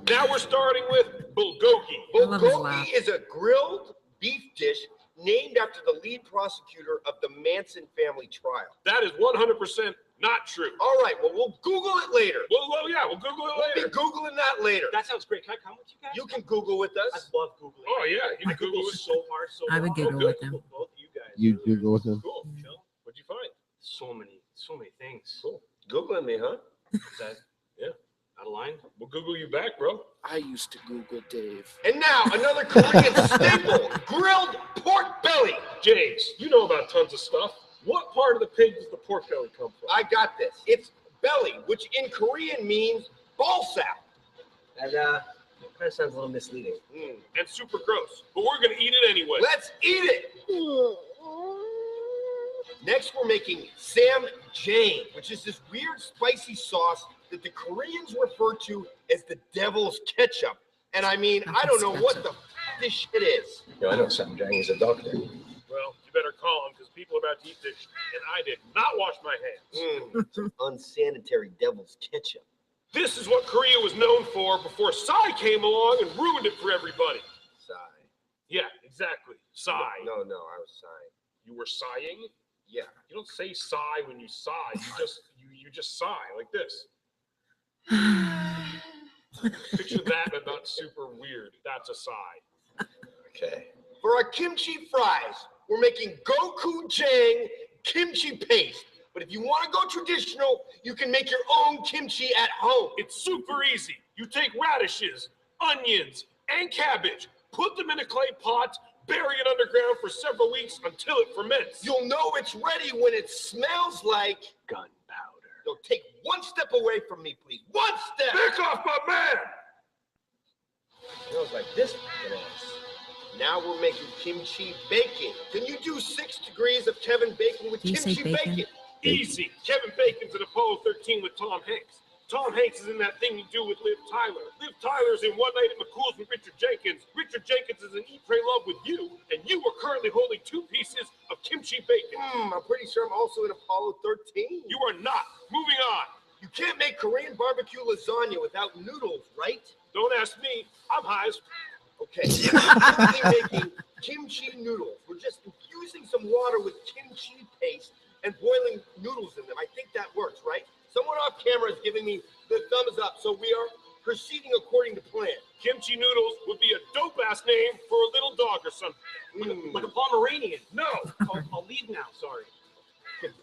Now we're starting with bulgogi. I love his laugh. Bulgogi is a grilled beef dish named after the lead prosecutor of the Manson family trial. That is 100% not true. All right, well, we'll Google it later. Well, yeah, we'll Google it We'll later. be Googling that later. That sounds great. Can I come with you guys? You can Google with I us. love Googling. Oh, yeah, you I can Google it. so hard, so I would hard. Google good. with them. Both of you guys. You Google with them? Cool. Chill. What'd you find? So many things. Cool. Googling me, huh? Is that Yeah. out of line? We'll Google you back, bro. I used to Google Dave. And now another Korean staple, grilled pork belly. James, you know about tons of stuff. What part of the pig does the pork belly come from? I got this. It's belly, which in Korean means ball sack. That kind of sounds a little misleading. And super gross. But we're going to eat it anyway. Let's eat it. Next, we're making Sam Jane, which is this weird spicy sauce that the Koreans refer to as the devil's ketchup. And I mean, I don't know what the f- this shit is. Yo, I know Sam Jang is a doctor. Well, you better call him because people are about to eat this and I did not wash my hands. Some unsanitary devil's ketchup. This is what Korea was known for before Psy came along and ruined it for everybody. Sigh. Yeah, exactly. Sigh. No, I was sighing. You were sighing? Yeah. You don't say sigh when you sigh. You just sigh like this. Picture that, but not super weird. That's a sigh. Okay. For our kimchi fries, we're making gochujang kimchi paste. But if you want to go traditional, you can make your own kimchi at home. It's super easy. You take radishes, onions, and cabbage, put them in a clay pot, bury it underground for several weeks until it ferments. You'll know it's ready when it smells like Gunpowder. So take one step away from me, please. One step. Back off my man! Smells like this. Now we're making kimchi bacon. Can you do 6 degrees of Kevin Bacon with Do you say kimchi bacon? bacon? Easy. Kevin Bacon's in Apollo 13 with Tom Hanks. Tom Hanks is in that thing you do with Liv Tyler. Liv Tyler's in One Night at McCool's with Richard Jenkins. Richard Jenkins is in Eat, Pray, Love with you. And you are currently holding 2 pieces of kimchi bacon. I'm pretty sure I'm also in Apollo 13. You are not. Moving on. You can't make Korean barbecue lasagna without noodles, right? Don't ask me. I'm high as Okay. We're making kimchi noodles. We're just infusing some water with kimchi paste and boiling noodles in them. I think that works, right? Someone off camera is giving me the thumbs up, so we are proceeding according to plan. Kimchi noodles would be a dope-ass name for a little dog or something. Like a Pomeranian. No. I'll leave now. Sorry.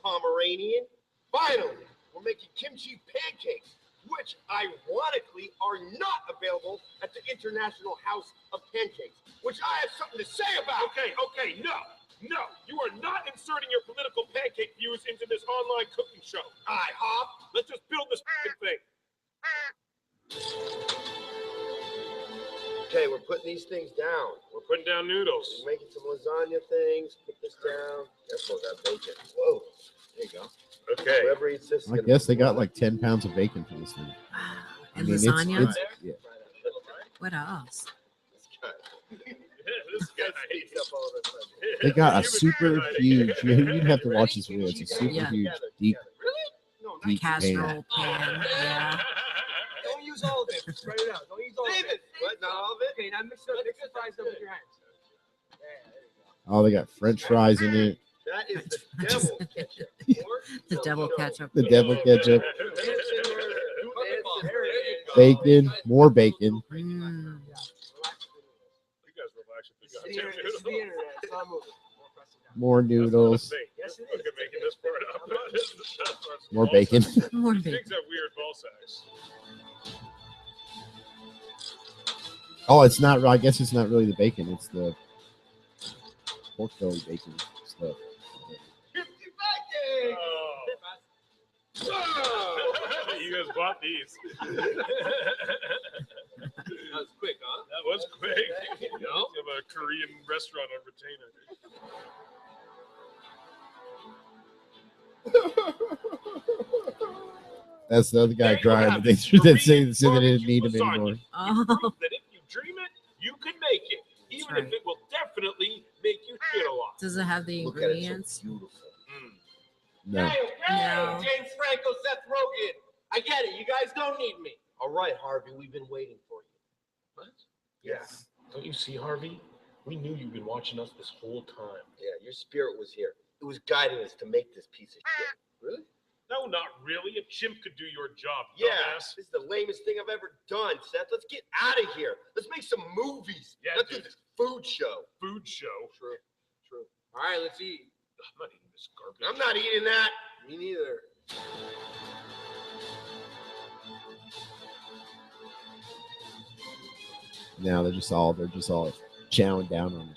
Pomeranian. Finally, we're making kimchi pancakes, which ironically are not available at the International House of Pancakes, which I have something to say about. Okay, no. You are not inserting your political pancake views into this online cooking show. IHOP. Let's just build this fucking thing. Okay, we're putting these things down. We're putting down noodles. We're making some lasagna things. Put this down. Careful, that bacon. Whoa. There you go. Okay. Whoever eats this. is I gonna guess be they got like 10 pounds of bacon for this thing. I And mean, lasagna. yeah. What else? This guy. speeds up all of a sudden. They got a Human super tonight. huge. You'd have to watch this video. It's a super Yeah. huge, deep, No, deep pan. Casserole pan. Yeah. Don't use all of it. Spread it out. Don't use all Leave of it. it. What? Not all of it? Okay, now mix the fries up with your hands. Oh, they got French fries in it. That is the devil ketchup. The devil ketchup. The devil ketchup. There it is. bacon, more bacon. Mm. You guys relax if you got It's the internet. It's the internet. It's not moving. More noodles, Yes, it Look is. at making this part up. This is the best part. more Ball bacon. sacks. More These bacon. pigs have weird ball sacks. Oh, it's not. I guess it's not really the bacon. It's the pork belly bacon stuff. Oh. You guys bought these. That was quick, huh? That was quick. You You know? have a Korean restaurant on retainer. That's the other guy There you crying. have But they it, said Korean they didn't barbecue need him lasagna. anymore. It Oh, proves that if you dream it, you can make it. Even right. if it will definitely make you shit a lot. does it have the Look at it, ingredients? so beautiful. No. No. James Franco, Seth Rogen. I get it. You guys don't need me. All right, Harvey. We've been waiting for you. What? Yes. Don't you see, Harvey? We knew you've been watching us this whole time. Yeah, your spirit was here. It was guiding us to make this piece of shit. Really? No, not really. A chimp could do your job, Yeah. dumbass. This is the lamest thing I've ever done, Seth. Let's get out of here. Let's make some movies. Yeah, Let's do dude. this food show. Food show. True. True. All right, let's eat. I'm not eating this garbage. I'm not eating that. Me neither. Now they're just all chowing down on it.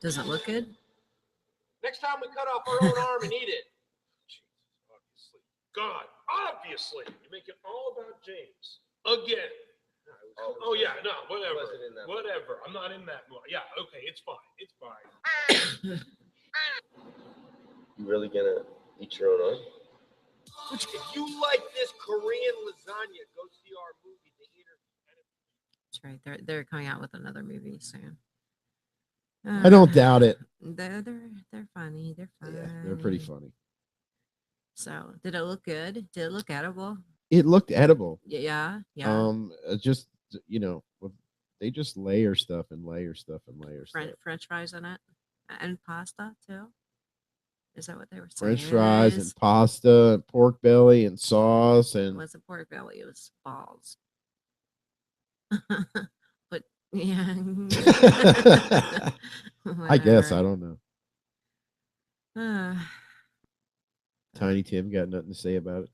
Does it look good? Next time we cut off our own arm and eat it. Obviously. God, obviously. You make it all about James. Again. Oh yeah, no, whatever. wasn't in that mood. Whatever. I'm not in that mood. Yeah, okay, it's fine. It's fine. You really gonna eat your own arm? If you like this Korean lasagna, go see our movie, The Eater. That's right. They're coming out with another movie soon. I don't doubt it. They're funny. They're funny. Yeah, they're pretty funny. So, did it look good? Did it look edible? It looked edible. Yeah. Yeah. Just they just layer stuff and layer stuff and layer stuff. French fries in it and pasta too. Is that what they were saying? French fries and pasta and pork belly and sauce It and wasn't pork belly. It was balls. But yeah. I guess I Whatever. don't know. Tiny Tim got nothing to say about it.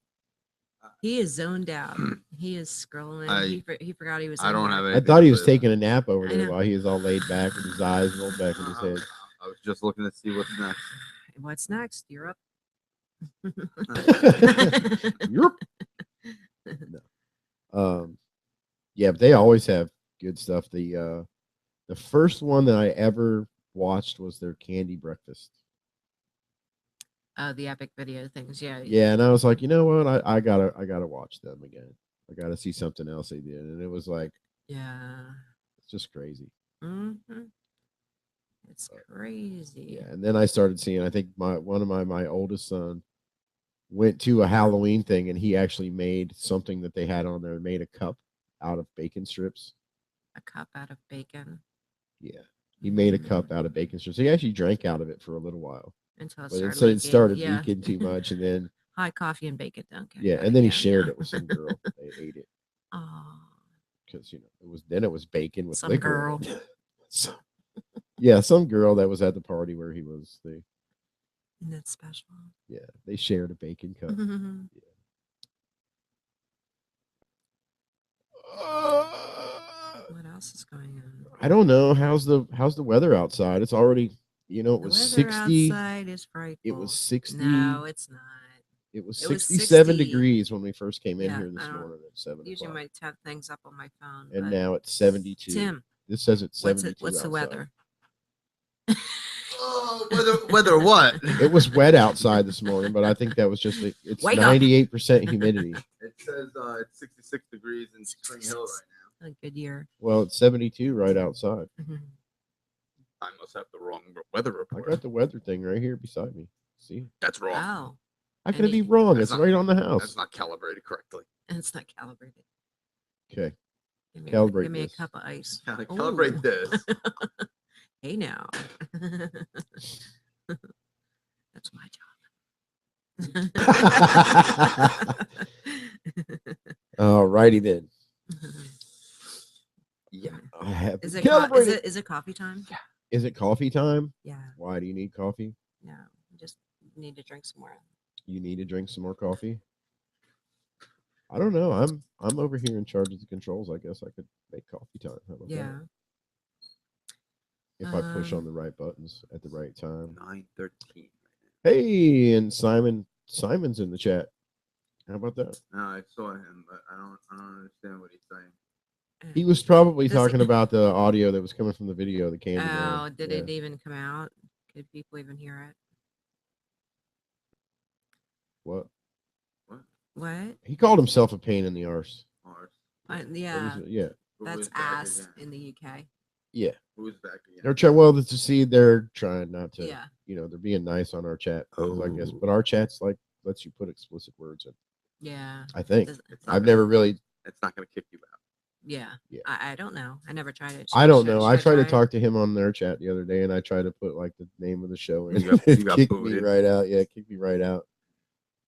He is zoned out. He is scrolling. He forgot he was. I in don't here. have I anything thought to he was say taking a nap over I there know. while he was all laid back with his eyes rolled back in his head. I was just looking to see what's next. What's next? You're up. Europe. No. Yeah, but they always have good stuff. The first one that I ever watched was their candy breakfast. Oh, the epic video things. Yeah. Yeah, and I was like, you know what? I gotta watch them again. I gotta see something else they did, and it was like Yeah. it's just crazy. hmm It's crazy. Yeah, and then I started seeing. I think one of my oldest son went to a Halloween thing, and he actually made something that they had on there. Made a cup out of bacon strips. A cup out of bacon Yeah, he made a cup out of bacon strips. He actually drank out of it for a little while, until it but started. so it leaking. started Yeah. leaking too much, and then High coffee and bacon. Dunkin'. yeah, and then he shared it with some girl. They ate it Oh, because it was bacon with some liquor. girl. In it. So, yeah, some girl that was at the party where he was. And that's special. They shared a bacon cup. What else is going on? I don't know how's the weather outside. It's already it The was weather 60. outside is frightful. It was 60. No, it's not. It was it was 67 60. degrees when we first came in Yeah, here this I don't- morning at 7 Usually o'clock. my tab things up on my phone. And but now it's 72. Tim, This says it's what's 72 What's the outside. weather? Oh, weather what? It was wet outside this morning, but I think that was just it's Wake up. 98% humidity. It says it's 66 degrees in Spring Hill right A good year. Well, it's 72 right outside. now. I must have the wrong weather I report. got the weather thing right here beside me. See? That's wrong. Oh, How can it be Any- wrong? That's It's not- right on the house. That's not calibrated correctly. and it's not calibrated. Okay. Give me, Calibrate give me a this. cup of ice. Calibrate Ooh. this. Hey now. That's my job. All righty then. Yeah. I have Is been it, is calibrated. it is it coffee time? Is it coffee time? Yeah. Why do you need coffee? No, I just need to drink some more. You need to drink some more coffee. I don't know. I'm over here in charge of the controls. I guess I could make coffee time. How about Yeah. that? If I push on the right buttons at the right time. 9:13. Hey, and Simon's in the chat. How about that? No, I saw him, but I don't understand what he's saying. He was probably Does he- talking about the audio that was coming from the video, the Candyman. Oh, did Yeah. it even come out? Could people even hear it? What? What? He called himself a pain in the arse. Ours. Yeah, Yeah. Who that's was back ass again? in the UK. Yeah. Who's back again? They're trying. Well, to see, they're trying not to. Yeah. You know, they're being nice on our chat. I guess, Oh. but our chat's like lets you put explicit words in. Yeah. I think. Does- It's not I've gonna- never really. It's not going to kick you out. Yeah. Yeah. I don't know. I never tried it. I don't Should- know. should I tried to try it? talk to him on their chat the other day, and I tried to put like the name of the show in. You got- It you got kicked me booted. right out. Yeah, it kicked me right out.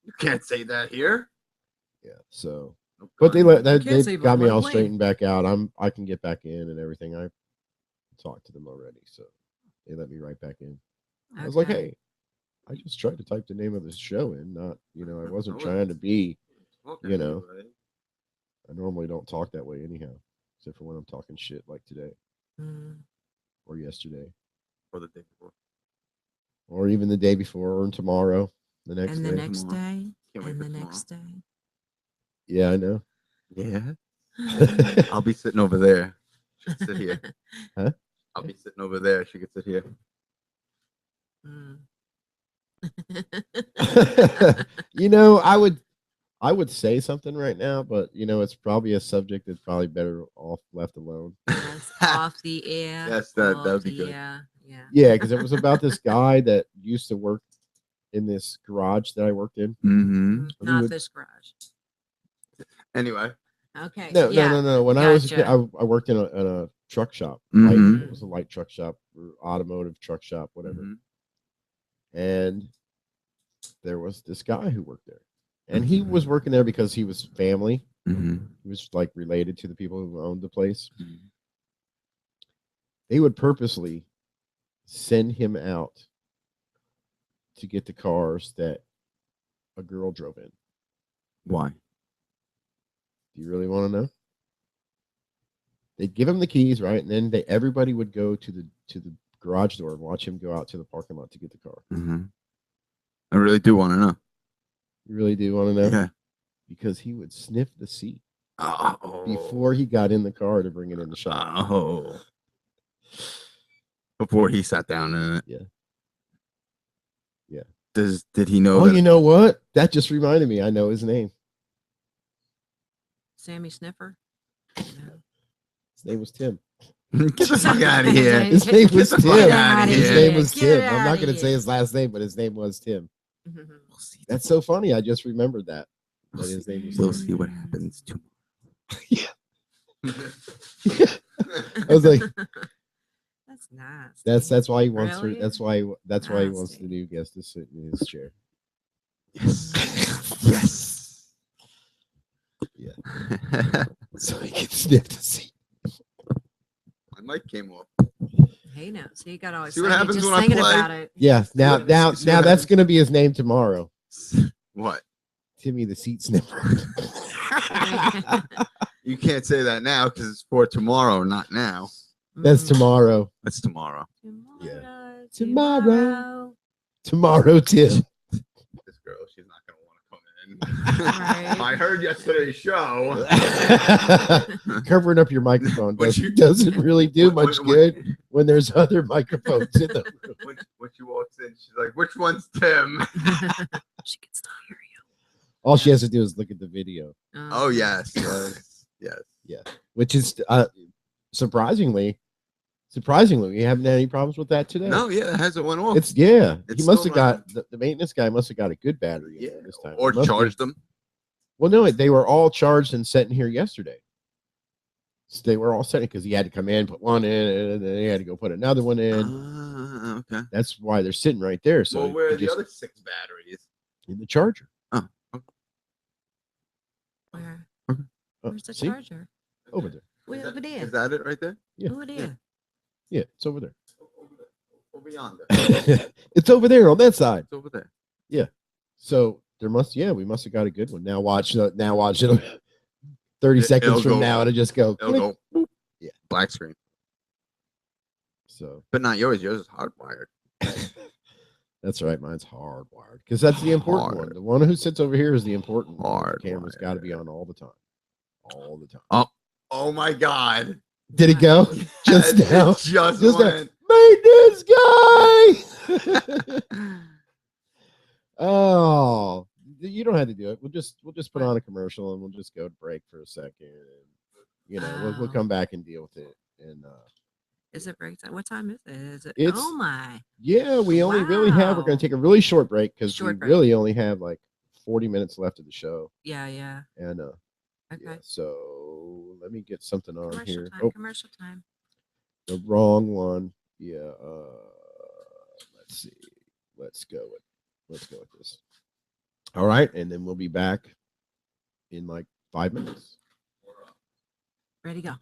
You can't say that here. Yeah. So, No but they gun. let can't they say got me Run all Away. straightened back out. I can get back in and everything. I talked to them already, so they let me right back in. I was like, Okay. hey, I just tried to type the name of the show in, not I wasn't Oh, trying to be. Talking you know. anyway. I normally don't talk that way anyhow, except for when I'm talking shit like today Mm. or yesterday Or the day before. or even the day before or tomorrow, the next And the day. next Tomorrow. day. Can't wait And for the tomorrow. next day. Yeah, I know. Yeah. I'll be sitting over there. She can sit here. Huh? I'll be sitting over there. She can sit here. Mm. I would say something right now, but it's probably a subject that's probably better off left alone. Yes, off the air. Yes, that off would be the good. air, Yeah. Yeah, because it was about this guy that used to work in this garage that I worked in. Mm-hmm. He Not would- this garage. Anyway. Okay. No, yeah. no. When I was a kid, Gotcha. I worked in a truck shop. Mhm. Light, it was a light truck shop or automotive truck shop, whatever. Mhm. And there was this guy who worked there, and he was working there because he was family. Mm-hmm. He was like related to the people who owned the place. Mhm. They would purposely send him out to get the cars that a girl drove in. Why? Do you really want to know? They'd give him the keys, right? And then everybody would go to the garage door and watch him go out to the parking lot to get the car. Mm-hmm. I really do want to know. You really do want to know? Yeah. Because he would sniff the seat Oh. before he got in the car to bring it in the shop. Oh. Before he sat down in it. Yeah. Yeah. Did he know Oh, that? you know what? That just reminded me. I know his name. Sammy Sniffer. No. His name was Tim. Get the fuck out of here. His name Get was the Tim. fuck outta His here. name was Get Tim. I'm not outta going to say here. his last name, but his name was Tim. Mhm. That's so funny. I just remembered that. That his name was We'll Tim. see what happens tomorrow. I was like, That's nice. that's why he wants her. Really? That's why he wants Nasty. the new guest to sit in his chair. Yes. Yes. Yeah. So he can sniff the seat. My mic came off. Hey now, so you got always See what happens just when I thinking play? about it. Yeah. Now what- now see now what that's happens? going to be his name tomorrow. What? Timmy the seat sniffer. You can't say that now because it's for tomorrow, not now. That's Mm. tomorrow. That's tomorrow. Tomorrow. Tomorrow. Tomorrow, Tim. This girl, she's not gonna want to come in. Right. I heard yesterday's show. Covering up your microphone What doesn't really do When- much when- good when there's other microphones in the room. When she walks in, she's like, "Which one's Tim?" She can still hear All she has to do is look at the video, you. Oh yes, yes. which is surprisingly, we haven't had any problems with that today. No, yeah, it hasn't went off. It's he It's must still have got the maintenance guy must have got a good battery in yeah, there this time. or He must have- charged them. Well, no, they were all charged and sent in here yesterday. So they were all sent because he had to come in, put one in, and then he had to go put another one in. Okay. That's why they're sitting right there. So well, where are he the just- other 6 batteries? In the Charger. Oh, okay. Where? Oh, Where's the see? charger? Over there. Way over there. Is that it right there? Yeah. Over there. Yeah, it's over there. Over yonder. It's over there on that side. It's over there. So there must, we must have got a good one. Now watch it. 30 It- seconds it'll from go- now, it'll just go. It'll click. go. Boop. Yeah. Black screen. So But not yours. Yours is hardwired. that's right. Mine's hardwired because that's the important one. Hard. The one who sits over here is the important one. The Hardwired. camera's got to be on all the time. All the time. Oh my God. Did it go? Just It now. Just Just now. went. Maintenance guy. Oh, you don't have to do it. We'll just put on a commercial and we'll just go to break for a second. And, we'll Oh. come back and deal with it. And Is it break time? What time is it? Is it? It's- Oh my. yeah, we only really have. We're going Wow. to take a really short break because we Short break. really only have like 40 minutes left of the show. Yeah, yeah. And Okay. yeah, so let me get something on Commercial here. time. Oh, Commercial time. the wrong one. Yeah. Let's see. Let's go with this. All right, and then we'll be back in like 5 minutes. Ready, go.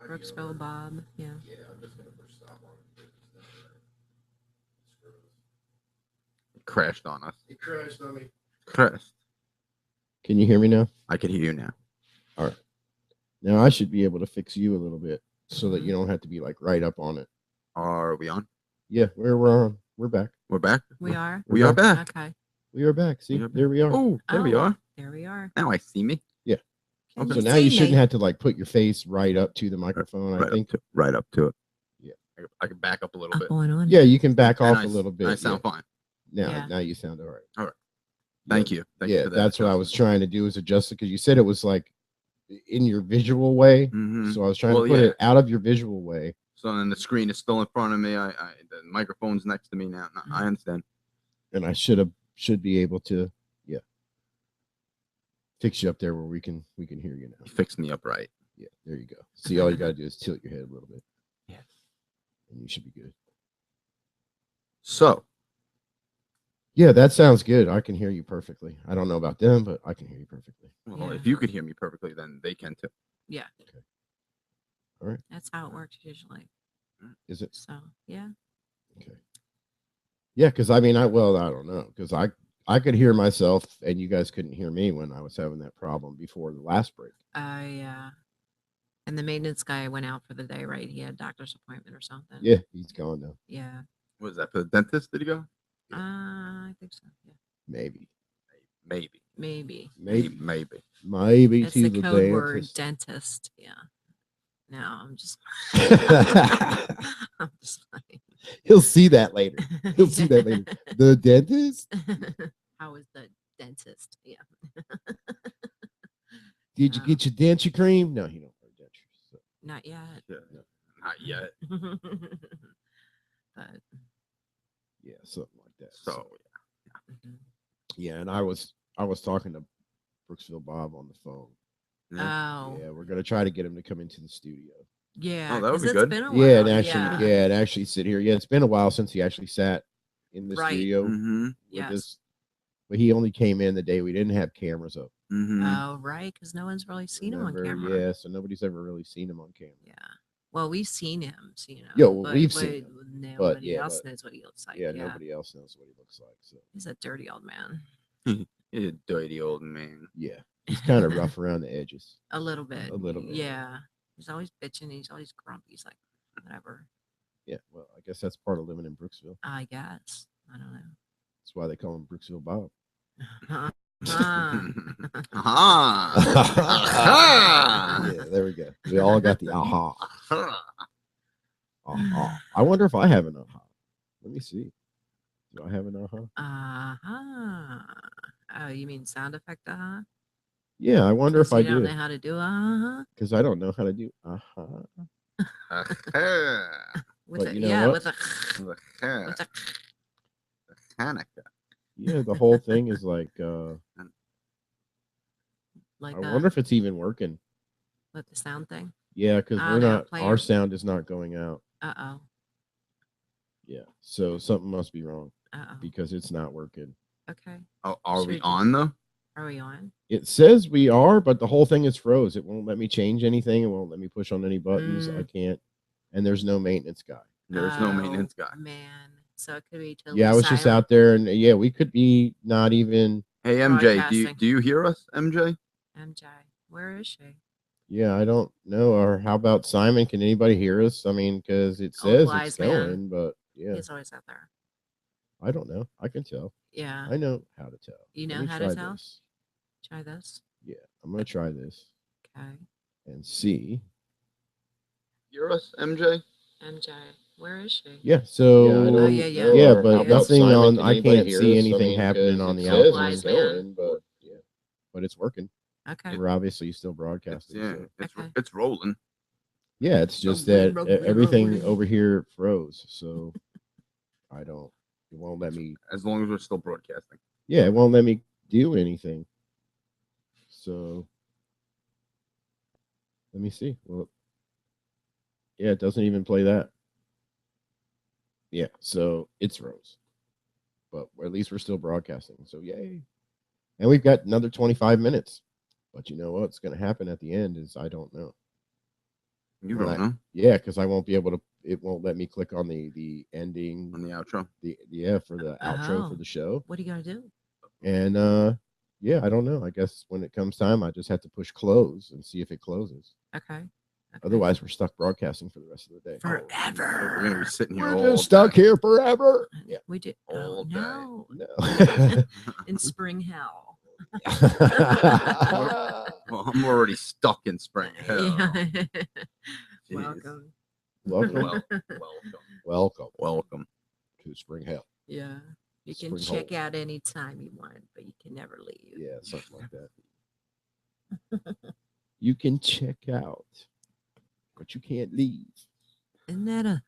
Brooksville Bob. Yeah. Yeah, I'm just gonna push stop on it. Crashed on us. It crashed on me. Crashed. Can you hear me now? I can hear you now. All right. Now I should be able to fix you a little bit so that Mhm. you don't have to be like right up on it. Are we on? Yeah, we're on. We're back. We're back. We are. We are back. Okay. We are back. See, We are back. there we are. Oh, there we Oh, are. There we are. Now I see me. Can So you now see you shouldn't me? have to like put your face right up to the microphone. I think. Right up to it. Yeah. I can back up a little Up bit. going on. Yeah, you can back And off a little bit. I sound fine. Now, Yeah. now you sound all right. Thank you. Thank you Yeah, for that. that's what I was trying to do is adjust it because you said it was like in your visual way. Mm-hmm. So I was trying Well, to put yeah. it out of your visual way. So then the screen is still in front of me. The microphone's next to me now. No, I understand. And I should be able to, fix you up there where we can hear you now. You fixed me up right. Yeah, there you go. See, all you gotta do is tilt your head a little bit. Yes. And you should be good. So Yeah, that sounds good. I can hear you perfectly. I don't know about them, but I can hear you perfectly. well, Yeah. if you could hear me perfectly, then they can too. Yeah. Okay. All right. That's how it works usually. Is it So yeah. okay? Yeah, because I mean, I don't know, because I could hear myself and you guys couldn't hear me when I was having that problem before the last break. Yeah. And the maintenance guy went out for the day, right? He had a doctor's appointment or something. Yeah, he's gone now. Yeah. What was that for the dentist? Did he go? I think so. Yeah. Maybe. Maybe. Maybe. Maybe. Maybe It's to the the code word dentist. dentist. Yeah. No, I'm just. I'm just playing. He'll see that later. He'll see that later. The dentist? How is the dentist? Yeah. Did you get your denture cream? No, he don't wear dentures. So. Not yet. Yeah. Not yet. But Yeah, something like that. So mhm. yeah, and I was talking to Brooksville Bob on the phone. Oh Yeah, we're gonna try to get him to come into the studio. yeah. Oh, that would 'cause be it's good. been a Yeah, while. and actually, and actually sit here. Yeah, it's been a while since he actually sat in the Right. studio Mm-hmm. with Yes. us. But he only came in the day we didn't have cameras up. Mm-hmm. Oh right, because no one's really seen him on Remember? camera. Yeah, so nobody's ever really seen him on camera. Yeah. Well, we've seen him. Yo, well, we've seen him, Nobody yeah, else but- knows what he looks like. Yeah, Yeah. nobody else knows what he looks like. So He's a dirty old man. You're a dirty old man. yeah, he's kind of rough around the edges. A little bit. A little bit. Yeah. He's always bitching. He's always grumpy. He's like, whatever. Yeah, well, I guess that's part of living in Brooksville. I guess. I don't know. That's why they call him Brooksville Bob. Ah. Aha. Yeah, there we go. We all got the aha. Aha. I wonder if I have an aha. Let me see. Do I have an aha? Oh, you mean sound effect? Yeah, I wonder if I you don't do know how to do because I don't know how to do aha. with But a, you know yeah, what? with a with a Hanukkah. Yeah, the whole thing is like. like I wonder if it's even working. with the sound thing. Yeah, because Oh, we're the not. player. Our sound is not going out. Uh-oh. Yeah, so something must be wrong Uh-oh. because it's not working. Okay. Oh, are Should we we- on though? Are we on? It says we are, but the whole thing is froze. It won't let me change anything. It won't let me push on any buttons. I can't. And there's no maintenance guy. There's no maintenance Oh, guy. Man. So it could be totally Yeah, I was just silent. out there, and yeah, we could be not even. Hey MJ, do you Broadcasting. hear us, MJ? MJ. Where is she? Yeah, I don't know. Or how about Simon? Can anybody hear us? I mean, because it Old says it's wise man. going, but yeah, He's always out there. I don't know. I can tell. Yeah. I know how to tell. You Let know me how to try tell? this. Try this. Yeah, I'm gonna try this Okay. and see. Hear us, MJ? MJ. Where is she? Yeah. So Oh, yeah, yeah. yeah, How but about nothing Simon? on. Can I anybody can't hear see us? I anything mean, happening 'cause on it the says it's outside. Wise man. But yeah, but it's working. Okay. We're obviously still It's, broadcasting. yeah, So. it's Okay. it's rolling. Yeah, it's just Rolling, that rolling, everything rolling. over here froze. So I don't. It won't let me. As long as we're still broadcasting. Yeah, it won't let me do anything. So let me see. Well, Yeah, it doesn't even play that. Yeah, so it's Rose. But at least we're still broadcasting. So yay. And we've got another 25 minutes. But you know what's going to happen at the end is I don't know. You When don't know Yeah, because I won't be able to. It won't let me click on the ending. on the outro. For the outro for Oh. the show. What are you gonna do? And yeah, I don't know. I guess when it comes time, I just have to push close and see if it closes. Okay. Otherwise, we're stuck broadcasting for the rest of the day. We're gonna be sitting here We're all just stuck day. here forever. Yeah. We did. All Oh, day. no. No. In spring hell. Well, I'm already stuck in Spring Hill. Yeah. Jeez. Welcome. Welcome, Welcome. welcome to Spring Hell. Yeah. You can Spring check hole. out anytime you want, but you can never leave. Yeah, something like that. You can check out, but you can't leave. Isn't that a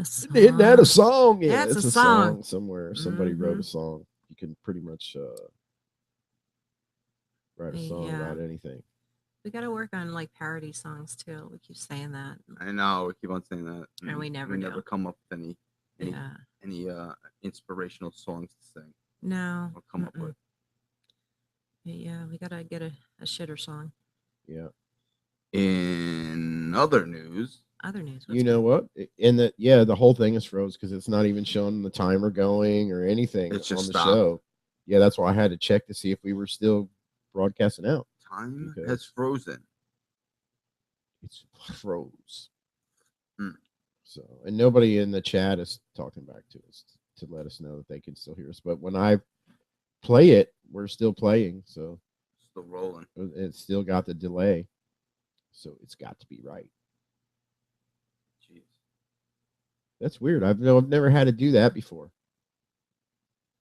song? Isn't that a song? Yeah, That's it's a a song. song somewhere. Somebody wrote Mhm. a song. You can pretty much write a song Yeah. about anything. We got to work on like parody songs too. We keep saying that. I know we keep on saying that, And we never we do. never come up with any Yeah. inspirational songs to sing No. or come up with. Yeah, we got to get a shitter song. Yeah. In other news, Other news. You know what? In the the whole thing is froze because it's not even showing the timer going or anything It's on just the stopped. show. Yeah, that's why I had to check to see if we were still broadcasting out. time Because- has frozen. It's froze. Hmm. So, and nobody in the chat is talking back to us to let us know that they can still hear us. But when I play it, we're still playing, so Still rolling. it's still got the delay. So it's got to be right. Jeez. That's weird. I've never had to do that before.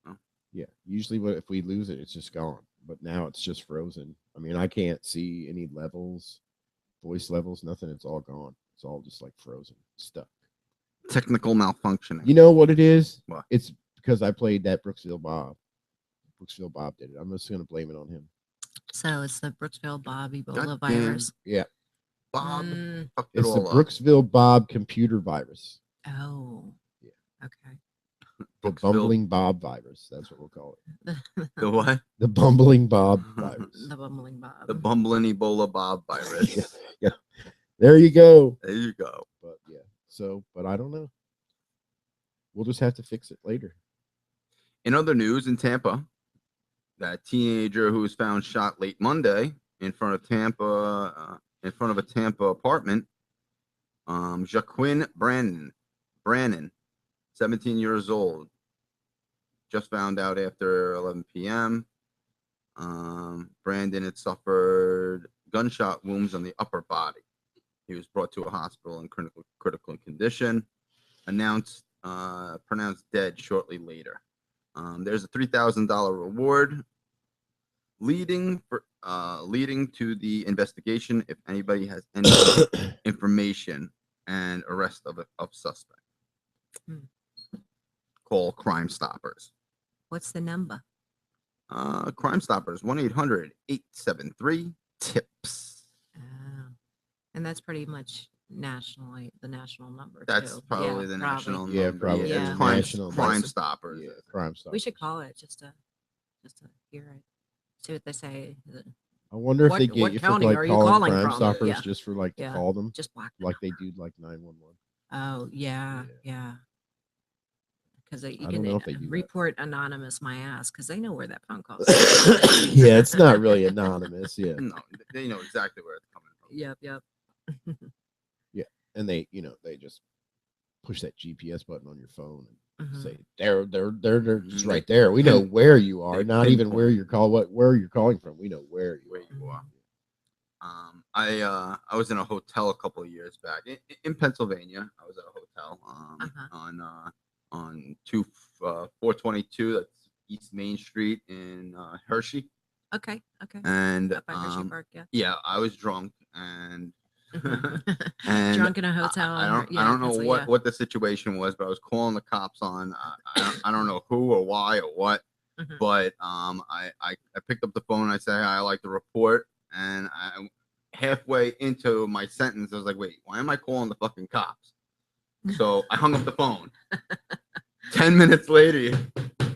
Oh. Yeah, usually if we lose it, it's just gone. But now it's just frozen. I mean, I can't see any levels, voice levels, nothing. It's all gone. It's all just like frozen, stuck. Technical malfunctioning. You know what it is? What? It's because I played that Brooksville Bob. Brooksville Bob did it. I'm just going to blame it on him. So it's the Brooksville Bob Ebola Goddamn. virus. Yeah, Bob Mm, fucked it it's the all up. Brooksville Bob computer virus. oh. Yeah. Okay. The Brooksville- bumbling Bob virus. That's what we'll call it. The what? The bumbling Bob virus. The bumbling Bob. The bumbling Ebola Bob virus. Yeah, yeah. There you go. There you go. But yeah. So, but I don't know. We'll just have to fix it later. In other news, in Tampa, that teenager who was found shot late Monday in front of a Tampa apartment, Jaquin Brannon, 17 years old, just found out after 11 p.m. Brandon had suffered gunshot wounds on the upper body. He was brought to a hospital in critical condition, pronounced dead shortly later. There's a $3,000 reward leading to the investigation if anybody has any information and arrest of suspect. Hmm. Call Crime Stoppers. What's the number? Crime Stoppers 1-800-873-TIPS. Oh. And that's pretty much nationally the national number. That's too. probably Yeah, the probably. national Yeah, number. probably. Yeah. It's Crime, National Crime number. Stoppers. Yeah, Crime Stop. We should call it just to hear it. See what they say. I wonder if What- they get what you for county like are you calling calling Crime from? Stoppers Yeah. just for like to Yeah. call them Just block the like they number. do like 911. Oh yeah, Yeah. yeah. Because you I can don't know if they do that. report anonymous my ass because they know where that phone call. Yeah, it's not really anonymous. Yeah, No, they know exactly where it's coming from. Yep. and they just push that GPS button on your phone and Mhm. say they're just Mhm. right there. We know where you are, they not even where pinpoint. where you're calling from. We know where you Where are. you are. I was in a hotel a couple of years back in Pennsylvania. I was at a hotel on 422. That's East Main Street in Hershey. Okay. And Up by Hershey Park, yeah. yeah, I was drunk and Mhm. and Drunk in a hotel. I in don't Her- I don't know Pennsylvania, what yeah. what the situation was, but I was calling the cops on I don't know who or why or what, Mhm. but I picked up the phone and I said, "Hey, I like to report," and halfway into my sentence, I was like, wait, why am I calling the fucking cops? So I hung up the phone. 10 minutes later,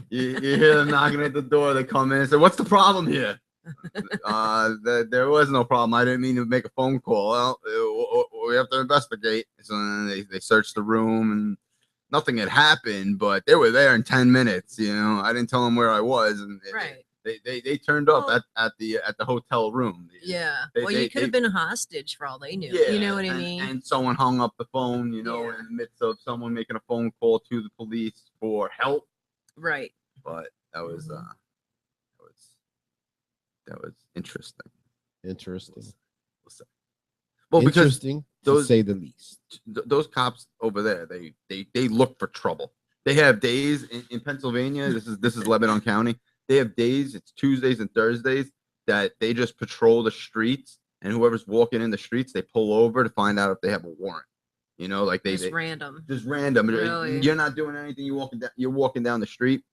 you hear them knocking at the door. They come in and say, what's the problem here? There was no problem. I didn't mean to make a phone call. Well, we have to investigate. So then they searched the room and nothing had happened, but they were there in 10 minutes. You know, I didn't tell them where I was, and Right. they turned up Well- at the hotel room. Yeah. They- Well, they- you could have they- been a hostage for all they knew. Yeah, You know what I and, mean? And someone hung up the phone, you know, Yeah. in the midst of someone making a phone call to the police for help. Right. But that was Mhm. that was interesting. Interesting. We'll say. Well, because Interesting those- to say the least. those cops over there, they look for trouble. They have days in Pennsylvania. This is Lebanon County. They have days. It's Tuesdays and Thursdays that they just patrol the streets, and whoever's walking in the streets, they pull over to find out if they have a warrant. You know, like Just they random. just random. Really? You're not doing anything. You're walking down the street,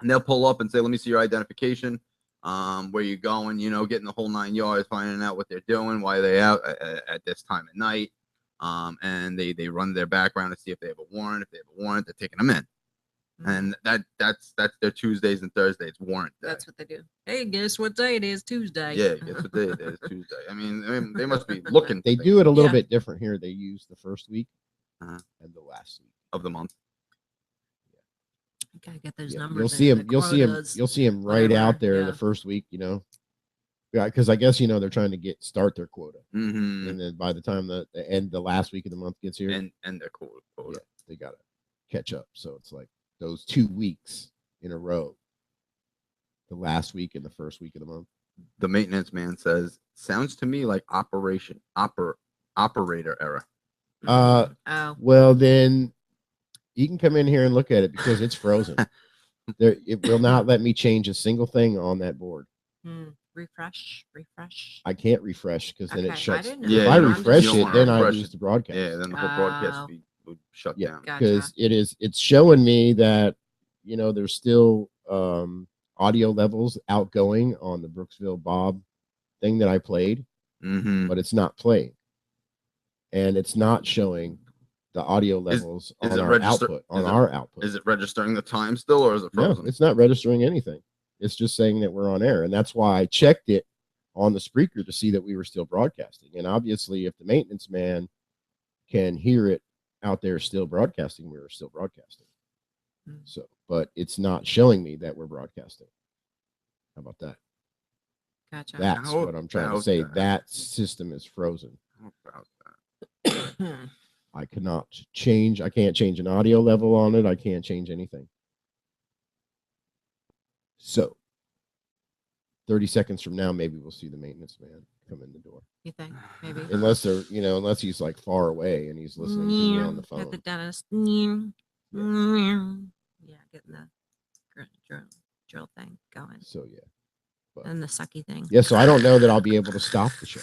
and they'll pull up and say, "Let me see your identification. Where you going? You know, getting the whole 9 yards, finding out what they're doing, why they out at this time at night." And they run their background to see if they have a warrant. If they have a warrant, they're taking them in. And that's their Tuesdays and Thursdays warrant day. That's what they do. Hey, guess what day it is? Tuesday. Yeah, guess what day it is? Tuesday. I mean, they must be looking. They for do it a little Yeah. bit different here. They use the first week Uh-huh. and the last week. of the month. You gotta get those Yeah, numbers. you'll see in, him. the You'll see him. quotas. You'll see him right whatever, out there yeah. the first week. You know, yeah, because I guess they're trying to start their quota, Mm-hmm. and then by the time the last week of the month gets here, And they're cool. yeah, they gotta catch up. So it's like those 2 weeks in a row, the last week and the first week of the month. The maintenance man says, "Sounds to me like operator error." Oh, Well, then you can come in here and look at it because it's frozen. It will not let me change a single thing on that board. refresh. I can't refresh because then Okay, it I shuts. didn't If know. I Yeah, you don't- refresh you don't it, wanna then I refresh lose it. the broadcast. Yeah, then the whole broadcast Oh. would shut Yeah. down. Gotcha. Because it's showing me that there's still audio levels outgoing on the Brooksville Bob thing that I played, Mm-hmm. but it's not playing, and it's not showing the audio levels is on it our register- output. On is it- our output, Is it registering the time still, or is it no, frozen? it's not registering anything. It's just saying that we're on air, and that's why I checked it on the Spreaker to see that we were still broadcasting. And obviously, if the maintenance man can hear it out there still broadcasting, we were still broadcasting. Mm. So, but it's not showing me that we're broadcasting. How about that? Gotcha. That's How what I'm trying to about say. that? That system is frozen. How about that? I cannot change. I can't change an audio level on it. I can't change anything. So, 30 seconds from now, maybe we'll see the maintenance man come in the door. You think maybe? Unless they're, unless he's like far away and he's listening to me on the At phone. the dentist. Yeah, getting the drill thing going So yeah. But and the sucky thing. yeah, so I don't know that I'll be able to stop the show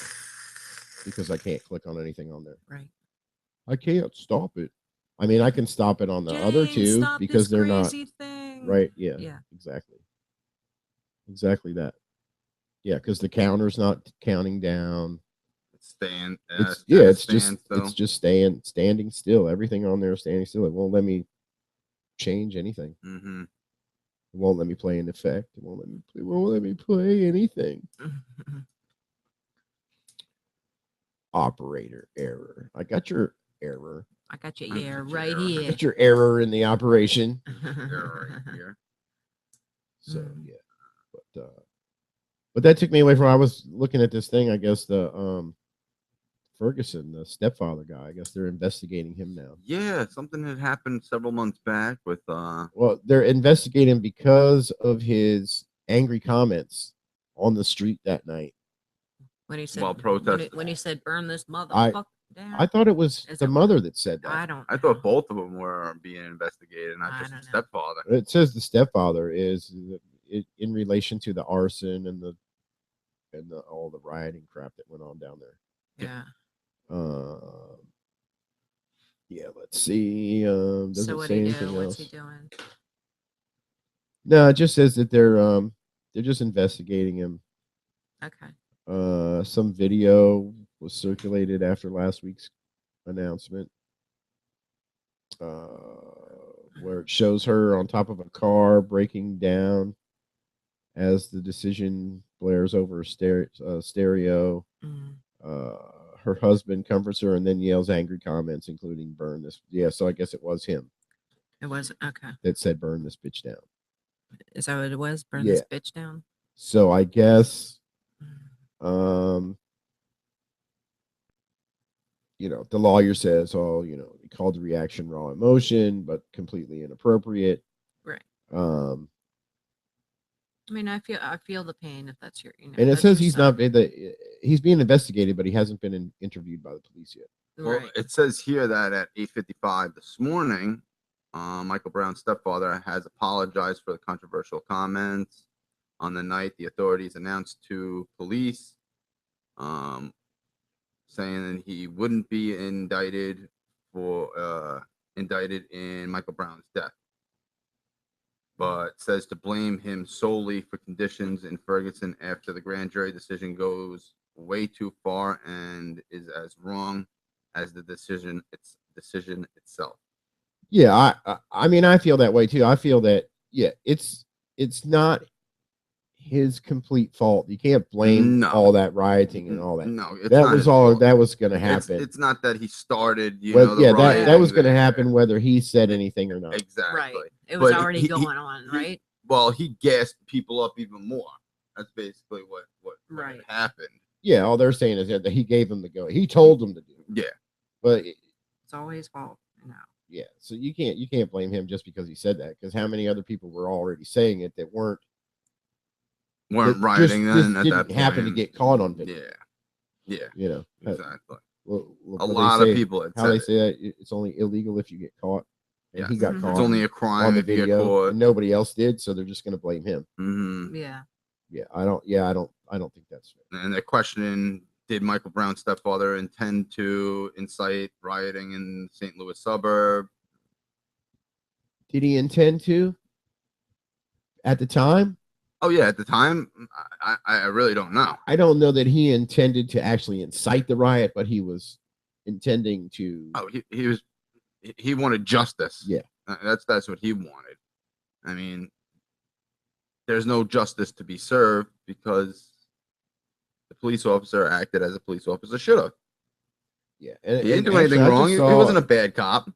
because I can't click on anything on there. Right. I can't stop it. I mean, I can stop it on the other Jane, two stop because this they're not crazy thing. right. Yeah. Yeah. Exactly. Exactly that. Yeah, because the counter's not counting down. It's staying. It's at a it's just standstill. it's just standing still. Everything on there is standing still. It won't let me change anything. Mm-hmm. It won't let me play an effect. It won't let me play anything. Operator error. I got your error. I got you. I Yeah, got your right error. I here. got your error in the operation. Error right here. So Mm. yeah. But that took me away from I was looking at this thing. I guess the Ferguson, the stepfather guy, I guess they're investigating him now. Yeah, something had happened several months back with Well, they're investigating because of his angry comments on the street that night. When he said While when protesting. when he said burn this motherfucker down. I thought it was Is the it mother that said that. I don't. I thought both of them were being investigated, not I just the don't know. stepfather. It says the stepfather is in relation to the arson and the all the rioting crap that went on down there. Yeah. Yeah, let's see. Doesn't So what say do you anything do? else. What's he doing? No, it just says that they're just investigating him. Okay. Some video was circulated after last week's announcement, where it shows her on top of a car breaking down as the decision blares over a stereo. Mm. Her husband comforts her and then yells angry comments, including "burn this." Yeah, so I guess it was him It was okay. that said "burn this bitch down." Is that what it was? Burn Yeah. this bitch down. So I guess, Mm. the lawyer says, "Oh, he called the reaction raw emotion, but completely inappropriate." Right. Um, I mean, I feel the pain if that's your, and it that's says your he's son. not he's being investigated, but he hasn't been interviewed by the police yet. Well, Right. it says here that at 8:55 this morning, Michael Brown's stepfather has apologized for the controversial comments. On the night, the authorities announced to police, saying that he wouldn't be indicted in Michael Brown's death, but says to blame him solely for conditions in Ferguson after the grand jury decision goes way too far and is as wrong as the decision itself. Yeah, I mean, I feel that way too. I feel that it's not his complete fault. You can't blame No. all that rioting and all that. No, it's That not was his all fault. that was going to It's, happen. it's not that he started, Well, the yeah, that was rioting going to there. happen whether he said anything or not. Exactly. Right. It was But already he- going on, right? Well, he gassed people up even more. That's basically what Right. happened. Yeah, all they're saying is that he gave them the go. He told them to do it. Yeah. But It's always his fault. No. yeah, so you can't blame him just because he said that, because how many other people were already saying it that weren't Weren't that rioting just then at didn't that happen to point. get caught on video. Yeah. Exactly. A A lot of people had how they said say that it's only illegal if you get caught, and he Yes. got Mhm. caught. it's only a on crime the if you get video, caught. and nobody else did, so they're just going to blame him. Hmm. Yeah. Yeah, I don't think that's fair. And they're questioning, did Michael Brown's stepfather intend to incite rioting in St. Louis suburb? Did he intend to at the time? Oh yeah, at the time, I really don't know. I don't know that he intended to actually incite the riot, but he was intending to. Oh, he wanted justice. Yeah. That's what he wanted. I mean, there's no justice to be served because the police officer acted as a police officer should have. Yeah, He didn't do anything wrong. He wasn't a bad cop.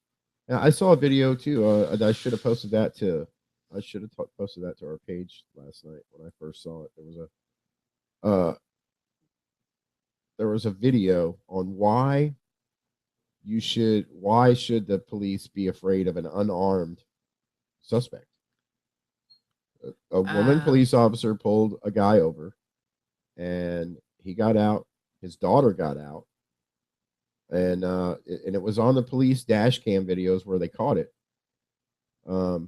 I saw a video too. I should have posted that to. I should have posted that to our page last night when I first saw it. There was a video on why should the police be afraid of an unarmed suspect. A woman police officer pulled a guy over, and he got out. His daughter got out, and it was on the police dash cam videos where they caught it. The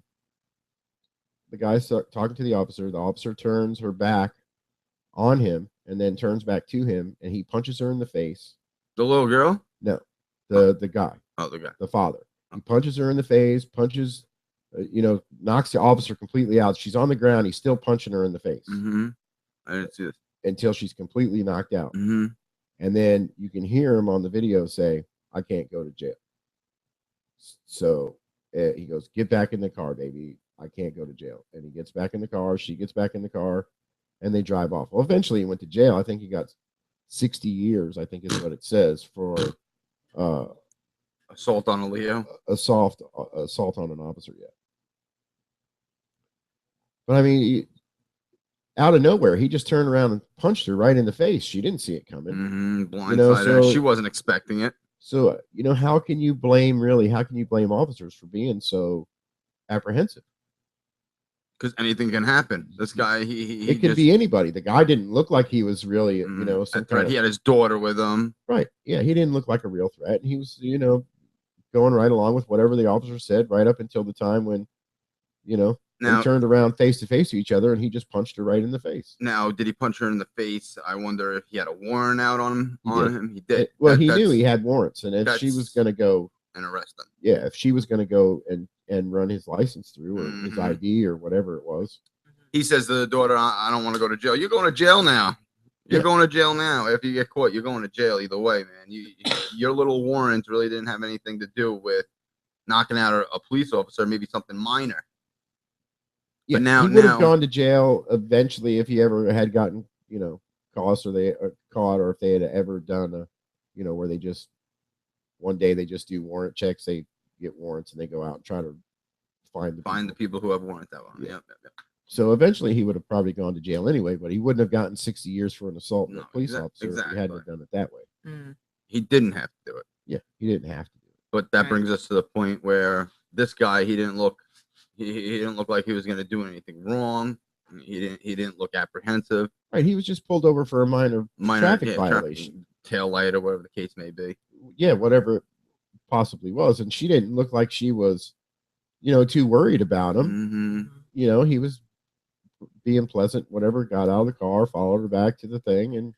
guy talking to the officer turns her back on him and then turns back to him, and he punches her in the face. The little girl? No, the guy, Oh, the guy. the father. He punches her in the face, knocks the officer completely out. She's on the ground. He's still punching her in the face Mm-hmm. I didn't see this. until she's completely knocked out. Mm-hmm. And then you can hear him on the video say, "I can't go to jail." So he goes, "Get back in the car, baby. I can't go to jail." And he gets back in the car. She gets back in the car, and they drive off. Well, eventually he went to jail. I think he got 60 years, I think is what it says, for Assault on a Leo. assault on an officer. Yeah. But I mean, out of nowhere, he just turned around and punched her right in the face. She didn't see it coming. Mm-hmm. Blindsided her. so- She wasn't expecting it. So, how can you blame officers for being so apprehensive? Because anything can happen. This guy, he It could just, be anybody. The guy didn't look like he was really, some that's kind right. of, He had his daughter with him. right. Yeah, he didn't look like a real threat. He was, going right along with whatever the officer said right up until the time when, Now, they turned around face to face to each other, and he just punched her right in the face. now, did he punch her in the face? I wonder if he had a warrant out on him. He did. He did. Well, That- he knew that's he had warrants, and if she was that's- going to go, an arrest him. yeah, if she was going to go and run his license through or his Mhm. ID or whatever it was, He says to the daughter, I don't want to go to jail. You're going to jail now. You're Yeah. going to jail now. If you get caught, you're going to jail either way, man. Your little warrants really didn't have anything to do with knocking out a police officer, maybe something minor. Yeah, now- he would have now- gone to jail eventually if he ever had gotten, caught or if they had ever done where they just one day they just do warrant checks. They get warrants and they go out and try to find Find the people who have warrants that one. Yeah. Yep. So eventually he would have probably gone to jail anyway, but he wouldn't have gotten 60 years for an assault on a No, police officer if he exactly. hadn't have done it that way. Mm. He didn't have to do it. Yeah, he didn't have to do it. But that Right. brings us to the point where this guy, he didn't look like he was going to do anything wrong. He didn't look apprehensive. Right, he was just pulled over for a minor traffic yeah, violation. tail light or whatever the case may be. Yeah, whatever it possibly was. And she didn't look like she was, too worried about him. Mm-hmm. He was being pleasant, whatever, got out of the car, followed her back to the thing. And,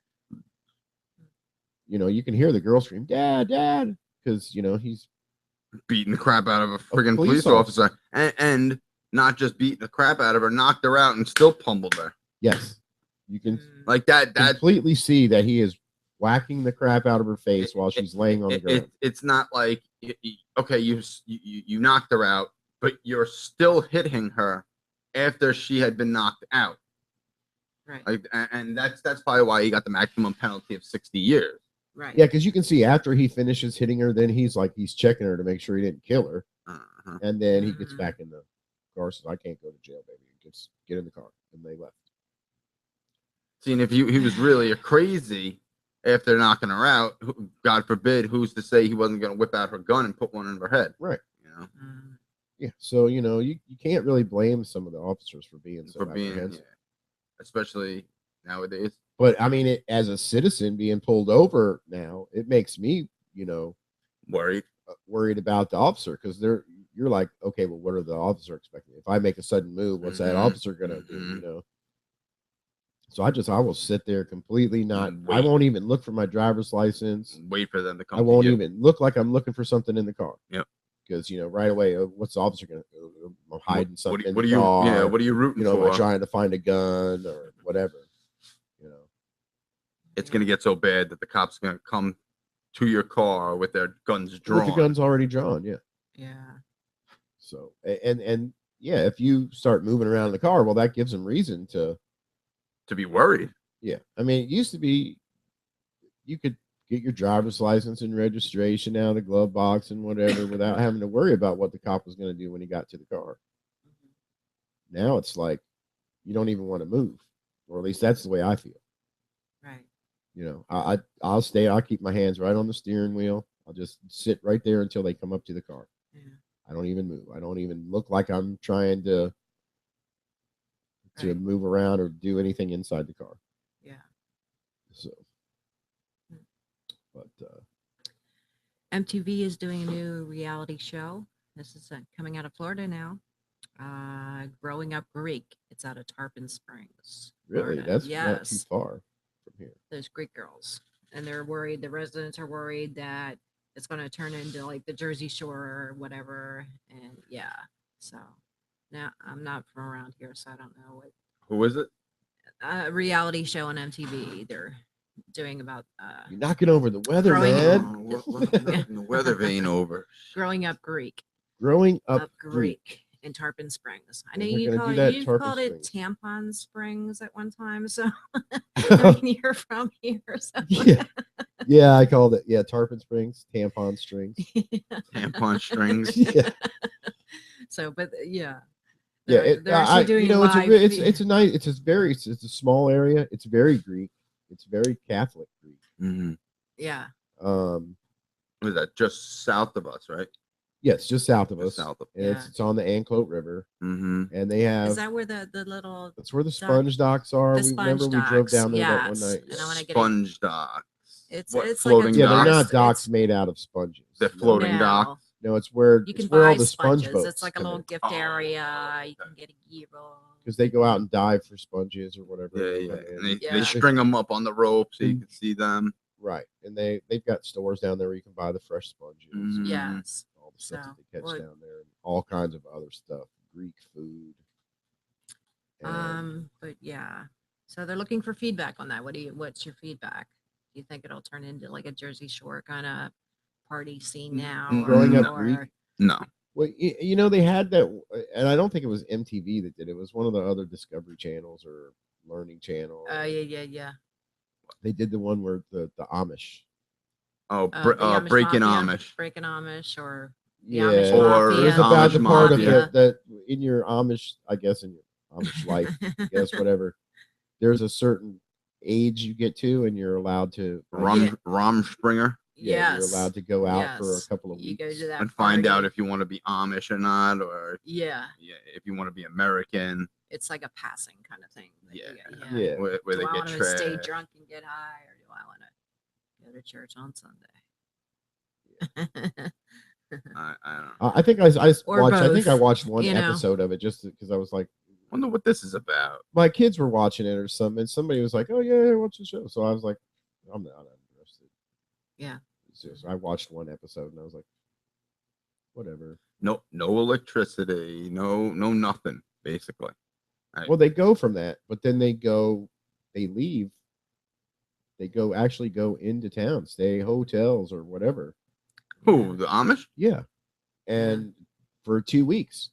you can hear the girl scream, Dad, Dad, because, he's Beating the crap out of a friggin' police police officer. And not just beating the crap out of her, knocked her out and still pummeled her. yes, you can Mm. Like that completely see that he is whacking the crap out of her face while she's laying on the ground. it's not like okay, you knocked her out, but you're still hitting her after she had been knocked out. Right. Like, and that's probably why he got the maximum penalty of 60 years. Right. Yeah, because you can see after he finishes hitting her, then he's checking her to make sure he didn't kill her. Uh-huh. And then he gets Mhm. back in the car, says, I can't go to jail, baby. Get in the car. And they left. Seeing if he was really a crazy after knocking her out, God forbid, who's to say he wasn't going to whip out her gun and put one in her head? Right. Mm. Yeah. So, you can't really blame some of the officers for being so For being, apprehensive. especially nowadays. But I mean, as a citizen being pulled over now, it makes me, Worried. worried about the officer because you're like, okay, well, what are the officer expecting? If I make a sudden move, what's that Mhm. officer gonna do? Mhm. So I will sit there completely not. I Wait. won't even look for my driver's license. Wait for them to come. I won't to you. even look like I'm looking for something in the car. Yep. Because right away, what's the officer gonna do? I'm hiding something in What the are you? car. Yeah. What are you rooting Am for? I trying to find a gun or whatever? It's gonna get so bad that the cops gonna come to your car with their guns drawn. With the guns already drawn, yeah. Yeah. So and yeah, if you start moving around in the car, well, that gives them reason to. To be worried. Yeah, I mean, it used to be you could get your driver's license and registration out of the glove box and whatever without having to worry about what the cop was going to do when he got to the car. Now it's like you don't even want to move, or at least that's the way I feel. Right. I'll stay. I'll keep my hands right on the steering wheel. I'll just sit right there until they come up to the car. Yeah. I don't even move. I don't even look like I'm trying to Right. move around or do anything inside the car. Yeah. So, Hmm. but MTV is doing a new reality show. This is coming out of Florida now. Growing Up Greek. It's out of Tarpon Springs. really, Florida. that's not too yes, far from here. those Greek girls, and they're worried. The residents are worried that it's going to turn into like the Jersey Shore or whatever. And yeah, so now I'm not from around here, so I don't know what Who is it? reality show on MTV they're doing about You're knocking over the weather, Growing man. Knocking the weather vane over. Growing Up Greek. Growing up, Up Greek in Tarpon Springs. I know They're you gonna call do it, that at you've Tarpon called it Springs. Tampon Springs at one time, so I mean, you're from here, so yeah, yeah, I called it. Yeah, Tarpon Springs, tampon strings. Tampon strings. Yeah, So, but yeah, yeah. they're actually doing live. It's a small area. It's very Greek. It's very Catholic Greek. Mm-hmm. Yeah, Um, What is that? Just south of us, right? yeah, it's just south of Just us. south of. And Yeah. it's on the Anclote River, Mm-hmm. and they have. is that where the little That's where the sponge docks are. the We sponge remember we drove docks, down there that one yes. night. And I wanna get it- Sponge docks. It's What, it's floating like a Yeah, they're docks? not tourist- docks it's- made out of sponges. They're No. floating no, docks. No, it's where You it's can where all buy the sponge sponges. boats. It's like a come little in. gift Oh, area. You okay. can get a gyro. Because they go out and dive for sponges or whatever. Yeah, they yeah. come in. And they Yeah. string them up on the rope so you Mm. can see them. Right, and they've got stores down there where you can buy the fresh sponges, Mhm. Yes. all the stuff So, that they catch well- down there, and all kinds of other stuff, Greek food. And But yeah. So they're looking for feedback on that. What's your feedback? Do you think it'll turn into like a Jersey Shore kind of party scene now? Growing up or- Greek. No. Well, you know, they had that, and I don't think it was MTV that did it. It was one of the other Discovery channels or Learning Channel. Oh, yeah. They did the one where the Amish. Oh, The Amish breaking Mafia, Amish. Breaking Amish, or the Yeah, Amish Or it Mafia. was about Amish the part of Mafia. it that in your Amish, I guess, in your Amish life, I guess, whatever. There's a certain age you get to, and you're allowed to Rom Springer. Yeah, you're Yes. allowed to go out for a Yes. couple of You weeks. go to that And find out party. if you want to be Amish or not, or Yeah, if you want to be American. it's like a passing kind of thing. that you Yeah. get, Yeah. Where Do they I get want to stay trash. drunk and get high, or do I want to go to church on Sunday? I don't know. I think I Or watched. I think I both, watched one you know. episode of it just because I was like, Wonder what this is about. my kids were watching it or something, and somebody was like, "Oh yeah, watch the show." So I was like, "I'm not interested." Yeah. So I watched one episode and I was like, "Whatever." No electricity. No nothing. Basically. Well, they go from that, but then they leave. They actually go into town, stay hotels or whatever. Who, the Amish? Yeah, and for 2 weeks,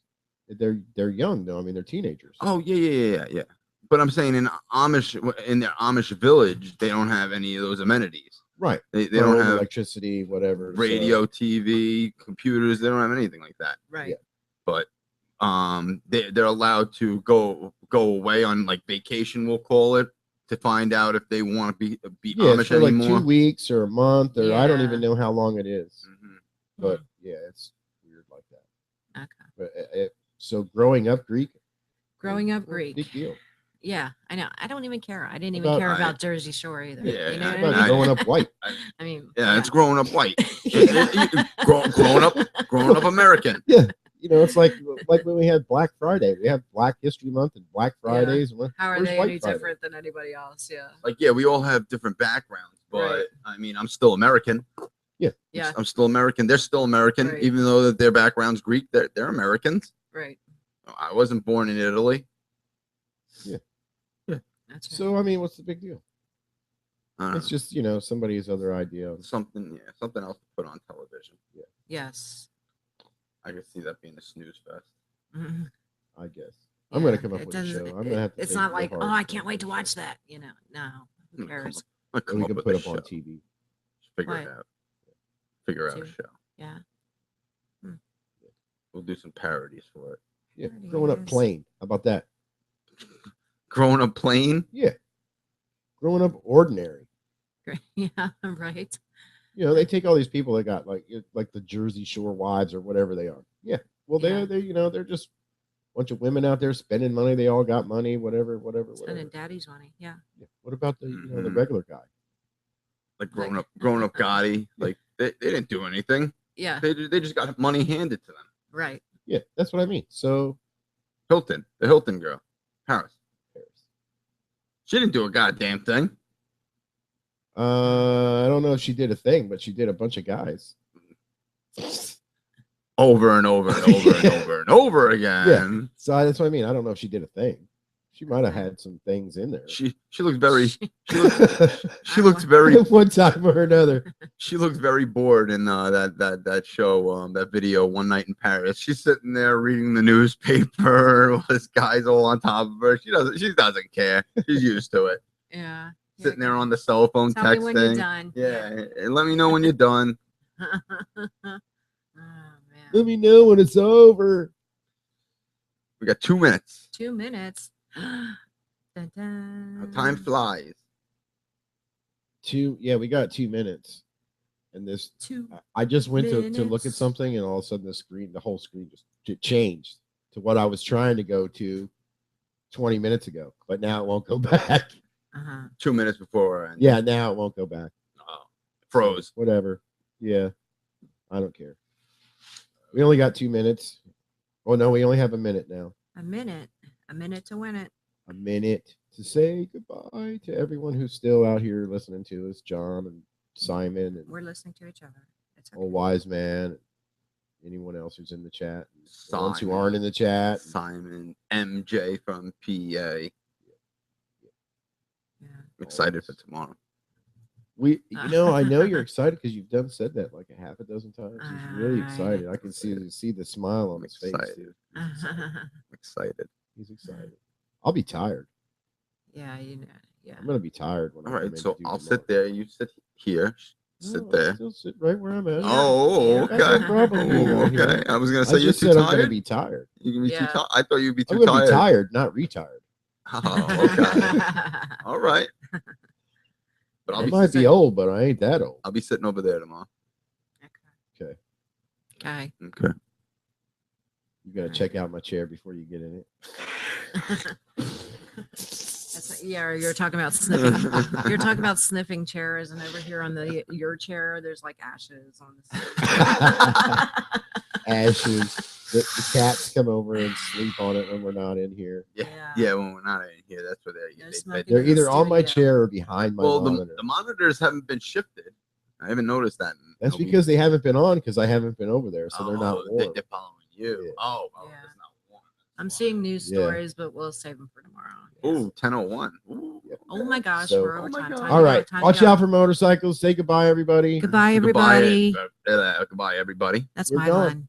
they're young though. I mean, they're teenagers. Oh yeah. But I'm saying in their Amish village, they don't have any of those amenities. Right. They don't Phone, have electricity, whatever. so- radio, TV, computers. They don't have anything like that. Right. Yeah. But they're allowed to go away on like vacation, we'll call it, to find out if they want to be yeah, it's Amish for like anymore. 2 weeks or a month, or I don't Yeah. even know how long it is. Mhm. But yeah, it's weird like that. Okay. But so growing up Greek, Growing up well, Greek. big deal. Yeah, I know. I don't even care. I didn't even About- care I- about Jersey Shore either. Yeah, you know I- what About I mean? growing up white. I mean, Yeah, it's growing up white. Yeah. Growing up American. Yeah, you know, it's like when we had Black Friday. We have Black History Month and Black Fridays. and How are where's they White any Friday? different than anybody else? Yeah. Like, yeah, we all have different backgrounds, but Right. I mean, I'm still American. Yeah. I'm still American. They're still American, Right. even though that their background's Greek. They're Americans. Right. I wasn't born in Italy. That's right. So I mean, what's the big deal? I don't It's know. just somebody's other idea. Of, something else to put on television. Yes. I could see that being a snooze fest. Mhm. I guess I'm gonna Yeah, come up it with a doesn't- show. I'm gonna have to. It's take not real like, hard oh, I to can't wait to make a watch show that. You know, no. Who I'm gonna come cares? up- I'm that gonna we come can up put with up a on show. TV. Figure What? it out. Figure out a See? show. Yeah. We'll do some parodies for it. Yeah, There it growing up is. plain. How about that? Growing up plain. Yeah, growing up ordinary. Great. Yeah. Right. You know, they take all these people that got like the Jersey Shore wives or whatever they are. Yeah, well, Yeah. they're just a bunch of women out there spending money. They all got money. Whatever. Spending daddy's money. Yeah. Yeah. What about the the Mhm. regular guy? Like growing up Gotti. Like they didn't do anything. Yeah. They just got money handed to them. Right. Yeah, that's what I mean. So Hilton, the Hilton girl, Paris. Paris. She didn't do a goddamn thing. I don't know if she did a thing, but she did a bunch of guys. Over and over and over and over and over again. So that's what I mean. I don't know if she did a thing. She might have had some things in there. She looks very she looks very one time or another. she looks very bored in that show, that video, One Night in Paris. She's sitting there reading the newspaper while this guy's all on top of her. She doesn't care. She's used to it. Yeah. Sitting there on the cell phone Tell me when you're texting. done. Yeah, and let me know when you're done. Oh man. Let me know when it's over. We got 2 minutes. 2 minutes. Dun, dun. Time flies. Yeah, we got 2 minutes. And this 2. I just went to look at Minutes. something, and all of a sudden the whole screen just changed to what I was trying to go to 20 minutes ago, but now it won't go back. 2 minutes before we're ending. Yeah, now it won't go back. Oh, froze. Whatever. Yeah, I don't care. We only got 2 minutes. Oh no, we only have a minute now. A minute to win it. A minute to say goodbye to everyone who's still out here listening to us, John and Simon and We're listening to each other. It's okay. Old Wise Man, anyone else who's in the chat, the ones who Simon. aren't in the chat. Simon, MJ from PA. excited for tomorrow. I know you're excited because you've said that like a half a dozen times. He's really excited. I can see the smile on his face. Excited. Dude. I'm excited. He's excited. I'll be tired. Yeah, yeah. I'm gonna be tired when All I come right, in so to do I'll tomorrow. sit there. You sit here. No, Sit I'll there. still sit right where I'm at. Oh, That's no okay. problem being Oh, right here. okay. I was gonna I say you're just too said I'm gonna tired. be tired. You can be too Yeah. tired. I thought you'd be too I'm gonna tired. be tired, not retired. Oh, okay. All right. But I might be old, but I ain't that old. I'll be sitting over there tomorrow. Okay. Okay. Okay. You gotta check out my chair before you get in it. Yeah, you're talking about sniffing. You're talking about sniffing chairs, and over here on your chair, there's like ashes on the seat. Ashes. The cats come over and sleep on it when we're not in here. Yeah. Yeah. Yeah. When we're not in here, that's where No they smoking They're in the either on my studio. chair or behind my well, monitor. the monitors haven't been shifted. I haven't noticed that. in That's a week. because they haven't been on because I haven't been over there, so they're not Oh, warm. They're following you. Yeah. Oh, Yeah. that's not warm. I'm seeing news Yeah. stories, but we'll save them for tomorrow. Ooh, 10:01. Ooh. Yep. Oh my gosh, So- we're Oh over my time. God. Time All to go, right, time to watch go. out for motorcycles. Say goodbye, everybody. Goodbye, everybody. Goodbye, goodbye, everybody. That's We're my done. line.